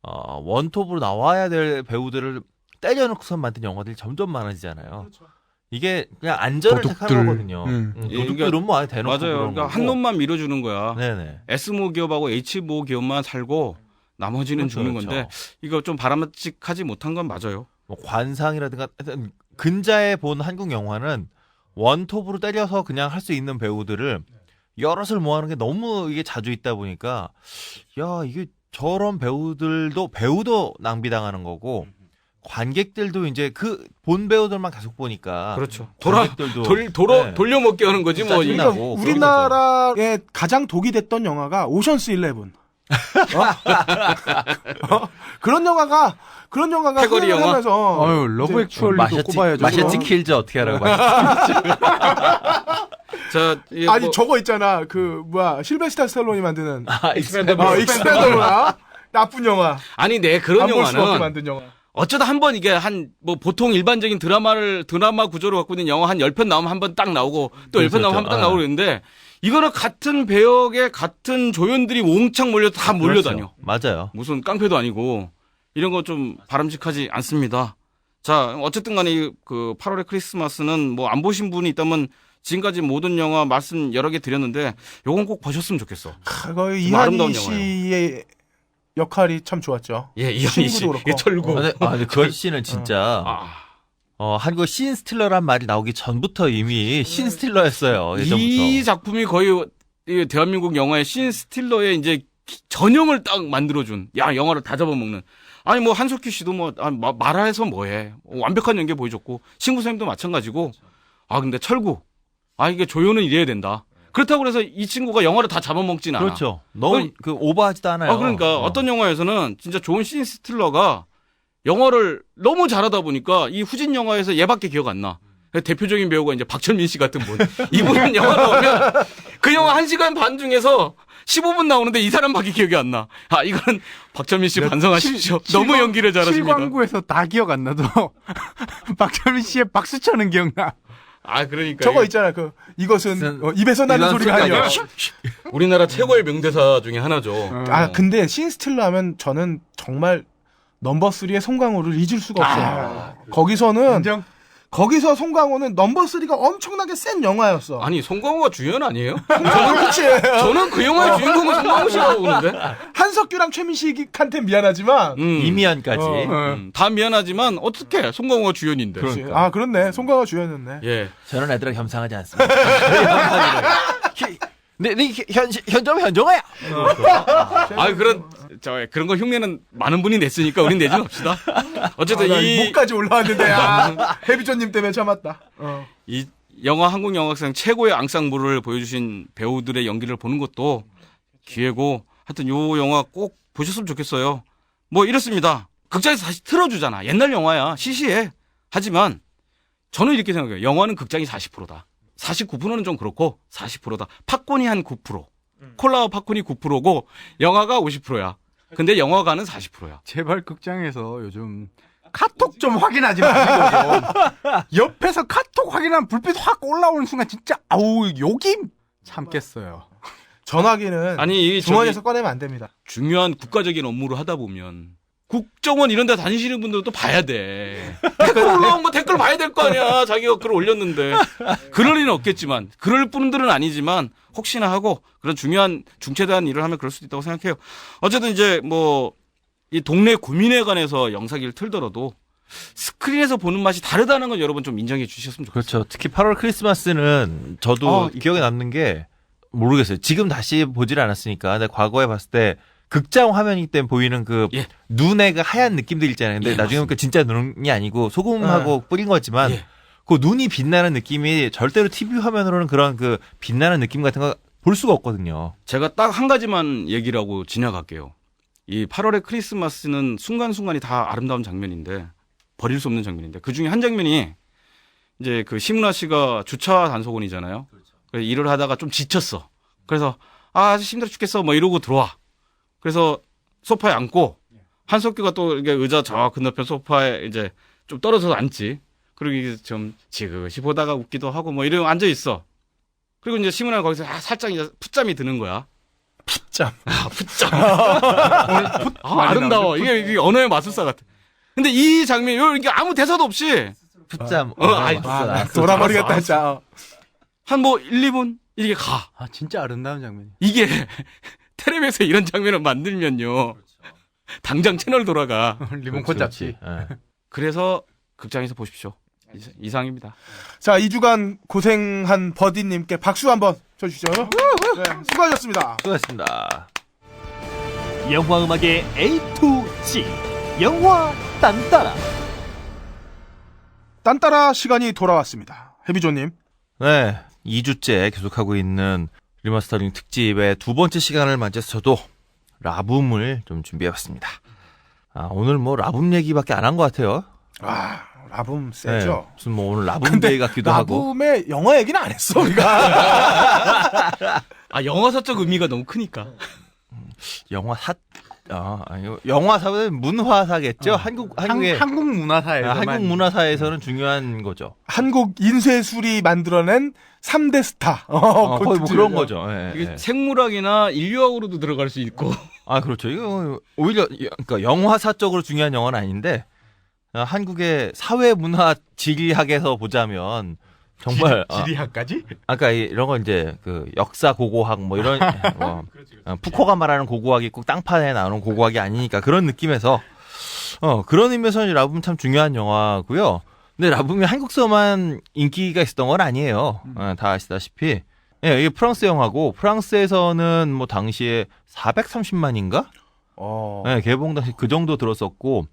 원톱으로 나와야 될 배우들을 때려놓고선 만든 영화들이 점점 많아지잖아요. 그렇죠. 이게 그냥 안전을 택한 거거든요. 도둑들은 뭐 아예 대놓고 맞아요. 그러니까 한 놈만 밀어주는 거야. 네네. S모 기업하고 H모 기업만 살고 나머지는 죽는 건데 이거 좀 바람직하지 못한 건 맞아요. 뭐 관상이라든가 하여튼 근자에 본 한국 영화는 원톱으로 때려서 그냥 할 수 있는 배우들을 여럿을 모아놓은 게 너무 이게 자주 있다 보니까 이게 저런 배우도 낭비당하는 거고 관객들도 이제 그 본 배우들만 계속 보니까 그렇죠. 돌려먹게 하는 거지 뭐. 그러니까 우리나라의 가장 독이 됐던 영화가 오션스 11. 그런 영화가 패거리 영화. 하면서 러브 액츄얼리도 꼽아야죠. 마셔치 킬즈 어떻게 하라고 저거 있잖아. 실베스타 스탈론이 만드는 익스펜더블. 나쁜 영화. 그런 영화는 만든 영화. 어쩌다 한 번 이게 보통 일반적인 드라마 구조로 갖고 있는 영화 한 10편 나오면 한 번 딱 나오고 또 10편 나오면 한 번 딱 나오고 그러는데 이거는 같은 배역에 같은 조연들이 옹창 다 몰려다녀. 맞아요. 무슨 깡패도 아니고. 이런 거 좀 바람직하지 않습니다. 자, 어쨌든 간에 그 8월의 크리스마스는 뭐 안 보신 분이 있다면 지금까지 모든 영화 말씀 여러 개 드렸는데 요건 꼭 보셨으면 좋겠어. 거의 좀 아름다운 이한희 씨의 역할이 참 좋았죠. 예, 이한희 씨. 친구도 그렇고. 예, 철구. 근데 그 씨는 진짜 아, 한국 신 스틸러란 말이 나오기 전부터 이미 신 스틸러였어요. 예전부터. 이 작품이 거의 이 대한민국 영화의 신 스틸러의 이제 전형을 딱 만들어준, 야, 영화를 다 잡아먹는. 아니, 뭐, 한석규 씨도 뭐, 말해서 뭐해. 완벽한 연기 보여줬고, 신구선생님도 마찬가지고. 아, 근데 철구. 아, 이게 조연은 이래야 된다. 그렇다고 해서 이 친구가 영화를 다 잡아먹진 않아. 그렇죠. 너무 그 오버하지도 않아요. 그러니까 어떤 영화에서는 진짜 좋은 신 스틸러가 영화를 너무 잘하다 보니까 이 후진 영화에서 얘밖에 기억 안 나. 대표적인 배우가 이제 박철민 씨 같은 분. 이분은 영화 나오면 그 영화 1시간 반 중에서 15분 나오는데 이 사람밖에 기억이 안 나. 아, 이거는 박철민 씨 반성하십시오. 너무 연기를 잘하십니다. 실광구에서 다 기억 안 나도 박철민 씨의 박수 쳐는 기억나. 아, 그러니까. 저거 있잖아. 이것은 입에서 나는 소리가 아니야. 우리나라 최고의 명대사 중에 하나죠. 근데 신스틸러 하면 저는 정말 넘버 3의 송강호를 잊을 수가 없어요. 거기서는 인정? 거기서 송강호는 넘버 3가 엄청나게 센 영화였어. 아니, 송강호가 주연 아니에요? 그렇지. 저는 그 영화의 주인공은 송강호 씨라고 보는데. 한석규랑 최민식한테 미안하지만 이미연까지. 다 미안하지만 어떻게 송강호가 주연인데. 그렇지. 그렇네. 송강호 주연이었네. 예. 저는 애들하고 겸상하지 않습니다. 네, 현정아야. 그런 거 흉내는 많은 분이 냈으니까 우린 내지 맙시다. 어쨌든 목까지 올라왔는데 해비조님 때문에 참았다. 이 영화 한국 영화상 최고의 앙상블을 보여주신 배우들의 연기를 보는 것도 기회고, 하여튼 요 영화 꼭 보셨으면 좋겠어요. 뭐 이렇습니다. 극장에서 다시 틀어주잖아. 옛날 영화야. 시시해. 하지만 저는 이렇게 생각해요. 영화는 극장이 40%다. 49%는 좀 그렇고 40%다. 팝콘이 한 9%. 콜라와 팝콘이 9%고 영화가 50%야. 근데 영화관은 40%야. 제발 극장에서 요즘 카톡 좀 확인하지 마시고 좀. 옆에서 카톡 확인하면 불빛 확 올라오는 순간 진짜 욕이 참겠어요. 전화기는 아니, 중원에서 꺼내면 안 됩니다. 중요한 국가적인 업무를 하다 보면 국정원 이런 데 다니시는 분들도 봐야 돼. 댓글 올라온 거 댓글 봐야 될 거 아니야. 자기가 글을 올렸는데. 그럴 리는 없겠지만, 그럴 분들은 아니지만 혹시나 하고 그런 중요한 중체대한 일을 하면 그럴 수도 있다고 생각해요. 어쨌든 이제 뭐 이 동네 구민회관에서 영상기를 틀더라도 스크린에서 보는 맛이 다르다는 건 여러분 좀 인정해 주셨으면 좋겠어요. 그렇죠. 특히 8월 크리스마스는 저도 기억에 남는 게 모르겠어요. 지금 다시 보질 않았으니까. 근데 과거에 봤을 때 극장 화면이기 때문에 보이는 그 눈에 그 하얀 느낌들 있잖아요. 근데 나중에 보니까 진짜 눈이 아니고 소금하고 뿌린 거지만 그 눈이 빛나는 느낌이 절대로 TV 화면으로는 그런 그 빛나는 느낌 같은 거 볼 수가 없거든요. 제가 딱 한 가지만 얘기를 하고 지나갈게요. 이 8월의 크리스마스는 순간순간이 다 아름다운 장면인데, 버릴 수 없는 장면인데, 그 중에 한 장면이 이제 그 심은하 씨가 주차 단속원이잖아요. 그래서 일을 하다가 좀 지쳤어. 그래서 아저씨 힘들어 죽겠어 뭐 이러고 들어와. 그래서 소파에 앉고 한석규가 또 이렇게 의자 저 건너편 소파에 이제 좀 떨어져서 앉지. 그리고 이게 좀 지그시 보다가 웃기도 하고 뭐 이러고 앉아 있어. 그리고 이제 심은하가 거기서 살짝 이제 풋잠이 드는 거야. 풋잠. 풋잠. 아름다워. 이게 언어의 마술사 같아. 근데 이 장면이 이게 아무 대사도 없이 풋잠. 돌아버리겠다 진짜. 한 뭐 1, 2분 이게 가. 진짜 아름다운 장면이. 이게 텔레비에서 이런 장면을 만들면요. 당장 채널 돌아가. 리모컨 잡지. 그래서 극장에서 보십시오. 이상입니다. 자, 2주간 고생한 버디님께 박수 한번 쳐주시죠. 네, 수고하셨습니다. 수고하셨습니다. 영화 음악의 A to Z 영화 딴따라. 딴따라 시간이 돌아왔습니다. 해비조님. 네, 2주째 계속하고 있는 리마스터링 특집의 두 번째 시간을 맞이해서 저도 라붐을 좀 준비해봤습니다. 오늘 뭐 라붐 얘기밖에 안 한 것 같아요. 라붐 세죠. 네, 무슨 뭐 오늘 라붐데이 같기도 하고. 라붐의 영화 얘기는 안 했어 우리가. 영화사적 의미가 너무 크니까. 영화 아니요. 영화사보다 문화사겠죠. 한국의 한국 문화사에서만 한국 문화사에서는 중요한 거죠. 한국 인쇄술이 만들어낸 3대 스타. 거의 뭐 그런 거죠. 예, 이게 예. 생물학이나 인류학으로도 들어갈 수 있고. 아, 그렇죠. 이거 오히려 그러니까 영화사적으로 중요한 영화는 아닌데 한국의 사회 문화 지리학에서 보자면 정말 지리학까지? 아까 이런 건 이제 그 역사 고고학 뭐 이런 푸코가 말하는 고고학이 꼭 땅판에 나오는 고고학이 아니니까 그런 느낌에서 그런 의미에서는 라붐 참 중요한 영화고요. 근데 라붐이 한국서만 인기가 있었던 건 아니에요. 다 아시다시피 예, 이게 프랑스 영화고 프랑스에서는 뭐 당시에 430만인가? 예, 개봉 당시 그 정도 들었었고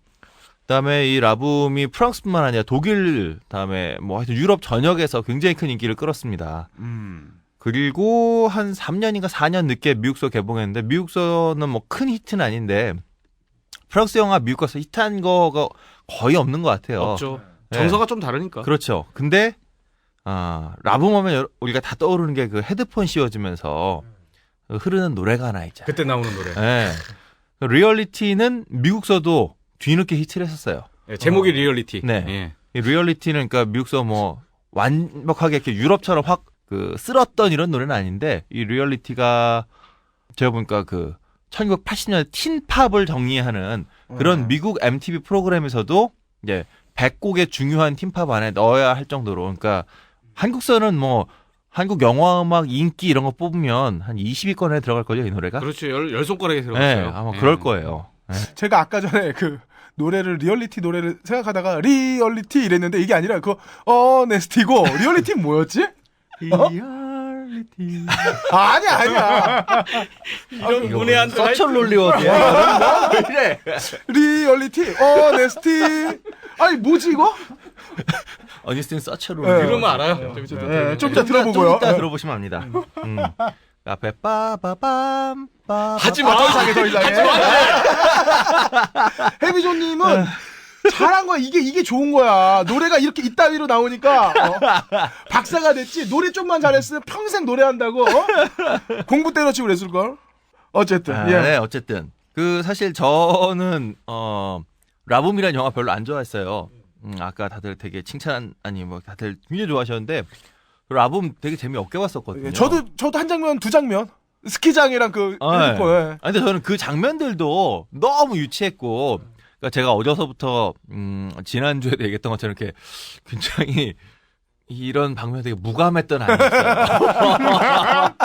그다음에 이 라붐이 프랑스뿐만 아니라 독일 다음에 뭐 하여튼 유럽 전역에서 굉장히 큰 인기를 끌었습니다. 그리고 한 3년인가 4년 늦게 미국서 개봉했는데 미국서는 뭐 큰 히트는 아닌데 프랑스 영화 미국 가서 히트한 거가 거의 없는 것 같아요. 없죠. 네. 정서가 좀 다르니까. 그렇죠. 근데 라붐 하면 우리가 다 떠오르는 게 그 헤드폰 씌워지면서 흐르는 노래가 하나 있잖아요. 그때 나오는 노래. 네. 리얼리티는 미국서도 뒤늦게 히트를 했었어요. 네, 제목이 리얼리티. 네. 예. 이 리얼리티는 그러니까 미국서 뭐 완벽하게 이렇게 유럽처럼 확 그 쓸었던 이런 노래는 아닌데 이 리얼리티가 제가 보니까 그 1980년대 틴팝을 정리하는 그런 미국 MTV 프로그램에서도 이제 100곡의 중요한 틴팝 안에 넣어야 할 정도로 그러니까 한국서는 뭐 한국 영화 음악 인기 이런 거 뽑으면 한 20위권에 들어갈 거죠, 이 노래가? 그렇죠. 열 손가락에 들어갔어요. 네, 아마 그럴 거예요. 네. 제가 아까 전에 그 노래를 리얼리티 노래를 생각하다가 리얼리티 이랬는데 이게 아니라 그 네스티고 리얼리티는 뭐였지? 리얼리티. 아니야. 이런 문외한 서철 롤리워드야. 이래. 리얼리티 네스티. 아니 뭐지 이거? 어니스틴 서철 네. 롤리워드. 들으면 알아요. 좀 이따 들어보고요. 좀 이따 들어보시면 압니다. 앞에 빠바밤 빠. 하지 마. 더 이상해. 해비존님은 잘한 거야. 이게 좋은 거야. 노래가 이렇게 이따위로 나오니까 박사가 됐지. 노래 좀만 잘했으면 평생 노래한다고. 공부 때려치고 그랬을 걸. 어쨌든. 예. 네, 어쨌든 그 사실 저는 라붐이라는 영화 별로 안 좋아했어요. 아까 다들 되게 뭐 다들 굉장히 좋아하셨는데 라붐 되게 재미없게 봤었거든요. 저도 한 장면, 두 장면. 스키장이랑 그 핸드폰. 예. 근데 저는 그 장면들도 너무 유치했고 그러니까 제가 어려서부터 지난주에도 얘기했던 것처럼 이렇게 굉장히 이런 방면이 되게 무감했던 아니었어요.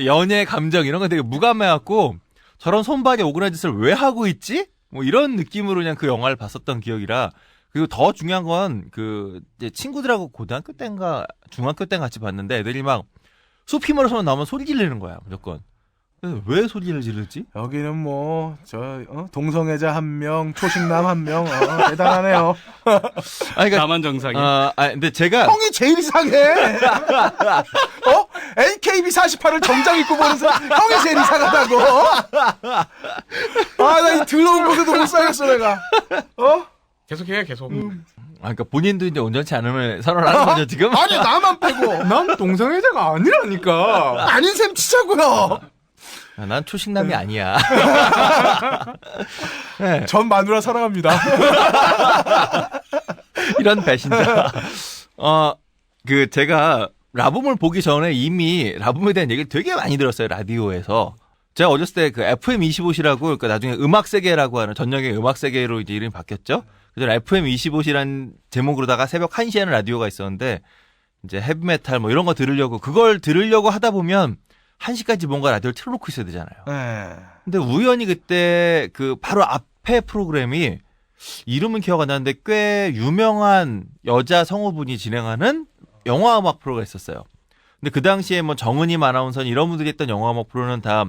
연애 감정 이런 거 되게 무감해갖고 저런 손발이 오그라진 짓을 왜 하고 있지? 뭐 이런 느낌으로 그냥 그 영화를 봤었던 기억이라 그리고 더 중요한 건 그 친구들하고 고등학교 때인가 중학교 때 같이 봤는데 애들이 막 소피머러서만 나오면 소리 지르는 거야 무조건. 그래서 왜 소리를 지르지? 여기는 뭐 동성애자 한 명, 초식남 한 명. 대단하네요. 아니, 그러니까 나만 정상이. 근데 제가 형이 제일 이상해. AKB 48을 정장 입고 보는 사람 형이 제일 이상하다고. 나 이 더러운 곳에도 못 살겠어 내가. 계속해 계속. 그러니까 본인도 이제 온전치 않으면 선언하는 거죠 지금? 아니 나만 빼고. 난 동성애자가 아니라니까. 아닌 셈 치자고요. 난 초식남이 아니야. 네. 전 마누라 사랑합니다. 이런 배신자. 그 제가 라붐을 보기 전에 이미 라붐에 대한 얘기를 되게 많이 들었어요 라디오에서. 제가 어렸을 때 그 FM25시라고 그러니까 나중에 음악 세계라고 하는 전역의 음악 세계로 이제 이름이 바뀌었죠. 그래서 FM25시라는 제목으로다가 새벽 1시에 하는 라디오가 있었는데 이제 헤비메탈 뭐 이런 거 들으려고 그걸 들으려고 하다 보면 1시까지 뭔가 라디오를 틀어놓고 있어야 되잖아요. 네. 근데 우연히 그때 그 바로 앞에 프로그램이 이름은 기억 안 나는데 꽤 유명한 여자 성우분이 진행하는 영화 음악 프로가 있었어요. 근데 그 당시에 뭐 정은임 아나운서 이런 분들이 했던 영화 음악 프로는 다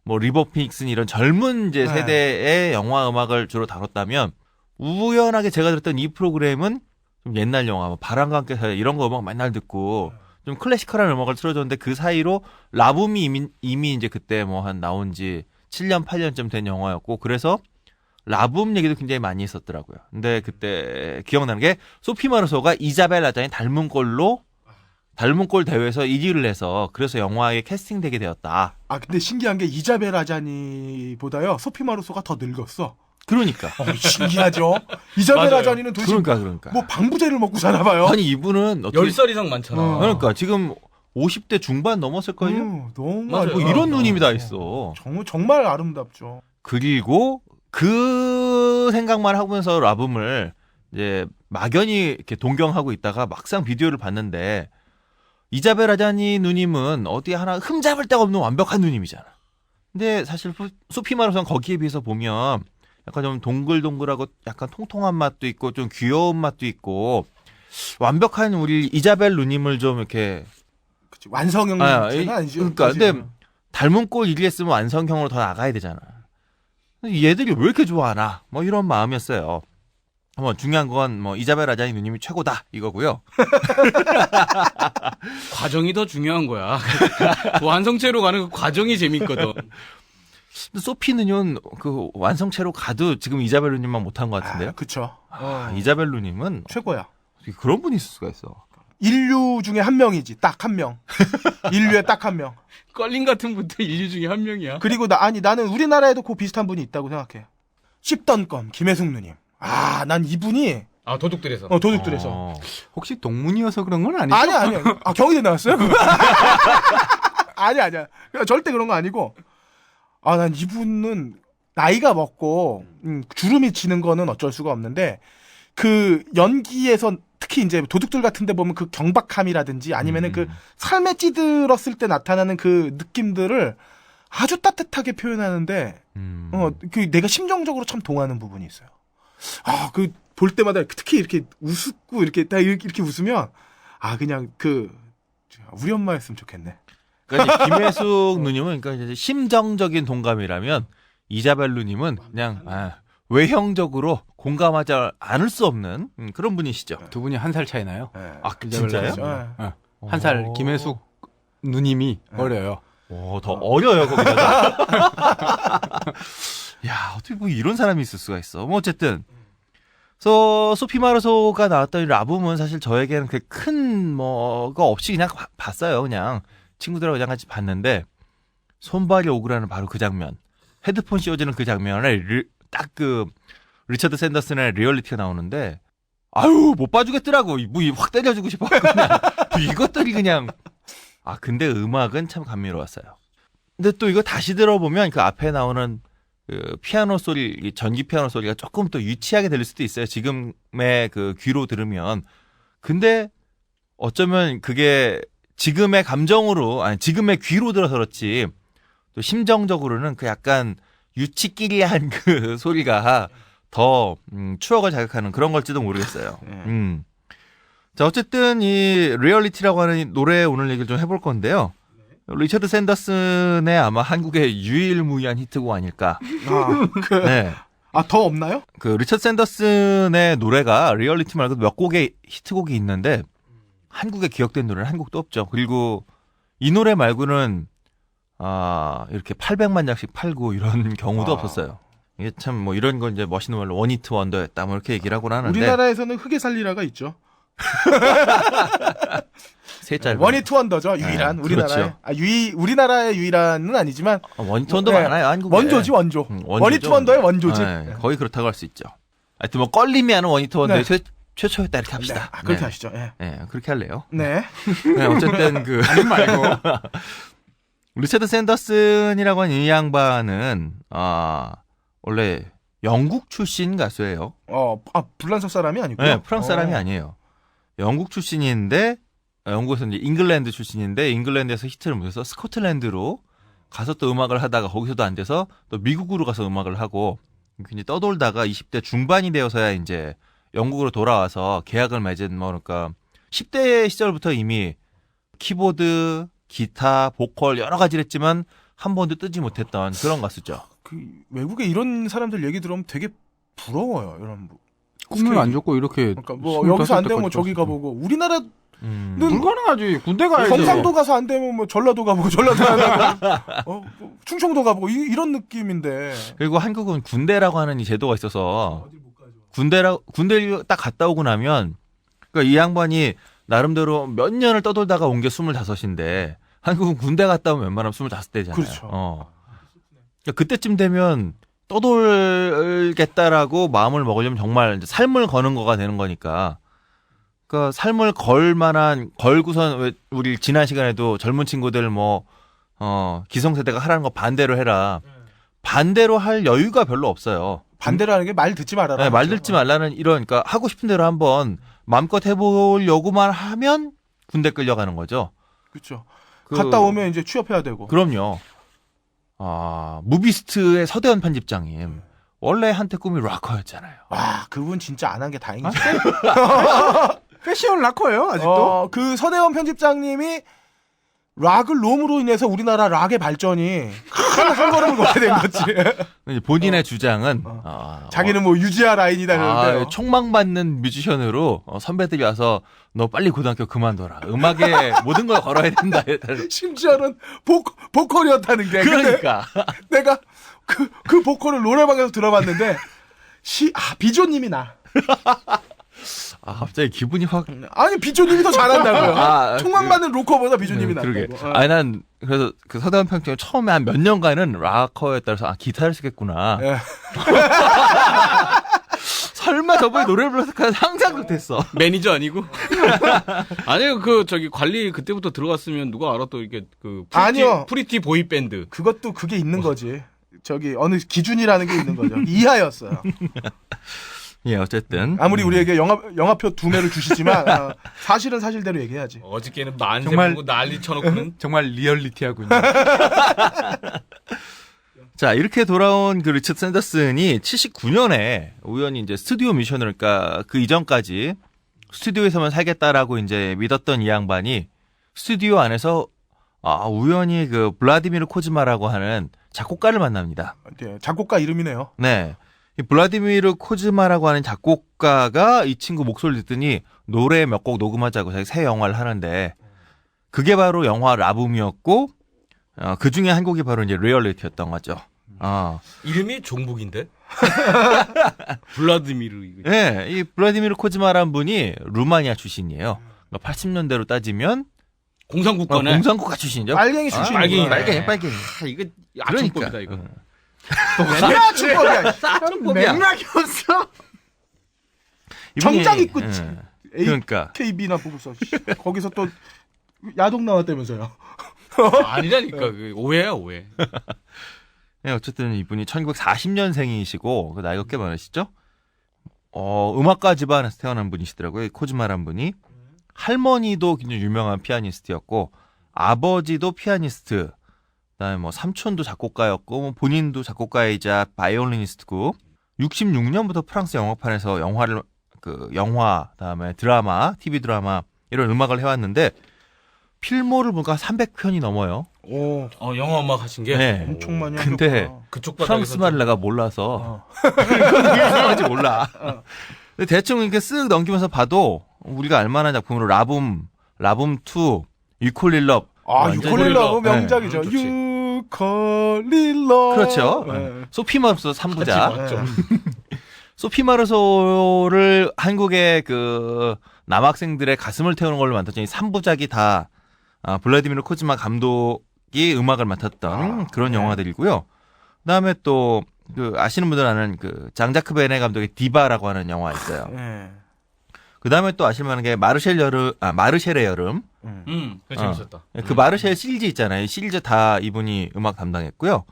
뭐 리버 피닉슨 이런 젊은 이제 세대의 영화 음악을 주로 다뤘다면 우연하게 제가 들었던 이 프로그램은 좀 옛날 영화, 뭐 바람과 함께 사요 이런 거 음악 맨날 듣고 좀 클래시컬한 음악을 틀어줬는데 그 사이로 라붐이 이미 이제 그때 뭐 한 나온 지 7년, 8년쯤 된 영화였고 그래서 라붐 얘기도 굉장히 많이 있었더라고요. 근데 그때 기억나는 게 소피 마르소가 이자벨 라잔이 닮은 걸로 닮은 꼴 대회에서 1위를 해서 그래서 영화에 캐스팅되게 되었다. 아 근데 신기한 게 이자벨 아자니보다요 소피 마루소가 더 늙었어. 그러니까. 신기하죠. 이자벨 맞아요. 아자니는 도대체 그러니까. 뭐 방부제를 먹고 사나 봐요. 아니 이분은 어떻게 10살 이상 많잖아. 그러니까 지금 50대 중반 넘었을걸요? 너무 맞아요. 뭐 이런 누님이 다 있어. 정말 아름답죠. 그리고 그 생각만 하면서 라붐을 이제 막연히 이렇게 동경하고 있다가 막상 비디오를 봤는데 이자벨 아자니 누님은 어디 하나 흠잡을 데가 없는 완벽한 누님이잖아. 근데 사실 소피 마루소는 거기에 비해서 보면 약간 좀 동글동글하고 약간 통통한 맛도 있고 좀 귀여운 맛도 있고 완벽한 우리 이자벨 누님을 좀 이렇게 그치, 완성형 자체는 아니죠. 그러니까 사실. 근데 닮은 꼴 1위 했으면 완성형으로 더 나가야 되잖아. 얘들이 왜 이렇게 좋아하나? 뭐 이런 마음이었어요. 뭐 중요한 건 뭐 이자벨 아자니 누님이 최고다 이거고요. 과정이 더 중요한 거야. 완성체로 가는 그 과정이 재밌거든. 근데 소피는요 그 완성체로 가도 지금 이자벨 누님만 못한 것 같은데요. 그쵸. 이자벨 누님은 최고야. 어떻게 그런 분이 있을 수가 있어. 인류 중에 한 명이지. 딱 한 명. 인류에 딱 한 명. 껄림 같은 분도 인류 중에 한 명이야. 그리고 나는 우리나라에도 그 비슷한 분이 있다고 생각해. 씹던 껌 김혜숙 누님. 난 이분이 아 도둑들에서. 도둑들에서. 혹시 동문이어서 그런 건 아니죠? 아니야. 경희대 나왔어요? 아니야. 절대 그런 거 아니고. 난 이분은 나이가 먹고 주름이 지는 거는 어쩔 수가 없는데 그 연기에서 특히 이제 도둑들 같은 데 보면 그 경박함이라든지 아니면은 그 삶에 찌들었을 때 나타나는 그 느낌들을 아주 따뜻하게 표현하는데 그 내가 심정적으로 참 동하는 부분이 있어요. 그 볼 때마다 특히 이렇게 웃고 이렇게 딱 이렇게 웃으면 그냥 우리 엄마였으면 좋겠네. 그러니까 이제 김혜숙 누님은 그러니까 이제 심정적인 동감이라면 이자벨 누님은 그냥 외형적으로 공감하지 않을 수 없는 그런 분이시죠. 두 분이 한 살 차이 나요. 네. 진짜요? 한 살 김혜숙 누님이 어려요. 더 어려요 거기다가. 야 어떻게 뭐 이런 사람이 있을 수가 있어. 뭐 어쨌든 소피 마루소가 나왔던 이 라붐은 사실 저에게는 그 큰 뭐가 없이 그냥 봤어요. 그냥 친구들하고 그냥 같이 봤는데 손발이 오그라는 바로 그 장면, 헤드폰 씌워지는 그 장면에 딱 그 리처드 샌더슨의 리얼리티가 나오는데 못 봐주겠더라고. 확 때려주고 싶어. 그냥 이것들이 그냥 근데 음악은 참 감미로웠어요. 근데 또 이거 다시 들어보면 그 앞에 나오는 그 피아노 소리, 전기 피아노 소리가 조금 또 유치하게 들릴 수도 있어요. 지금의 그 귀로 들으면. 근데 어쩌면 그게 지금의 감정으로, 지금의 귀로 들어서 그렇지, 또 심정적으로는 그 약간 유치끼리한 그 소리가 더 추억을 자극하는 그런 걸지도 모르겠어요. 자, 어쨌든 이 리얼리티라고 하는 이 노래 오늘 얘기를 좀 해볼 건데요. 리처드 샌더슨의 아마 한국의 유일무이한 히트곡 아닐까. 네. 더 없나요? 그 리처드 샌더슨의 노래가 리얼리티 말고 몇 곡의 히트곡이 있는데 한국에 기억된 노래는 한 곡도 없죠. 그리고 이 노래 말고는 이렇게 800만 장씩 팔고 이런 경우도 없었어요. 이게 참 뭐 이런 건 이제 멋있는 말로 원히트 원더였다 뭐 이렇게 얘기를 하곤 하는데 우리나라에서는 흑의 살리라가 있죠. 세 짧은 원히트 원더죠. 유일한 우리나라에. 그렇죠. 우리나라의 유일한은 아니지만 원히트 원더 네. 많아요. 한국에. 원조지 원조. 원조죠. 원히트 원더의 원조지. 네, 거의 그렇다고 할 수 있죠. 하여튼 뭐 껄림이 하는 원히트 원더의 최초였다 이렇게 합시다. 그렇게 네. 하시죠. 예. 네, 그렇게 할래요. 네. 네, 어쨌든 말고 리처드 샌더슨이라고 하는 이 양반은 원래 영국 출신 가수예요. 불란서 사람이 아니고요. 네, 프랑스 사람이 아니에요. 영국 출신인데 영국에서 이제 잉글랜드 출신인데 잉글랜드에서 히트를 못해서 스코틀랜드로 가서 또 음악을 하다가 거기서도 안 돼서 또 미국으로 가서 음악을 하고 굉장히 떠돌다가 20대 중반이 되어서야 이제 영국으로 돌아와서 계약을 맺은 그러니까 10대 시절부터 이미 키보드, 기타, 보컬 여러 가지를 했지만 한 번도 뜨지 못했던 그런 가수죠. 외국에 이런 사람들 얘기 들으면 되게 부러워요. 이런 꿈을 안 줬고 이렇게 그러니까 뭐 여기서 안 되면 저기 가보고 우리나라 불가능하지. 군대 가야지. 경상도 가서 안 되면 뭐 전라도 가보고 전라도 가고 충청도 가보고 이런 느낌인데. 그리고 한국은 군대라고 하는 이 제도가 있어서 군대를 딱 갔다 오고 나면 그러니까 이 양반이 나름대로 몇 년을 떠돌다가 온 게 25인데 한국은 군대 갔다 오면 웬만하면 25대잖아요. 그렇죠. 그러니까 그때쯤 되면 떠돌겠다라고 마음을 먹으려면 정말 이제 삶을 거는 거가 되는 거니까. 그러니까 삶을 걸 만한 걸고선 왜 우리 지난 시간에도 젊은 친구들 기성세대가 하라는 거 반대로 해라. 반대로 할 여유가 별로 없어요. 반대로 하는 게 말 듣지 말아라. 네, 말 듣지 말라는 그러니까 하고 싶은 대로 한번 마음껏 해보려고만 하면 군대 끌려가는 거죠. 그렇죠. 갔다 오면 이제 취업해야 되고. 그럼요. 무비스트의 서대원 편집장님. 원래 한때 꿈이 락커였잖아요. 와, 그분 진짜 안 한 게 다행이지. 패션 락커예요 아직도. 그 서대원 편집장님이 락을 롬으로 인해서 우리나라 락의 발전이 큰 한 걸음을 걷게 된 거지. 이제 본인의 주장은 자기는 뭐 유지아 라인이다 그러는데. 총망받는 뮤지션으로 선배들이 와서 너 빨리 고등학교 그만둬라. 음악에 모든 걸 걸어야 된다. 심지어는 보컬이었다는 게. 그러니까 내가 그 보컬을 노래방에서 들어봤는데 비조님이 나. 갑자기 기분이 확. 아니 비조님이 더 잘한다고요. 총망받는 로커보다 비조님이 나. 그러게. 난 그래서 그 서대원 평점 처음에 한 몇 년간은 락커였다 그래서 기타를 쓰겠구나. 예. 설마 저번에 노래 불러서 상상 못했어. 매니저 아니고? 아니요, 관리 그때부터 들어갔으면 누가 알아 또 이게 아니요. 프리티 보이 밴드. 그것도 그게 있는 거지. 어느 기준이라는 게 있는 거죠. 이하였어요. 예, 어쨌든 아무리 우리에게 영화표 2매를 주시지만 사실은 사실대로 얘기해야지. 어저께는 만세 정말- 보고 난리 쳐놓고는 정말 리얼리티하고 있는. 자, 이렇게 돌아온 그 리처드 샌더슨이 79년에 우연히 이제 스튜디오 미션을, 그러니까 그 이전까지 스튜디오에서만 살겠다라고 이제 믿었던 이 양반이 스튜디오 안에서 우연히 그 블라디미르 코즈마라고 하는 작곡가를 만납니다. 네, 작곡가 이름이네요. 네. 이 블라디미르 코즈마라고 하는 작곡가가 이 친구 목소리를 듣더니 노래 몇 곡 녹음하자고 자기 새 영화를 하는데 그게 바로 영화 라붐이었고 그 중에 한 곡이 바로 이제 리얼리티였던 거죠. 이름이 종북인데? 블라디미르. 네, 이 블라디미르 코즈마라는 분이 루마니아 출신이에요. 그러니까 80년대로 따지면 공산국가네. 공산국가 출신이죠. 빨갱이 출신. 빨갱이. 이거 아청법이다 이거. 맨날 축법이야. 싸움법이야. 맥락이 없어. 이분이- 정장 입고 예. 그러니까 KB나 보고서 거기서 또 야동 나왔다면서요. 아니라니까. 그 오해야 오해. 네, 어쨌든 이분이 1940년생이시고 나이가 꽤 많으시죠? 음악가 집안에서 태어난 분이시더라고요. 코즈마란 분이. 할머니도 굉장히 유명한 피아니스트였고 아버지도 피아니스트. 그다음에 뭐 삼촌도 작곡가였고 뭐 본인도 작곡가이자 바이올리니스트고 66년부터 프랑스 영화판에서 영화 그다음에 드라마, TV 드라마 이런 음악을 해왔는데 필모를 보니까 300편이 넘어요. 오, 영화 음악 하신 게 네. 엄청 많이 근데 하셨구나. 그쪽 프랑스 바닥에서 말을 내가 몰라서 이상한지 몰라. 근데 대충 이렇게 쓱 넘기면서 봐도 우리가 알만한 작품으로 라붐 2, 유콜릴럽 유콜릴러 네. 명작이죠. 좋지. 유콜릴러. 그렇죠. 네. 소피 마르소 3부작. 네. 소피 마르소를 한국의 그 남학생들의 가슴을 태우는 걸로 만들었죠. 이 3부작이 다 블라디미르 코즈마 감독이 음악을 맡았던 그런 영화들이고요. 그다음에 또 그 아시는 분들 아는 그 장자크 베네 감독의 디바라고 하는 영화 있어요. 네. 그다음에 또 아실 만한 게 마르쉘의 여름. 그거 재밌었다. 그 마르쉘 시리즈 있잖아요. 이 시리즈 다 이분이 음악 담당했고요.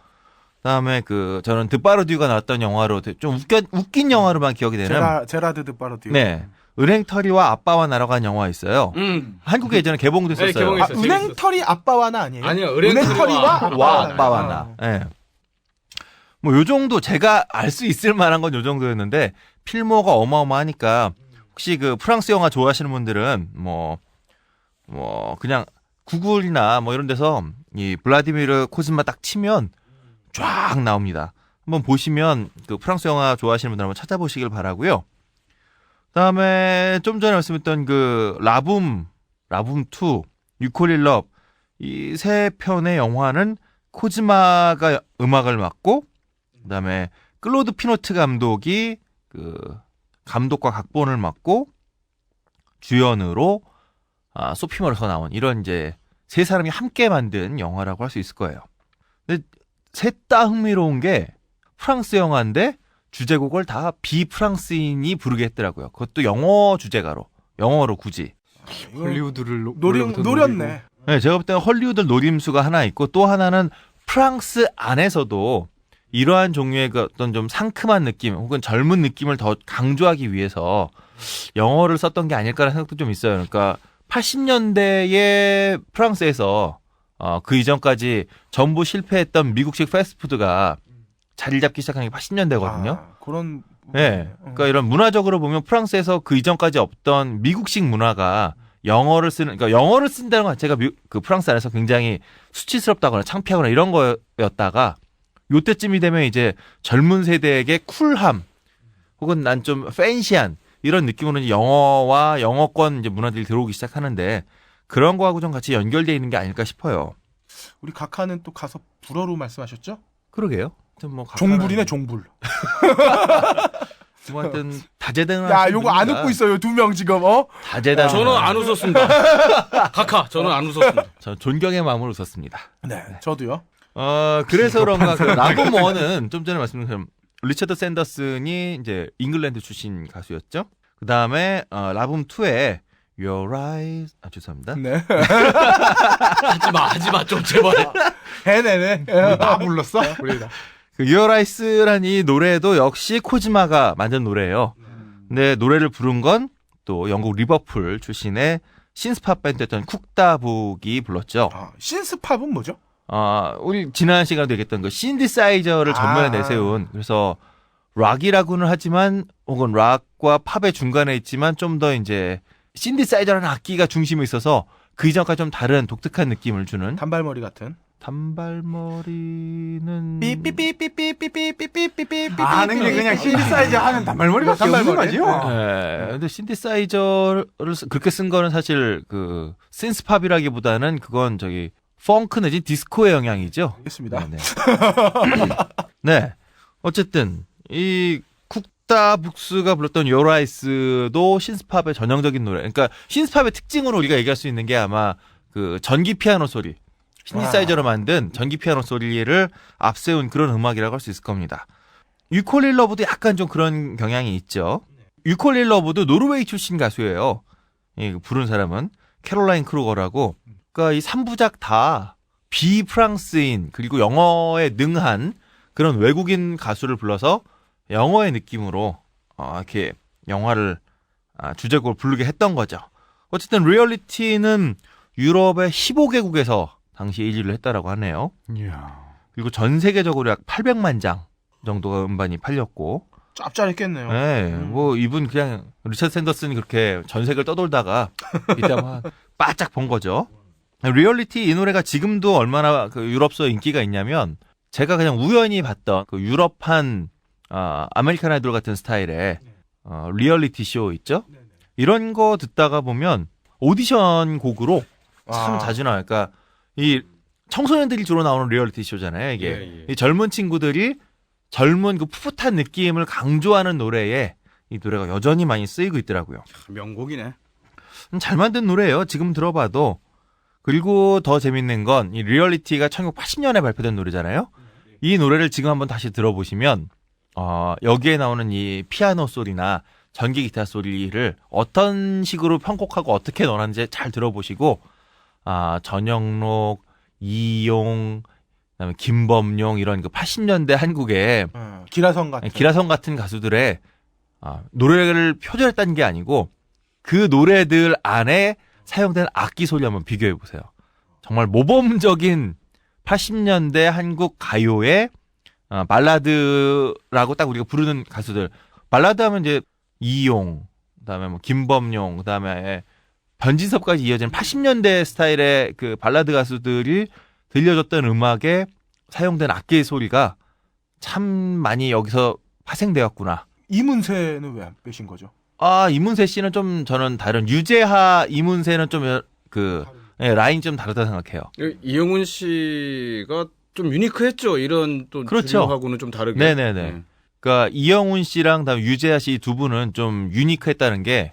그다음에 저는 드파르디유가 나왔던 영화로 좀 웃긴 영화로만 기억이 되는 제라드 드파르디유. 네. 은행털이와 아빠와 날아간 영화 있어요. 한국에 예전에 개봉도 네, 했었어요. 개봉했어요. 은행털이 아빠와 나 아니에요? 아니요, 은행털이와 와 아빠와 나. 예. 뭐 요 정도 제가 알 수 있을 만한 건 요 정도였는데 필모가 어마어마하니까 혹시 그 프랑스 영화 좋아하시는 분들은 뭐 그냥 구글이나 뭐 이런 데서 이 블라디미르 코즈마 딱 치면 쫙 나옵니다. 한번 보시면 그 프랑스 영화 좋아하시는 분들 한번 찾아보시길 바라고요. 그다음에 좀 전에 말씀했던 그 라붐 2, 유콜릴럽 이 세 편의 영화는 코즈마가 음악을 맡고 그다음에 클로드 피노트 감독이 그 감독과 각본을 맡고 주연으로 소피 머러가 나온 이런 이제 세 사람이 함께 만든 영화라고 할 수 있을 거예요. 근데 셋 다 흥미로운 게 프랑스 영화인데 주제곡을 다 비프랑스인이 부르게 했더라고요. 그것도 영어 주제가로, 영어로 굳이. 홀리우드를 노렸네. 네, 제가 볼 때는 헐리우드 노림수가 하나 있고 또 하나는 프랑스 안에서도 이러한 종류의 그 어떤 좀 상큼한 느낌 혹은 젊은 느낌을 더 강조하기 위해서 영어를 썼던 게 아닐까라는 생각도 좀 있어요. 그러니까 80년대에 프랑스에서 그 이전까지 전부 실패했던 미국식 패스트푸드가 자리 잡기 시작한 게 80년대거든요. 그런. 네, 그러니까 이런 문화적으로 보면 프랑스에서 그 이전까지 없던 미국식 문화가 영어를 쓰는, 그러니까 영어를 쓴다는 것 자체가 그 프랑스 안에서 굉장히 수치스럽다거나 창피하거나 이런 거였다가 요때쯤이 되면 이제 젊은 세대에게 쿨함 혹은 난 좀 팬시한 이런 느낌으로 이제 영어와 영어권 이제 문화들이 들어오기 시작하는데 그런 거하고 좀 같이 연결되어 있는 게 아닐까 싶어요. 우리 각하는 또 가서 불어로 말씀하셨죠? 그러게요. 뭐 종불이네, 종불. 뭐 하여튼 다재다능한. 야, 요거 안 웃고 있어요, 두 명 지금. 다재다능. 저는 안 웃었습니다. 각하, 저는 안 웃었습니다. 저 존경의 마음으로 웃었습니다. 네, 저도요. 그래서 그런가 그 라붐원은 좀 전에 말씀드린 것처럼 리처드 샌더슨이 이제 잉글랜드 출신 가수였죠. 그 다음에 라붐 2에 Your Eyes, 죄송합니다. 네. 하지 마, 좀 제발. 해내네. 나 불렀어? 우리다. 그 Your Eyes라는 이 노래도 역시 코지마가 만든 노래예요. 근데 노래를 부른 건 또 영국 리버풀 출신의 신스팝 밴드였던 쿡다북이 불렀죠. 신스팝은 뭐죠? 우리 지난 시간에도 얘기했던 그 신디사이저를 전면에 내세운, 그래서 락이라고는 하지만 혹은 락과 팝의 중간에 있지만 좀 더 이제 신디사이저라는 악기가 중심에 있어서 그 이전과 좀 다른 독특한 느낌을 주는 단발머리 같은. 단발머리는 삐삐삐삐삐삐삐삐삐삐삐 아는 게 그냥 신디사이저 하는 단발머리밖에 없는 거죠. 네, 근데 신디사이저를 그렇게 쓴 거는 사실 그 신스팝이라기보다는 그건 저기 펑크 내지 디스코의 영향이죠. 알겠습니다. 네. 네. 어쨌든 이 쿡다북스가 불렀던 Your Eyes도 신스팝의 전형적인 노래. 그러니까 신스팝의 특징으로 우리가 얘기할 수 있는 게 아마 그 전기 피아노 소리. 신디사이저로 만든 전기 피아노 소리를 앞세운 그런 음악이라고 할 수 있을 겁니다. 유콜릴 러브도 약간 좀 그런 경향이 있죠. 유콜릴 러브도 노르웨이 출신 가수예요. 부른 사람은 캐롤라인 크루거라고. 그러니까 이 3부작 다 비프랑스인 그리고 영어에 능한 그런 외국인 가수를 불러서 영어의 느낌으로 이렇게 영화를 주제곡을 부르게 했던 거죠. 어쨌든 리얼리티는 유럽의 15개국에서 당시 1위를 했다라고 하네요. 이야. 그리고 전 세계적으로 약 800만 장 정도가 음반이 팔렸고. 짭짤했겠네요. 네, 뭐 이분 그냥 리처드 샌더슨이 그렇게 전 세계를 떠돌다가 이때 아마 바짝 본 거죠. 리얼리티 이 노래가 지금도 얼마나 그 유럽서 인기가 있냐면 제가 그냥 우연히 봤던 그 유럽판 아메리칸 아이돌 같은 스타일의 리얼리티 쇼 있죠? 이런 거 듣다가 보면 오디션 곡으로 참 자주 나와요. 그러니까 이 청소년들이 주로 나오는 리얼리티 쇼잖아요. 이게 이 젊은 친구들이 젊은 그 풋풋한 느낌을 강조하는 노래에 이 노래가 여전히 많이 쓰이고 있더라고요. 명곡이네. 잘 만든 노래예요. 지금 들어봐도. 그리고 더 재밌는 건 이 리얼리티가 1980년에 발표된 노래잖아요. 이 노래를 지금 한번 다시 들어보시면 여기에 나오는 이 피아노 소리나 전기 기타 소리를 어떤 식으로 편곡하고 어떻게 넣었는지 잘 들어보시고 전영록, 이용, 그다음에 김범용 이런 그 80년대 한국의 기라성 같은 가수들의 노래를 표절했다는 게 아니고 그 노래들 안에 사용된 악기 소리 한번 비교해 보세요. 정말 모범적인 80년대 한국 가요의 발라드라고 딱 우리가 부르는 가수들. 발라드 하면 이제 이용, 그다음에 뭐 김범용, 그다음에 변진섭까지 이어진 80년대 스타일의 그 발라드 가수들이 들려줬던 음악에 사용된 악기의 소리가 참 많이 여기서 파생되었구나. 이문세는 왜 안 빼신 거죠? 이문세 씨는 좀 저는 다른 유재하 이문세는 좀 라인이 좀 다르다 생각해요. 이영훈 씨가 좀 유니크했죠. 이런 또 그렇죠. 주류하고는 좀 다르게. 네네네. 그러니까 이영훈 씨랑 다음 유재하 씨 두 분은 좀 유니크했다는 게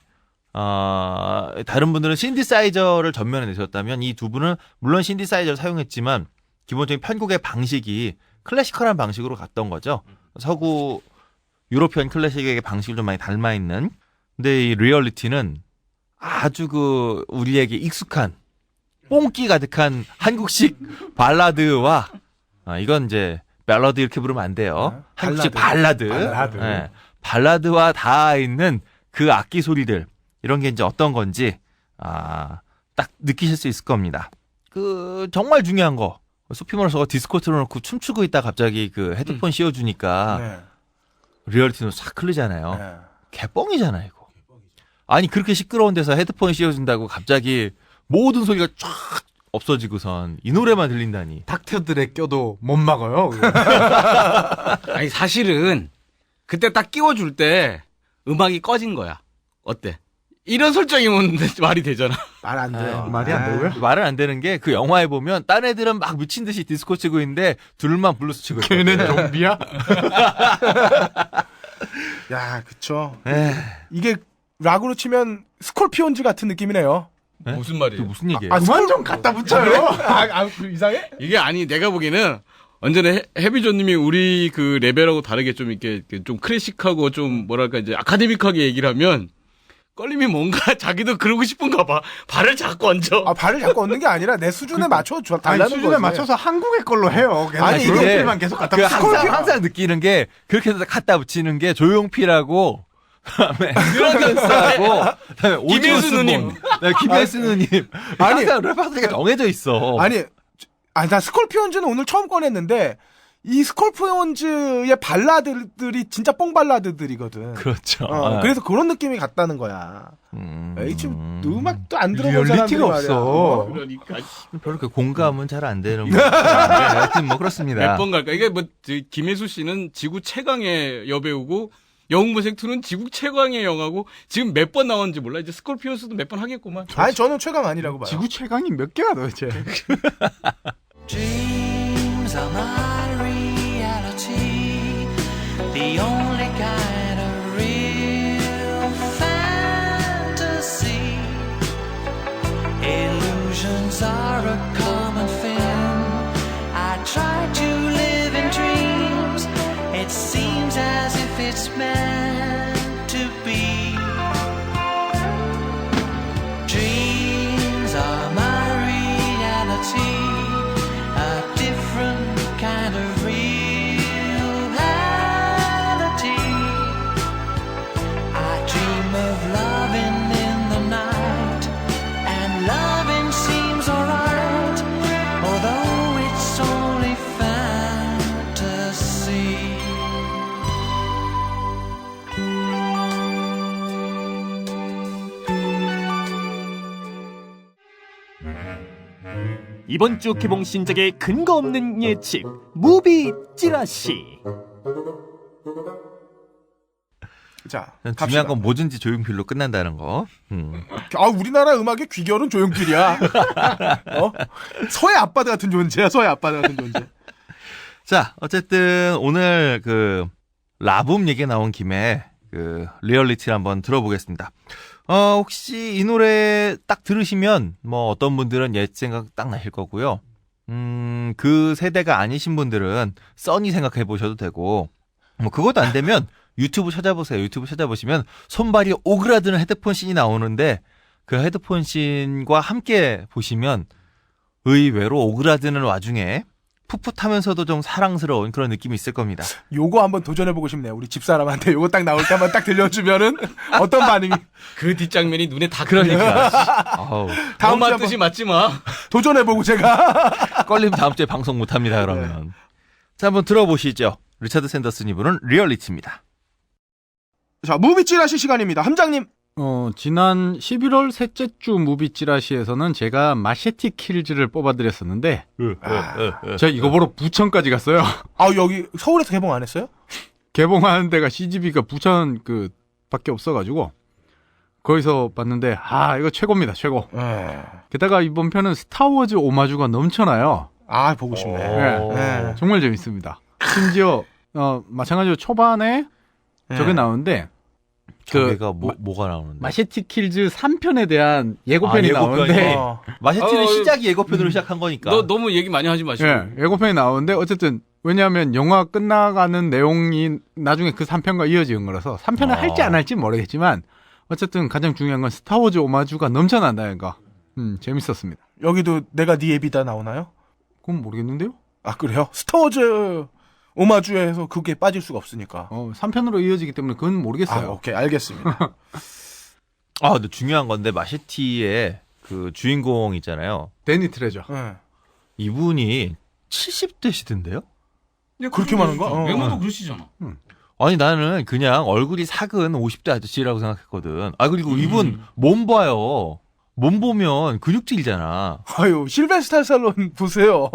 다른 분들은 신디사이저를 전면에 내셨다면 이 두 분은 물론 신디사이저를 사용했지만 기본적인 편곡의 방식이 클래시컬한 방식으로 갔던 거죠. 서구 유로피언 클래식의 방식을 좀 많이 닮아 있는. 근데 이 리얼리티는 아주 그 우리에게 익숙한 뽕기 가득한 한국식 발라드와 이건 이제 밸러드 이렇게 부르면 안 돼요. 한국식 발라드. 네. 발라드와 닿아 있는 그 악기 소리들 이런 게 이제 어떤 건지 딱 느끼실 수 있을 겁니다. 그 정말 중요한 거 소피머너스가 디스코 틀어놓고 춤추고 있다 갑자기 그 헤드폰 씌워주니까 네. 리얼리티는 싹 흘리잖아요. 네. 개뻥이잖아 이거. 아니 그렇게 시끄러운 데서 헤드폰 씌워준다고 갑자기 모든 소리가 쫙 없어지고선 이 노래만 들린다니. 닥터들의 껴도 못 막아요. 아니 사실은 그때 딱 끼워줄 때 음악이 꺼진 거야. 어때? 이런 설정이면 말이 되잖아. 말 안 돼요. 말이 안 되고요? 말은 안 되는 게 그 영화에 보면 딴 애들은 막 미친 듯이 디스코 치고 있는데 둘만 블루스 치고 있거든. 걔는 좀비야? 야, 그쵸. 에이, 이게 락으로 치면 스콜피온즈 같은 느낌이네요. 네? 무슨 그게 말이에요? 무슨 얘기예요? 그만 좀 갖다 붙여요. 그 이상해? 이게 아니 내가 보기에는 완전히 해비조님이 우리 그 레벨하고 다르게 좀 이렇게 좀 클래식하고 좀 뭐랄까 이제 아카데믹하게 얘기를 하면 껄림이 뭔가 자기도 그러고 싶은가 봐. 발을 자꾸 얹어. 발을 자꾸 얻는 게 아니라 내 수준에 맞춰 아니, 달라는 수준에 거지. 맞춰서 한국의 걸로 해요. 아니, 이런 근데 필만 계속 갖다 그 붙여. 항상 느끼는 게 그렇게 해서 갖다 붙이는 게 조용필하고 그다음에 드라겐스하고 그다음에 김혜수 누님. 김혜수 누님. 아니, 항상 레퍼런스가 정해져 있어. 아니, 나 스콜피온즈는 오늘 처음 꺼냈는데 이 스콜피온즈의 발라드들이 진짜 뽕 발라드들이거든. 그렇죠. 그래서 그런 느낌이 같다는 거야. 지금 음악도 안 들어본 리얼리티가 사람들이 말이야. 없어. 그러니까 별로 그 공감은 잘 안 되는 거. 하여튼 뭐 그렇습니다. 몇 번 갈까? 이게 뭐 김혜수 씨는 지구 최강의 여배우고 영웅본색 2는 지구 최강의 영화고 지금 몇 번 나왔는지 몰라. 이제 스콜피온스도 몇 번 하겠구만. 아니, 저는 최강 아니라고 봐요. 지구 최강이 몇 개야 도대체? Dreams are my reality, the only kind of real fantasy. Illusions are a common thing. I try to live in dreams. It seems as if it's meant to be. Dreams are my reality. A different kind of reality. I dream of loving in the night, and loving seems alright, although it's only fantasy. 이번 주 개봉 신작의 근거 없는 예측 무비 찌라시. 자, 중요한 갑시다. 건 뭐든지 조용필로 끝난다는 거. 우리나라 음악의 귀결은 조용필이야. 서해 앞바다 같은 존재야. 서해 앞바다 같은 존재. 자, 어쨌든 오늘 그 라붐 얘기 나온 김에 그 리얼리티를 한번 들어보겠습니다. 혹시 이 노래 딱 들으시면 뭐 어떤 분들은 옛 생각 딱 나실 거고요. 그 세대가 아니신 분들은 써니 생각해 보셔도 되고, 뭐 그것도 안 되면 유튜브 찾아보세요. 유튜브 찾아보시면 손발이 오그라드는 헤드폰 씬이 나오는데 그 헤드폰 씬과 함께 보시면 의외로 오그라드는 와중에 풋풋하면서도 좀 사랑스러운 그런 느낌이 있을 겁니다. 요거 한번 도전해보고 싶네요. 우리 집사람한테 요거 딱 나올 때 한번 딱 들려주면은 어떤 반응이. 그 뒷장면이 눈에 다 그러니까. 아우, 다음 엄마 주에 뜻이 한번 맞지 마. 도전해보고 제가. 껄림 다음 주에 방송 못합니다. 그러면. 자, 한번 들어보시죠. 리차드 샌더슨이 부른 리얼리티입니다. 자, 무비 찌라시 시간입니다. 함장님. 지난 11월 셋째 주 무비 찌라시에서는 제가 마셰티 킬즈를 뽑아드렸었는데 제가 이거 보러 부천까지 갔어요. 여기 서울에서 개봉 안 했어요? 개봉하는 데가 CGV가 부천 밖에 없어가지고 거기서 봤는데 이거 최고입니다. 최고. 게다가 이번 편은 스타워즈 오마주가 넘쳐나요. 보고 싶네. 네. 정말 재밌습니다. 심지어 마찬가지로 초반에 저게 나오는데 저기가 뭐가 나오는데? 마셰티 킬즈 3편에 대한 예고편이 예고편이. 나오는데 마셰티는 시작이 예고편으로 시작한 거니까. 너 너무 얘기 많이 하지 마시고. 예, 예고편이 나오는데 어쨌든 왜냐하면 영화 끝나가는 내용이 나중에 그 3편과 이어지는 거라서 3편을 할지 안 할지 모르겠지만 어쨌든 가장 중요한 건 스타워즈 오마주가 넘쳐난다는 거. 재밌었습니다. 여기도 내가 네 애비다 나오나요? 그건 모르겠는데요? 아 그래요? 스타워즈 오마주에서 그게 빠질 수가 없으니까. 3편으로 이어지기 때문에 그건 모르겠어요. 오케이 알겠습니다. 근데 중요한 건데 마셰티의 그 주인공 있잖아요. 데니 트레저. 네. 이분이 70대시던데요? 그렇게 많은가? 외모도 그러시잖아. 아니 나는 그냥 얼굴이 작은 50대 아저씨라고 생각했거든. 그리고 이분 몸 봐요. 몸 보면 근육질이잖아. 아유 실베스타 살론 보세요.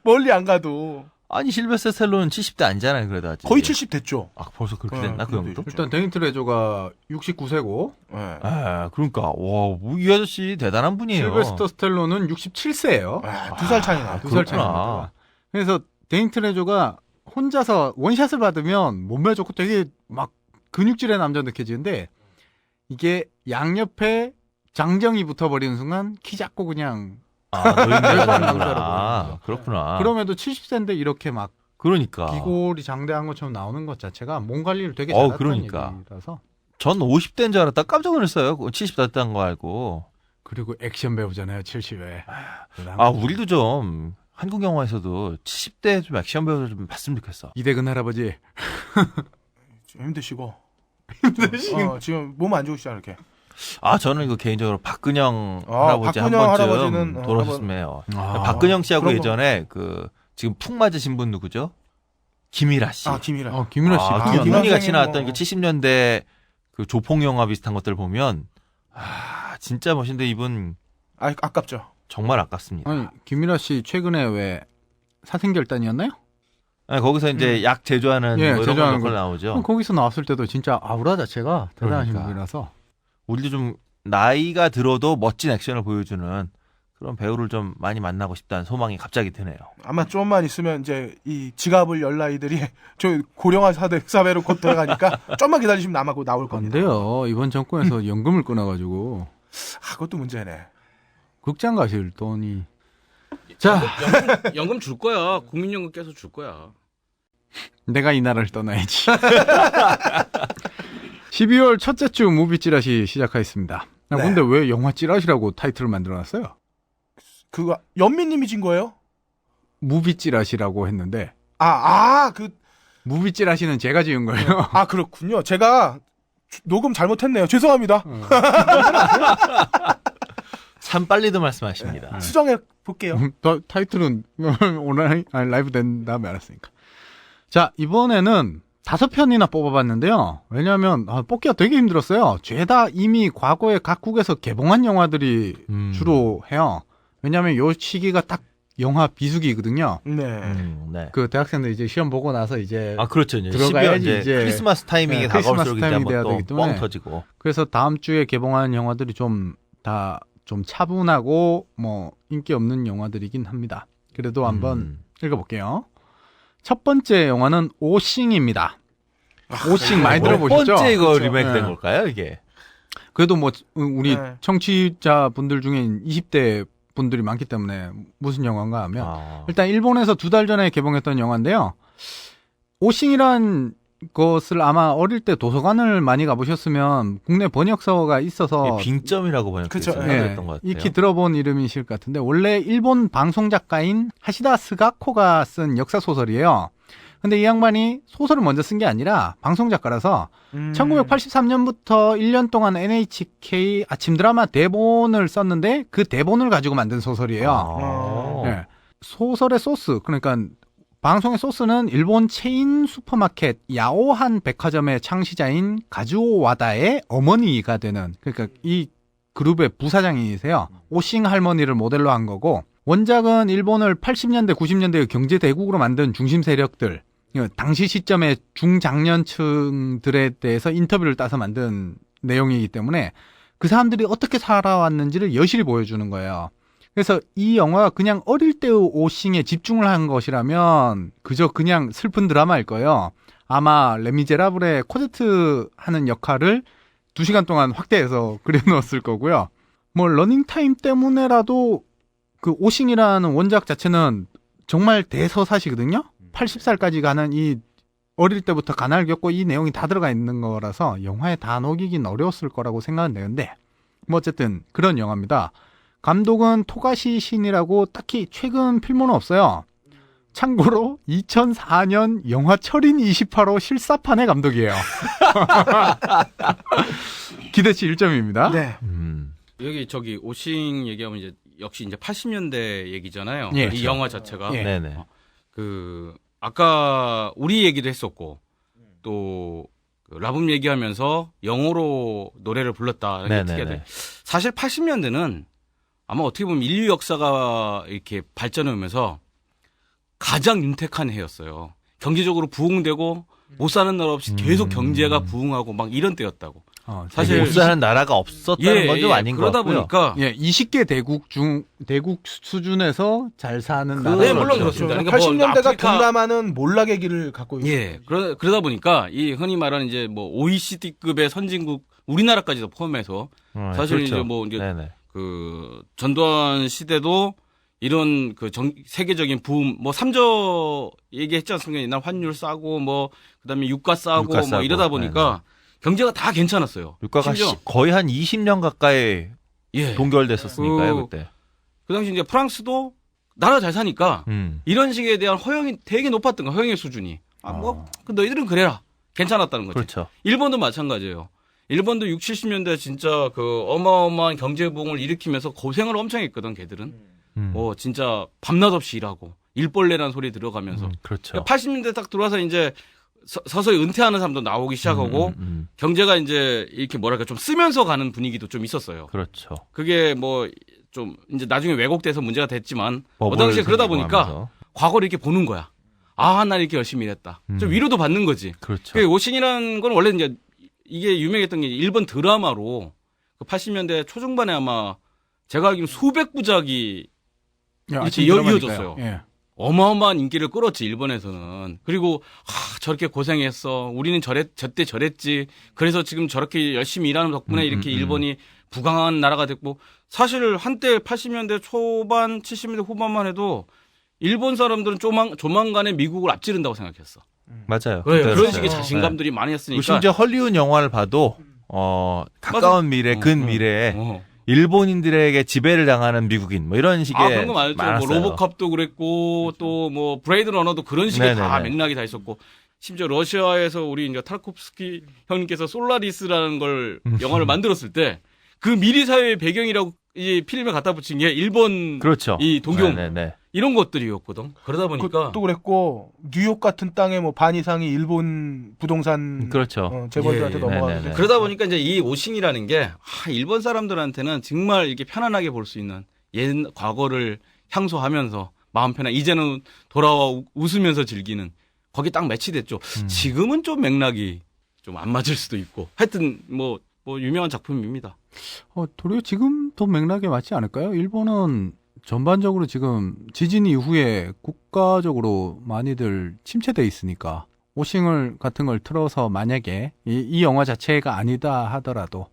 멀리 안 가도 아니 실베스터 셀론은 70대 아니잖아요. 그래도 아직. 거의 70 됐죠. 벌써 그렇게 됐나 그 형도? 일단 데니 트레저가 69세고 네. 그러니까 이 아저씨 대단한 분이에요. 실베스터 스텔론은 67세예요. 2살 차이 나. 2살 차이입니다. 그래서 데니 트레저가 혼자서 원샷을 받으면 몸매 좋고 되게 막 근육질의 남자 느껴지는데 이게 양옆에 장정이 붙어버리는 순간 키 작고 그냥 노인네가 되는구나. 그렇구나. 그럼에도 70세인데 이렇게 막 그러니까 기골이 장대한 것처럼 나오는 것 자체가 몸 관리를 되게 잘했다는 그러니까. 얘기라서. 전 50대인 줄 알았다 깜짝 놀랐어요. 70대 됐다는 거 알고. 그리고 액션 배우잖아요. 70에. 우리도 좀 한국 영화에서도 70대 좀 액션 배우들 좀 봤으면 좋겠어. 이대근 할아버지. 힘드시고. 지금 몸 안 좋으시잖아 이렇게. 저는 이거 개인적으로 박근영 할아버지 한 박근영 번쯤 할아버지는 돌아섰으면 해요. 박근영 씨하고 그런 예전에 지금 푹 맞으신 분 누구죠? 김일아 씨. 김일아. 김일아 씨. 두 분이 같이 김일아 나왔던 그 70년대 그 조폭 영화 비슷한 것들 보면 진짜 멋있는데 이분 아깝죠. 정말 아깝습니다. 아니, 김일아 씨 최근에 왜 사생결단이었나요? 거기서 이제 약 제조하는 뭐 이런 제조하는 걸 거. 나오죠. 거기서 나왔을 때도 진짜 아우라 자체가 대단하신 그러니까. 분이라서 우리도 좀 나이가 들어도 멋진 액션을 보여주는 그런 배우를 좀 많이 만나고 싶다는 소망이 갑자기 드네요. 아마 좀만 있으면 이제 이 지갑을 열 나이들이 저 고령화 사회로 곧 들어가니까 좀만 기다리시면 아마 곧 나올 안 겁니다. 돼요. 이번 정권에서 연금을 끊어가지고 그것도 문제네. 극장 가실 돈이. 자, 연금 줄 거야. 국민연금 계속 줄 거야. 내가 이 나라를 떠나야지. 12월 첫째 주 무비 찌라시 시작하겠습니다. 근데 왜 영화 찌라시라고 타이틀을 만들어놨어요? 그거 연민님이 진 거예요? 무비 찌라시라고 했는데 무비 찌라시는 제가 지은 거예요. 그렇군요. 제가 녹음 잘못했네요. 죄송합니다. 참 빨리도 말씀하십니다. 수정해 볼게요. 타이틀은 오늘 라이브 된 다음에 알았으니까. 자, 이번에는 5편이나 뽑아봤는데요. 왜냐하면 뽑기가 되게 힘들었어요. 죄다 이미 과거에 각국에서 개봉한 영화들이 주로 해요. 왜냐하면 요 시기가 딱 영화 비수기거든요. 네. 그 대학생들 이제 시험 보고 나서 이제 그렇죠. 이제 들어가야지 이제 크리스마스 타이밍이 다가올수록 이제 타이밍이 돼야 한번 되기 또 때문에. 뻥 터지고. 그래서 다음 주에 개봉하는 영화들이 좀 차분하고 뭐 인기 없는 영화들이긴 합니다. 그래도 한번 읽어볼게요. 첫 번째 영화는 오싱입니다. 오싱 많이 들어보셨죠? 첫 번째 이거 그렇죠. 리메이크된 걸까요, 이게? 그래도 뭐 우리 네. 청취자분들 중에 20대 분들이 많기 때문에 무슨 영화인가 하면 일단 일본에서 2달 전에 개봉했던 영화인데요. 오싱이란 것을 아마 어릴 때 도서관을 많이 가보셨으면 국내 번역서가 있어서 빙점이라고 번역했던 것 같아요. 익히 들어본 이름이실 것 같은데 원래 일본 방송 작가인 하시다 스가코가 쓴 역사 소설이에요. 근데 이 양반이 소설을 먼저 쓴 게 아니라 방송 작가라서 1983년부터 1년 동안 NHK 아침 드라마 대본을 썼는데 그 대본을 가지고 만든 소설이에요. 네. 소설의 소스, 그러니까 방송의 소스는 일본 체인 슈퍼마켓 야오한 백화점의 창시자인 가즈오 와다의 어머니가 되는, 그러니까 이 그룹의 부사장이세요. 오싱 할머니를 모델로 한 거고, 원작은 일본을 80년대 90년대의 경제 대국으로 만든 중심 세력들, 당시 시점의 중장년층들에 대해서 인터뷰를 따서 만든 내용이기 때문에 그 사람들이 어떻게 살아왔는지를 여실히 보여주는 거예요. 그래서 이 영화가 그냥 어릴 때의 오싱에 집중을 한 것이라면 그저 그냥 슬픈 드라마일 거예요. 아마 레미제라블의 코제트 하는 역할을 2시간 동안 확대해서 그려놓았을 거고요. 뭐 러닝타임 때문에라도 그 오싱이라는 원작 자체는 정말 대서사시거든요. 80살까지 가는 이 어릴 때부터 가난을 겪고 이 내용이 다 들어가 있는 거라서 영화에 다 녹이긴 어려웠을 거라고 생각은 되는데 뭐 어쨌든 그런 영화입니다. 감독은 토가시 신이라고 딱히 최근 필모는 없어요. 참고로 2004년 영화 철인 28호 실사판의 감독이에요. 기대치 1점입니다. 네. 여기 저기 오싱 얘기하면 이제 역시 이제 80년대 얘기잖아요. 예, 이 그렇죠. 영화 자체가 예. 네네. 그 아까 우리 얘기도 했었고 또 그 라붐 얘기하면서 영어로 노래를 불렀다. 이렇게 네네네. 특이하대. 사실 80년대는 아마 어떻게 보면 인류 역사가 이렇게 발전하면서 가장 윤택한 해였어요. 경제적으로 부흥되고 못 사는 나라 없이 계속 경제가 부흥하고 막 이런 때였다고. 사실 못 사는 나라가 없었다는 건 좀 아닌 것 그러다 같고요. 보니까 예, 20개 대국 수준에서 잘 사는 나라. 네, 물론 그렇습니다. 그러니까 뭐 80년대가 아프리카- 동남아는 몰락의 길을 갖고 있어요. 예, 그러다 보니까 이 흔히 말하는 이제 뭐 OECD급의 선진국 우리나라까지도 포함해서 사실 그렇죠. 이제 뭐 이제 네네. 그 전두환 시대도 이런 그 세계적인 부음 뭐 삼저 얘기했지 않습니까? 옛날 환율 싸고 뭐 그다음에 유가 싸고 유가 뭐 싸고. 이러다 보니까 경제가 다 괜찮았어요. 유가가 심지어- 거의 한 20년 가까이 예. 동결됐었으니까요 그때. 그 당시 이제 프랑스도 나라 잘 사니까 이런 식에 대한 허용이 되게 높았던 거야. 허용의 수준이. 그 너희들은 그래라. 괜찮았다는 거죠. 그렇죠. 일본도 마찬가지예요. 일본도 60, 70년대 진짜 그 어마어마한 경제 부흥을 일으키면서 고생을 엄청 했거든, 걔들은. 뭐 진짜 밤낮 없이 일하고 일벌레라는 소리 들어가면서. 그렇죠. 80년대 딱 들어와서 이제 서서히 은퇴하는 사람도 나오기 시작하고 경제가 이제 이렇게 뭐랄까 좀 쓰면서 가는 분위기도 좀 있었어요. 그렇죠. 그게 뭐 좀 이제 나중에 왜곡돼서 문제가 됐지만 그 버블 당시에 그러다 생기고 보니까 하면서. 과거를 이렇게 보는 거야. 아, 나 이렇게 열심히 일했다. 좀 위로도 받는 거지. 그렇죠. 그 오신이라는 건 원래 이제 이게 유명했던 게 일본 드라마로 그 80년대 초중반에 아마 제가 알기로 수백 부작이 이렇게 이어졌어요. 예. 어마어마한 인기를 끌었지 일본에서는. 그리고 저렇게 고생했어. 우리는 저때 저랬지. 그래서 지금 저렇게 열심히 일하는 덕분에 이렇게 일본이 부강한 나라가 됐고 사실 한때 80년대 초반 70년대 후반만 해도 일본 사람들은 조만간에 미국을 앞지른다고 생각했어. 맞아요. 그래, 그런 그랬어요. 식의 자신감들이 많이 했으니까. 심지어 헐리우드 영화를 봐도 가까운 미래, 근 미래에 일본인들에게 지배를 당하는 미국인 뭐 이런 식의 그런 거 많았죠. 많았어요. 뭐 로보캅도 그랬고 또 뭐 브레이드 러너도 그런 식의 다 네네네. 맥락이 다 있었고 심지어 러시아에서 우리 이제 타르코프스키 형님께서 솔라리스라는 걸 영화를 만들었을 때 그 미리 사회의 배경이라고 이 필름에 갖다 붙인 게 일본 그렇죠. 이 동경 네네네. 이런 것들이었거든. 그러다 보니까 또 그랬고 뉴욕 같은 땅에 뭐 반 이상이 일본 부동산 그렇죠. 재벌들한테 예. 넘어가는데 네네네. 그러다 보니까 이제 이 오싱이라는 게 일본 사람들한테는 정말 이렇게 편안하게 볼 수 있는 옛 과거를 향수하면서 마음 편한 이제는 돌아와 웃으면서 즐기는 거기 딱 매치됐죠. 지금은 좀 맥락이 좀 안 맞을 수도 있고 하여튼 뭐 유명한 작품입니다. 도리어 지금 더 맥락에 맞지 않을까요? 일본은 전반적으로 지금 지진 이후에 국가적으로 많이들 침체돼 있으니까 오싱을 같은 걸 틀어서 만약에 이 영화 자체가 아니다 하더라도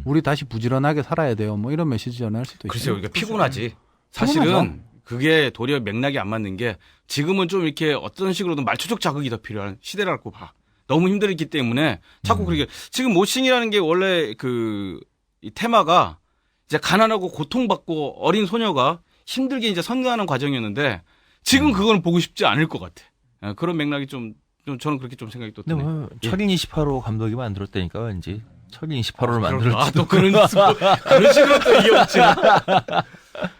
우리 다시 부지런하게 살아야 돼요. 뭐 이런 메시지 전할 수도 있어요. 글쎄요, 그러니까 피곤하지. 사실은 그게 도리어 맥락이 안 맞는 게 지금은 좀 이렇게 어떤 식으로든 말초적 자극이 더 필요한 시대라고 봐. 너무 힘들기 때문에 자꾸 그렇게 지금 오싱이라는 게 원래 이 테마가 이제 가난하고 고통받고 어린 소녀가 힘들게 이제 성장하는 과정이었는데 지금 그걸 보고 싶지 않을 것 같아. 그런 맥락이 좀 저는 그렇게 좀 생각이 또 근데 드네요. 뭐 철인 28호 감독이 만들었다니까 왠지 철인 28호를 만들었지. 또 그런 식으로 또 이어지나.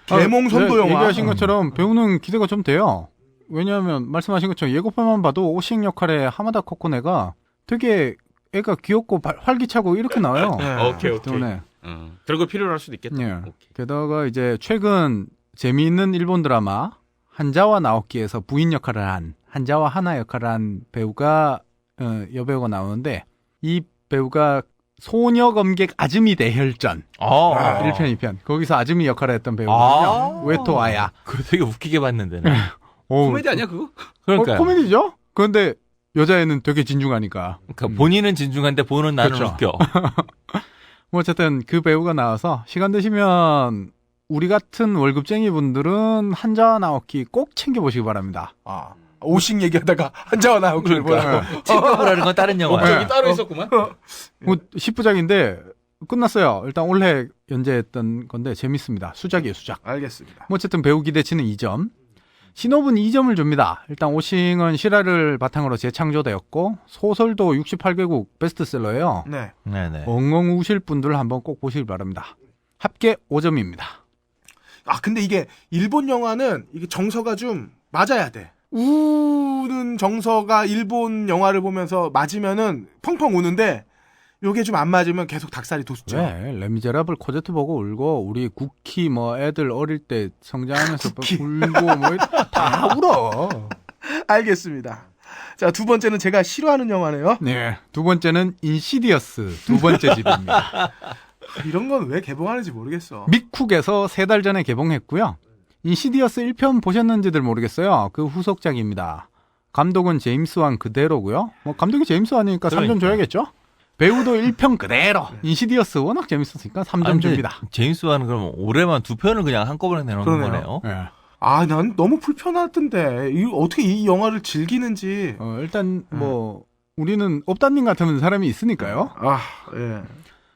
개몽선도 영화. 얘기하신 것처럼 배우는 기대가 좀 돼요. 왜냐하면 말씀하신 것처럼 예고편만 봐도 오싱 역할의 하마다 코코네가 되게 애가 귀엽고 활기차고 이렇게 나와요. 오케이. 때문에 그런 거 필요로 할 수도 있겠다. 예. 게다가 이제 최근 재미있는 일본 드라마 한자와 나오키에서 부인 역할을 한 한자와 하나 역할을 한 배우가 여배우가 나오는데 이 배우가 소녀 검객 아즈미 대혈전 아, 1편, 2편. 거기서 아즈미 역할을 했던 배우거든요. 우에토 아야. 그거 되게 웃기게 봤는데. 코미디 아니야 그거? 그러니까. 코미디죠? 그런데 여자애는 되게 진중하니까. 그러니까 본인은 진중한데 보는 나는 그렇죠. 웃겨. 뭐 어쨌든 그 배우가 나와서 시간 되시면 우리 같은 월급쟁이 분들은 한자와 나오키 꼭 챙겨보시기 바랍니다. 아, 오식 얘기하다가 한자와 나오길 그러니까. 보라고. 챙겨보라는 건 다른 영화야. 네. 저기 따로 있었구만. 뭐 10부작인데 끝났어요. 일단 올해 연재했던 건데 재밌습니다. 수작이에요, 수작. 알겠습니다. 뭐 어쨌든 배우 기대치는 2점. 신호분 2점을 줍니다. 일단 오싱은 실화를 바탕으로 재창조되었고 소설도 68개국 베스트셀러예요. 네. 네네. 엉엉 우실 분들 한번 꼭 보시길 바랍니다. 합계 5점입니다. 아, 근데 이게 일본 영화는 이게 정서가 좀 맞아야 돼. 우는 정서가 일본 영화를 보면서 맞으면은 펑펑 우는데 요게 좀 안 맞으면 계속 닭살이 돋죠. 왜? 레미제라블 코제트 보고 울고 우리 국희 뭐 애들 어릴 때 성장하면서 국희. 울고 뭐 다 울어. 알겠습니다. 자, 두 번째는 제가 싫어하는 영화네요. 네. 두 번째는 인시디어스 두 번째 집입니다. 이런 건 왜 개봉하는지 모르겠어. 미쿡에서 3달 전에 개봉했고요. 인시디어스 1편 보셨는지들 모르겠어요. 그 후속작입니다. 감독은 제임스 완 그대로고요. 뭐 감독이 제임스 완이니까 3점 그러니까. 줘야겠죠? 배우도 1편 그대로. 인시디어스 워낙 재밌었으니까 3점 줍니다. 제임스 완은 그럼 올해만 2편을 그냥 한꺼번에 내놓는 그러네요. 거네요. 예. 아, 난 너무 불편하던데. 어떻게 이 영화를 즐기는지. 일단 뭐 우리는 업다님 같은 사람이 있으니까요. 아, 예.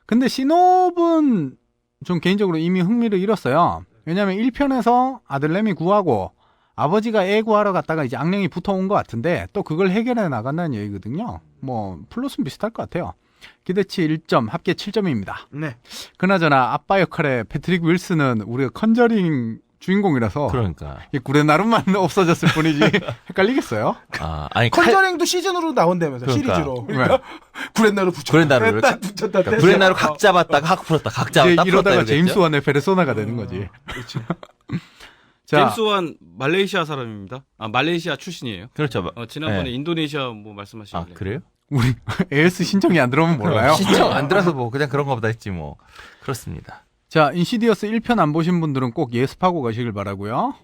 근데 신업은 좀 개인적으로 이미 흥미를 잃었어요. 왜냐하면 1편에서 아들내미 구하고 아버지가 애 구하러 갔다가 이제 악령이 붙어온 것 같은데 또 그걸 해결해 나간다는 얘기거든요. 뭐 플러스는 비슷할 것 같아요. 기대치 1점, 합계 7점입니다. 네. 그나저나 아빠 역할의 패트릭 윌슨은 우리가 컨저링 주인공이라서 그러니까. 이 구레나루만 없어졌을 뿐이지 헷갈리겠어요? 아, 아니 컨저링도 시즌으로 나온다면서 그러니까. 시리즈로. 그러니까 구렛나루 붙였다. 구렛나루를 뺐다, 붙였다. 뺐다. 브레나루 각 잡았다가 각 풀었다. 각 잡았다. 이제 풀었다 이러다가 이러겠죠? 제임스 완의 페르소나가 되는 거지. 그렇지. 자, 제임스 완 말레이시아 사람입니다. 아 말레이시아 출신이에요. 그렇죠. 지난번에 네. 인도네시아 뭐 말씀하시길래. 아, 그래요? 우리 AS 신청이 안 들어오면 몰라요. 신청 안 들어서 뭐 그냥 그런 거 보다 했지 뭐. 그렇습니다. 자, 인시디어스 1편 안 보신 분들은 꼭 예습하고 가시길 바라고요.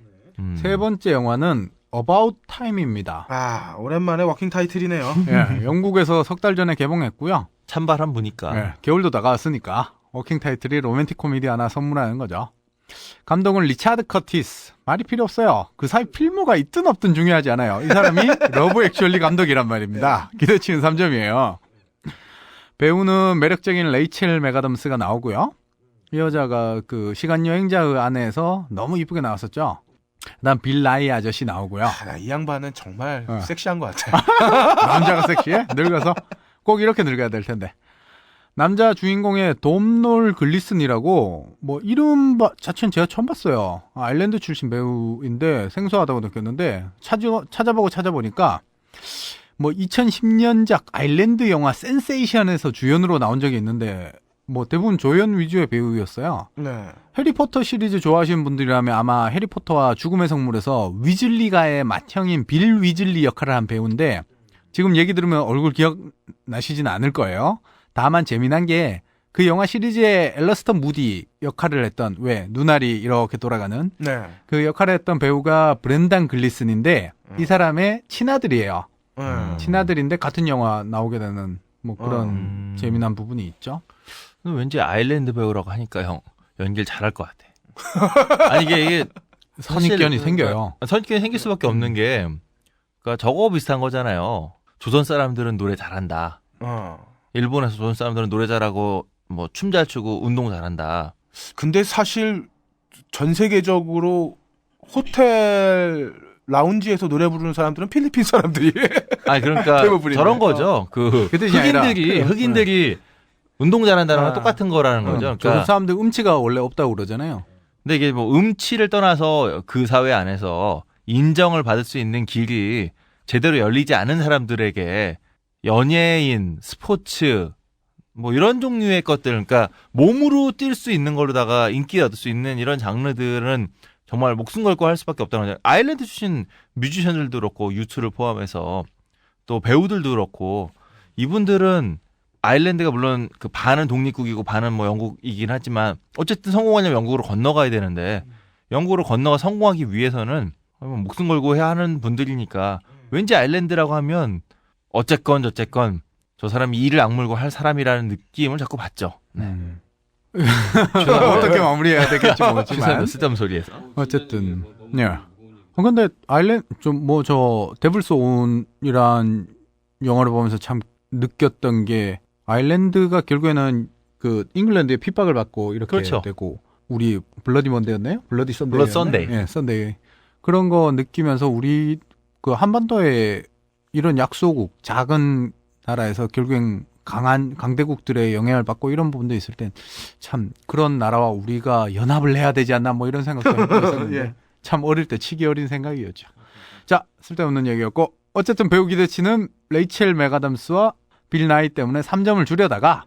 세 번째 영화는 About Time입니다. 아, 오랜만에 워킹 타이틀이네요. 예, 영국에서 석 달 전에 개봉했고요. 찬바람 부니까. 예, 겨울도 다가왔으니까 워킹 타이틀이 로맨틱 코미디 하나 선물하는 거죠. 감독은 리차드 커티스. 말이 필요 없어요. 그 사이 필모가 있든 없든 중요하지 않아요. 이 사람이 러브 액츄얼리 감독이란 말입니다. 기대치는 3점이에요. 배우는 매력적인 레이첼 맥아담스가 나오고요. 이 여자가 그 시간여행자의 아내에서 너무 이쁘게 나왔었죠. 그다음 빌 나이 아저씨 나오고요. 아, 이 양반은 정말 어. 섹시한 것 같아. 남자가 섹시해? 늙어서? 꼭 이렇게 늙어야 될 텐데. 남자 주인공의 돔놀 글리슨이라고 뭐 이름 자체는 제가 처음 봤어요. 아일랜드 출신 배우인데 생소하다고 느꼈는데 찾아보니까 뭐 2010년작 아일랜드 영화 센세이션에서 주연으로 나온 적이 있는데 뭐 대부분 조연 위주의 배우였어요. 네. 해리포터 시리즈 좋아하시는 분들이라면 아마 해리포터와 죽음의 성물에서 위즐리가의 맏형인 빌 위즐리 역할을 한 배우인데 지금 얘기 들으면 얼굴 기억나시진 않을 거예요. 다만 재미난 게 그 영화 시리즈의 엘러스턴 무디 역할을 했던 왜 눈알이 이렇게 돌아가는 네. 그 역할을 했던 배우가 브렌단 글리슨인데 이 사람의 친아들이에요. 친아들인데 같은 영화 나오게 되는 뭐 그런 재미난 부분이 있죠. 왠지 아일랜드 배우라고 하니까 형 연기를 잘할 것 같아. 아니 이게 선입견이 생겨요. 선입견이 생길 수밖에 없는 게 그러니까 저거 비슷한 거잖아요. 조선 사람들은 노래 잘한다. 일본에서 조선 사람들은 노래 잘하고 뭐 춤 잘 추고 운동 잘한다. 근데 사실 전 세계적으로 호텔 라운지에서 노래 부르는 사람들은 필리핀 사람들이. 아니 그러니까 대부분인데. 저런 거죠. 그 뜻이 아니라 흑인들이 운동 잘한다는 건 똑같은 거라는 거죠. 조선 그러니까 사람들 음치가 원래 없다고 그러잖아요. 근데 이게 뭐 음치를 떠나서 그 사회 안에서 인정을 받을 수 있는 길이 제대로 열리지 않은 사람들에게 연예인, 스포츠 뭐 이런 종류의 것들, 그러니까 몸으로 뛸 수 있는 걸로다가 인기 얻을 수 있는 이런 장르들은 정말 목숨 걸고 할 수밖에 없다는 거죠. 아일랜드 출신 뮤지션들도 그렇고 유튜를 포함해서 또 배우들도 그렇고 이분들은 아일랜드가 물론 그 반은 독립국이고 반은 뭐 영국이긴 하지만 어쨌든 성공하려면 영국으로 건너가야 되는데 영국으로 건너가 성공하기 위해서는 목숨 걸고 해야 하는 분들이니까 왠지 아일랜드라고 하면 어쨌건 저쨌건 저 사람이 이를 악물고 할 사람이라는 느낌을 자꾸 받죠. 네. 어떻게 마무리해야 될지 모르지만 죄송합니다. 쓰담 소리에서. 어쨌든 네. 근데 아일랜드 좀 뭐 저 데블스 온이란 영화를 보면서 참 느꼈던 게 아일랜드가 결국에는 그 잉글랜드의 핍박을 받고 이렇게 그렇죠. 되고 우리 블러디 먼데였나요? 블러디 선데이. 블러디 선데이. 예, 선데이. 그런 거 느끼면서 우리 그 한반도에 이런 약소국 작은 나라에서 결국엔 강한 강대국들의 영향을 받고 이런 부분도 있을 땐 참 그런 나라와 우리가 연합을 해야 되지 않나 뭐 이런 생각도 하고 있었는데 예. 참 어릴 때 치기 어린 생각이었죠. 자, 쓸데없는 얘기였고 어쨌든 배우 기대치는 레이첼 맥아담스와 빌 나이 때문에 3점을 줄여다가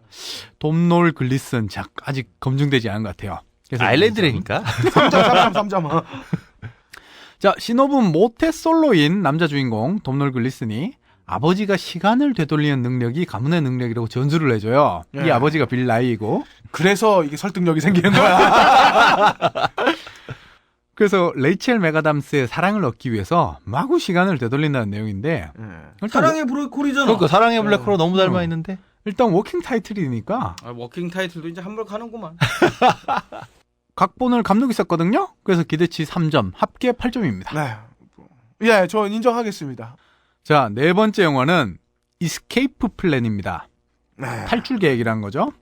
돔놀 글리슨 아직 검증되지 않은 것 같아요. 그래서 아일랜드라니까. 3점. 자, 신호분 모태솔로인 남자 주인공 돔놀 글리슨이 아버지가 시간을 되돌리는 능력이 가문의 능력이라고 전수를 해줘요. 이 예. 아버지가 빌 나이이고 그래서 이게 설득력이 생기는 거야. 그래서 레이첼 맥아담스의 사랑을 얻기 위해서 마구 시간을 되돌린다는 내용인데 일단 사랑의 브로콜이잖아. 그러니까 사랑의 블랙홀로 너무 닮아 있는데. 일단 워킹 타이틀이니까 워킹 타이틀도 이제 한물 가는구만. 각본을 감독이 썼거든요. 그래서 기대치 3점, 합계 8점입니다. 네. 예, 저 인정하겠습니다. 자, 네 번째 영화는 이스케이프 플랜입니다. 네. 탈출 계획이라는 거죠.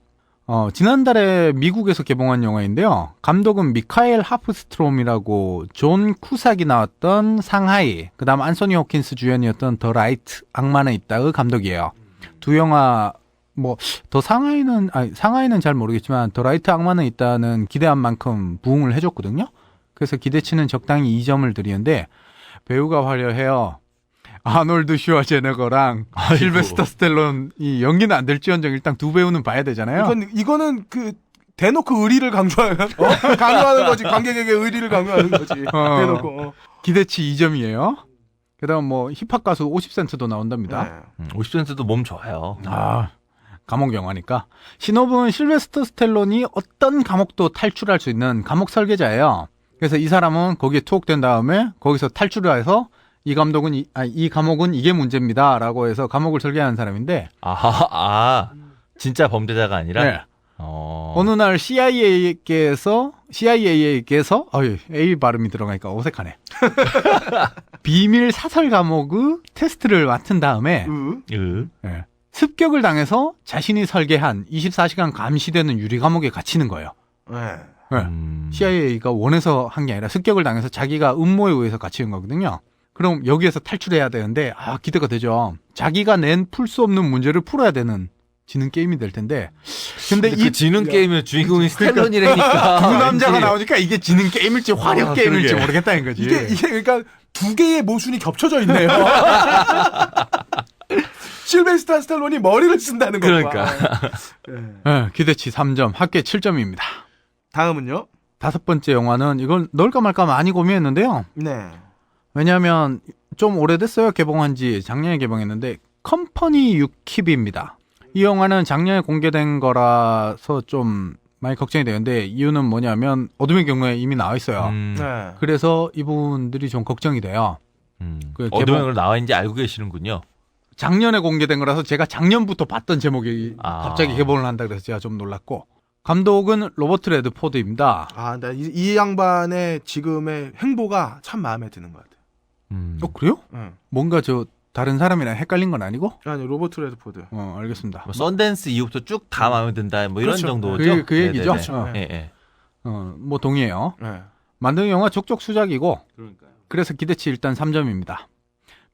지난달에 미국에서 개봉한 영화인데요. 감독은 미카엘 하프스트롬이라고 존 쿠삭이 나왔던 상하이, 그 다음 안소니 호킨스 주연이었던 더 라이트, 악마는 있다의 감독이에요. 두 영화, 상하이는 잘 모르겠지만 더 라이트 악마는 있다는 기대한 만큼 부응을 해줬거든요. 그래서 기대치는 적당히 2점을 드리는데 배우가 화려해요. 아놀드 슈와제네거랑 실베스터 스텔론이 연기는 안 될지언정 일단 두 배우는 봐야 되잖아요. 이거는 그 대놓고 의리를 강요하는 거지. 관객에게 의리를 강요하는 거지. 대놓고. 기대치 2점이에요. 그다음 뭐 힙합 가수 50센트도 나온답니다. 네. 50센트도 몸 좋아요. 감옥 영화니까. 신호분 실베스터 스텔론이 어떤 감옥도 탈출할 수 있는 감옥 설계자예요. 그래서 이 사람은 거기에 투옥된 다음에 거기서 탈출을 해서 이 감옥은 이게 문제입니다라고 해서 감옥을 설계하는 사람인데 진짜 범죄자가 아니라 네. 어느 날 CIA에게서 A 발음이 들어가니까 어색하네. 비밀 사설 감옥의 테스트를 맡은 다음에 네. 습격을 당해서 자신이 설계한 24시간 감시되는 유리 감옥에 갇히는 거예요. 네. 네. CIA가 원해서 한 게 아니라 습격을 당해서 자기가 음모에 의해서 갇히는 거거든요. 그럼 여기에서 탈출해야 되는데 기대가 되죠. 자기가 낸 풀 수 없는 문제를 풀어야 되는 지능 게임이 될 텐데. 근데 그 지능 게임의 주인공이 스텔론이라니까. 두 남자가 나오니까 이게 지능 게임일지 화력 게임일지 그러게. 모르겠다는 거지. 이게 그러니까 두 개의 모순이 겹쳐져 있네요. 실베스터 스텔론이 머리를 쓴다는 거구나. 그러니까. 네, 기대치 3점, 합계 7점입니다. 다음은요? 다섯 번째 영화는 이걸 넣을까 말까 많이 고민했는데요. 네. 왜냐하면 좀 오래됐어요. 개봉한 지 작년에 개봉했는데 컴퍼니 유킵입니다. 이 영화는 작년에 공개된 거라서 좀 많이 걱정이 되는데 이유는 뭐냐면 어둠의 경우에 이미 나와 있어요. 네. 그래서 이 부분들이 좀 걱정이 돼요. 그 어둠의 걸 나와 있는지 알고 계시는군요. 작년에 공개된 거라서 제가 작년부터 봤던 제목이 아. 갑자기 개봉을 한다 그래서 제가 좀 놀랐고 감독은 로버트 레드포드입니다. 이 양반의 지금의 행보가 참 마음에 드는 것 같아요. 그래요? 응. 뭔가 다른 사람이랑 헷갈린 건 아니고? 아니 로버트 레드포드. 알겠습니다. 뭐 썬댄스 이후부터 쭉 다 마음에 든다 뭐 이런 그렇죠. 정도죠. 그 얘기죠. 네네네. 예. 뭐 동의해요. 네. 만든 영화 족족 수작이고 그래서 기대치 일단 3점입니다.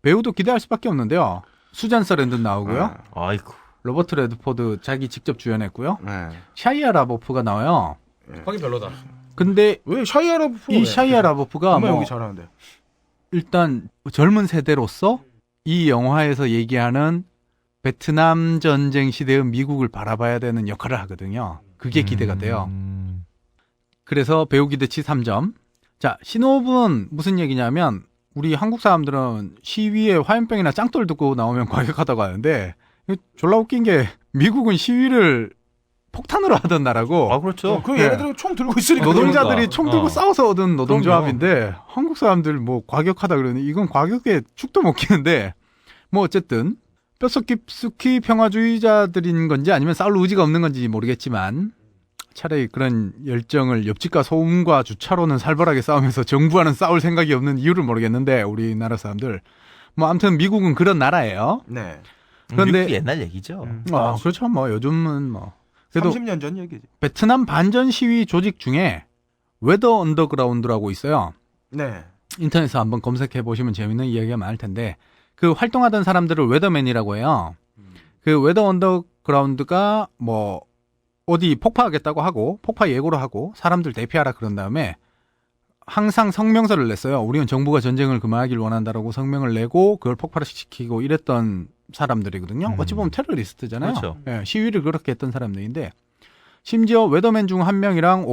배우도 기대할 수밖에 없는데요. 수잔 서랜든 나오고요. 아이고. 로버트 레드포드 자기 직접 주연했고요. 네. 샤이아 라보프가 나와요. 거기 별로다. 근데 왜 샤이아 라보프? 이 샤이아 라보프가 정말 뭐 연기 잘하는데. 일단 젊은 세대로서 이 영화에서 얘기하는 베트남 전쟁 시대의 미국을 바라봐야 되는 역할을 하거든요. 그게 기대가 돼요. 그래서 배우 기대치 3점. 자, 신호분 무슨 얘기냐면 우리 한국 사람들은 시위에 화염병이나 짱돌 듣고 나오면 과격하다고 하는데 졸라 웃긴 게 미국은 시위를 폭탄으로 하던 나라고 아 그렇죠. 그 얘네들은 총 들고 있으니까. 노동자들이 그러니까. 총 들고 어. 싸워서 얻은 노동조합인데 한국 사람들 뭐 과격하다 그러니 이건 과격에 축도 못 끼는데 뭐 어쨌든 뼛속 깊숙이 평화주의자들인 건지 아니면 싸울 의지가 없는 건지 모르겠지만 차라리 그런 열정을 옆집과 소음과 주차로는 살벌하게 싸우면서 정부와는 싸울 생각이 없는 이유를 모르겠는데 우리나라 사람들 뭐 아무튼 미국은 그런 나라예요. 네. 그런데- 미국이 옛날 얘기죠. 그렇죠. 뭐 요즘은 뭐 그래도 30년 전 얘기지. 베트남 반전 시위 조직 중에 웨더 언더그라운드라고 있어요. 네. 인터넷에서 한번 검색해 보시면 재밌는 이야기가 많을 텐데 그 활동하던 사람들을 웨더맨이라고 해요. 그 웨더 언더그라운드가 뭐 어디 폭파하겠다고 하고 폭파 예고를 하고 사람들 대피하라 그런 다음에 항상 성명서를 냈어요. 우리는 정부가 전쟁을 그만하길 원한다라고 성명을 내고 그걸 폭발을 시키고 이랬던 사람들이거든요. 어찌 보면 테러리스트잖아요. 그렇죠. 예, 시위를 그렇게 했던 사람들인데 심지어 웨더맨 중 한 명이랑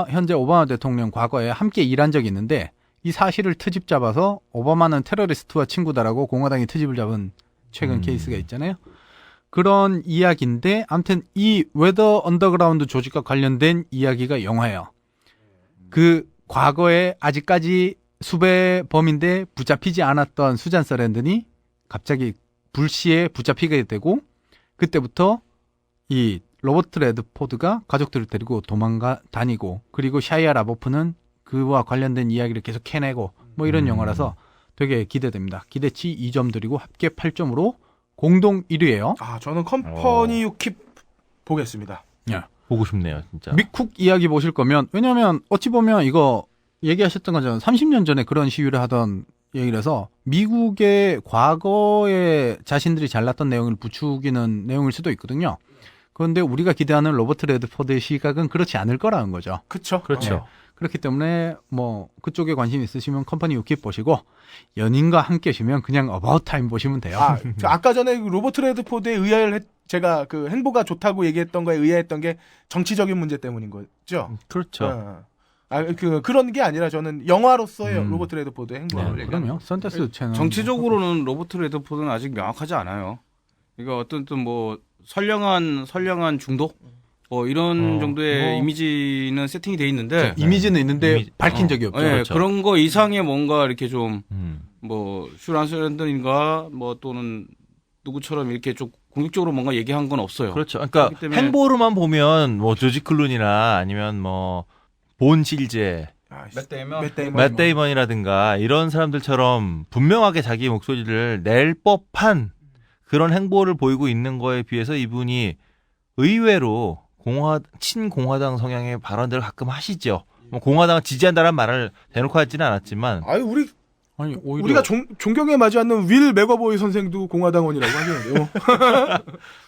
현재 오바마 대통령 과거에 함께 일한 적이 있는데 이 사실을 트집 잡아서 오바마는 테러리스트와 친구다라고 공화당이 트집을 잡은 최근 케이스가 있잖아요. 그런 이야기인데 아무튼 이 웨더 언더그라운드 조직과 관련된 이야기가 영화예요. 그 과거에 아직까지 수배 범인데 붙잡히지 않았던 수잔 서랜든이 갑자기 불시에 붙잡히게 되고 그때부터 이 로버트 레드포드가 가족들을 데리고 도망가 다니고 그리고 샤이아 라보프는 그와 관련된 이야기를 계속 캐내고 뭐 이런 영화라서 되게 기대됩니다. 기대치 2점 드리고 합계 8점으로 공동 1위예요. 아, 저는 컴퍼니 유킵 보겠습니다. 보고 싶네요, 진짜. 미쿡 이야기 보실 거면 왜냐하면 어찌 보면 이거 얘기하셨던 것처럼 30년 전에 그런 시위를 하던 얘기라서 미국의 과거에 자신들이 잘났던 내용을 부추기는 내용일 수도 있거든요. 그런데 우리가 기대하는 로버트 레드포드의 시각은 그렇지 않을 거라는 거죠. 그쵸? 그렇죠. 그렇기 때문에 뭐 그쪽에 관심 있으시면 컴퍼니 유킵 보시고 연인과 함께시면 그냥 어바웃 타임 보시면 돼요. 아까 전에 그 로버트 레드포드에 제가 그 행보가 좋다고 얘기했던 거에 의아했던 게 정치적인 문제 때문인 거죠. 그렇죠. 그런 게 아니라 저는 영화로서의 로버트 레드포드의 행보를 네, 얘기하는 그럼요. 선데스 채널 정치적으로는 로버트 레드포드는 아직 명확하지 않아요. 그러니까 어떤 뭐 선량한 중독 뭐 이런 정도의 이미지는 세팅이 돼 있는데 이미지는 있는데 밝힌 적이 없죠. 네, 그렇죠. 그런 거 이상의 뭔가 이렇게 좀 음. 뭐 슈란 샌던인가 뭐 또는 누구처럼 이렇게 좀 공격적으로 뭔가 얘기한 건 없어요. 그렇죠. 그러니까 그렇기 때문에- 행보로만 보면 뭐 조지 클룬이나 아니면 뭐 본 실제, 맷 데이먼이라든가 이런 사람들처럼 분명하게 자기 목소리를 낼 법한 그런 행보를 보이고 있는 거에 비해서 이분이 의외로 친공화당 성향의 발언들을 가끔 하시죠. 뭐 공화당을 지지한다는 말을 대놓고 하지는 않았지만 아니 오히려 우리가 존경에 맞지 않는 윌 맥어보이 선생도 공화당원이라고 하겠는데요.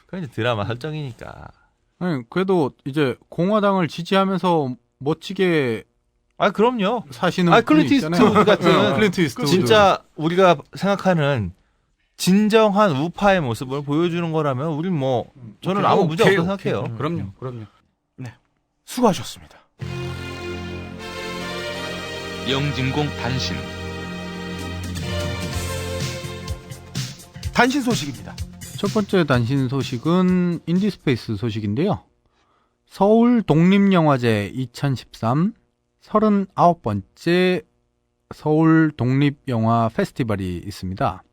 그건 이제 드라마 설정이니까. 아니, 그래도 이제 공화당을 지지하면서 멋지게 그럼요. 사시는 클린트 분이 있잖아요. 이스트우드 같은 클린트 이스트우드. 진짜 우리가 생각하는 진정한 우파의 모습을 보여주는 거라면 우린 뭐 저는 아무 문제 없다고 생각해요. 그럼요. 수고하셨습니다. 영진공 단신. 단신 소식입니다. 첫 번째 단신 소식은 인디스페이스 소식인데요. 서울 독립영화제 2013 39번째 서울 독립영화 페스티벌이 있습니다.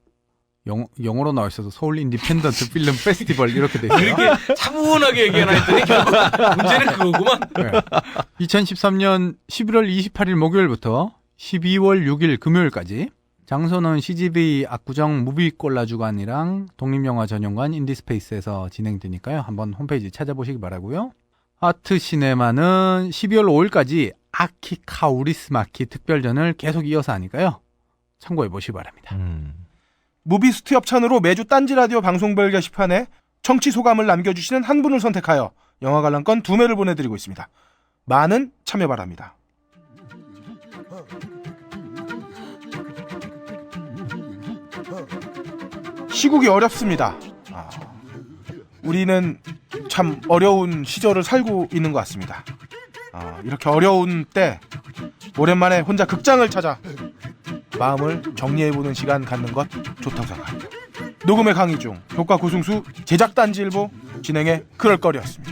영어로 나와 있어서 서울 인디펜던트 필름 페스티벌 이렇게 돼 있어요. 이렇게 차분하게 얘기하나 했더니 결국 문제는 그거구만. 네. 2013년 11월 28일 목요일부터 12월 6일 금요일까지 장소는 CGV 압구정 무비콜라주관이랑 독립영화 전용관 인디스페이스에서 진행되니까요. 한번 홈페이지 찾아보시기 바라고요. 아트시네마는 12월 5일까지 아키카우리스마키 특별전을 계속 이어서 하니까요. 참고해 보시기 바랍니다. 무비스트 협찬으로 매주 딴지 라디오 방송별 게시판에 청취 소감을 남겨주시는 한 분을 선택하여 영화 관람권 2매를 보내드리고 있습니다. 많은 참여 바랍니다. 시국이 어렵습니다. 우리는 참 어려운 시절을 살고 있는 것 같습니다. 이렇게 어려운 때 오랜만에 혼자 극장을 찾아 마음을 정리해보는 시간 갖는 것 좋다고 생각합니다. 녹음의 강의 중 효과 고승수, 제작 딴지일보, 진행해 그럴 거리였습니다.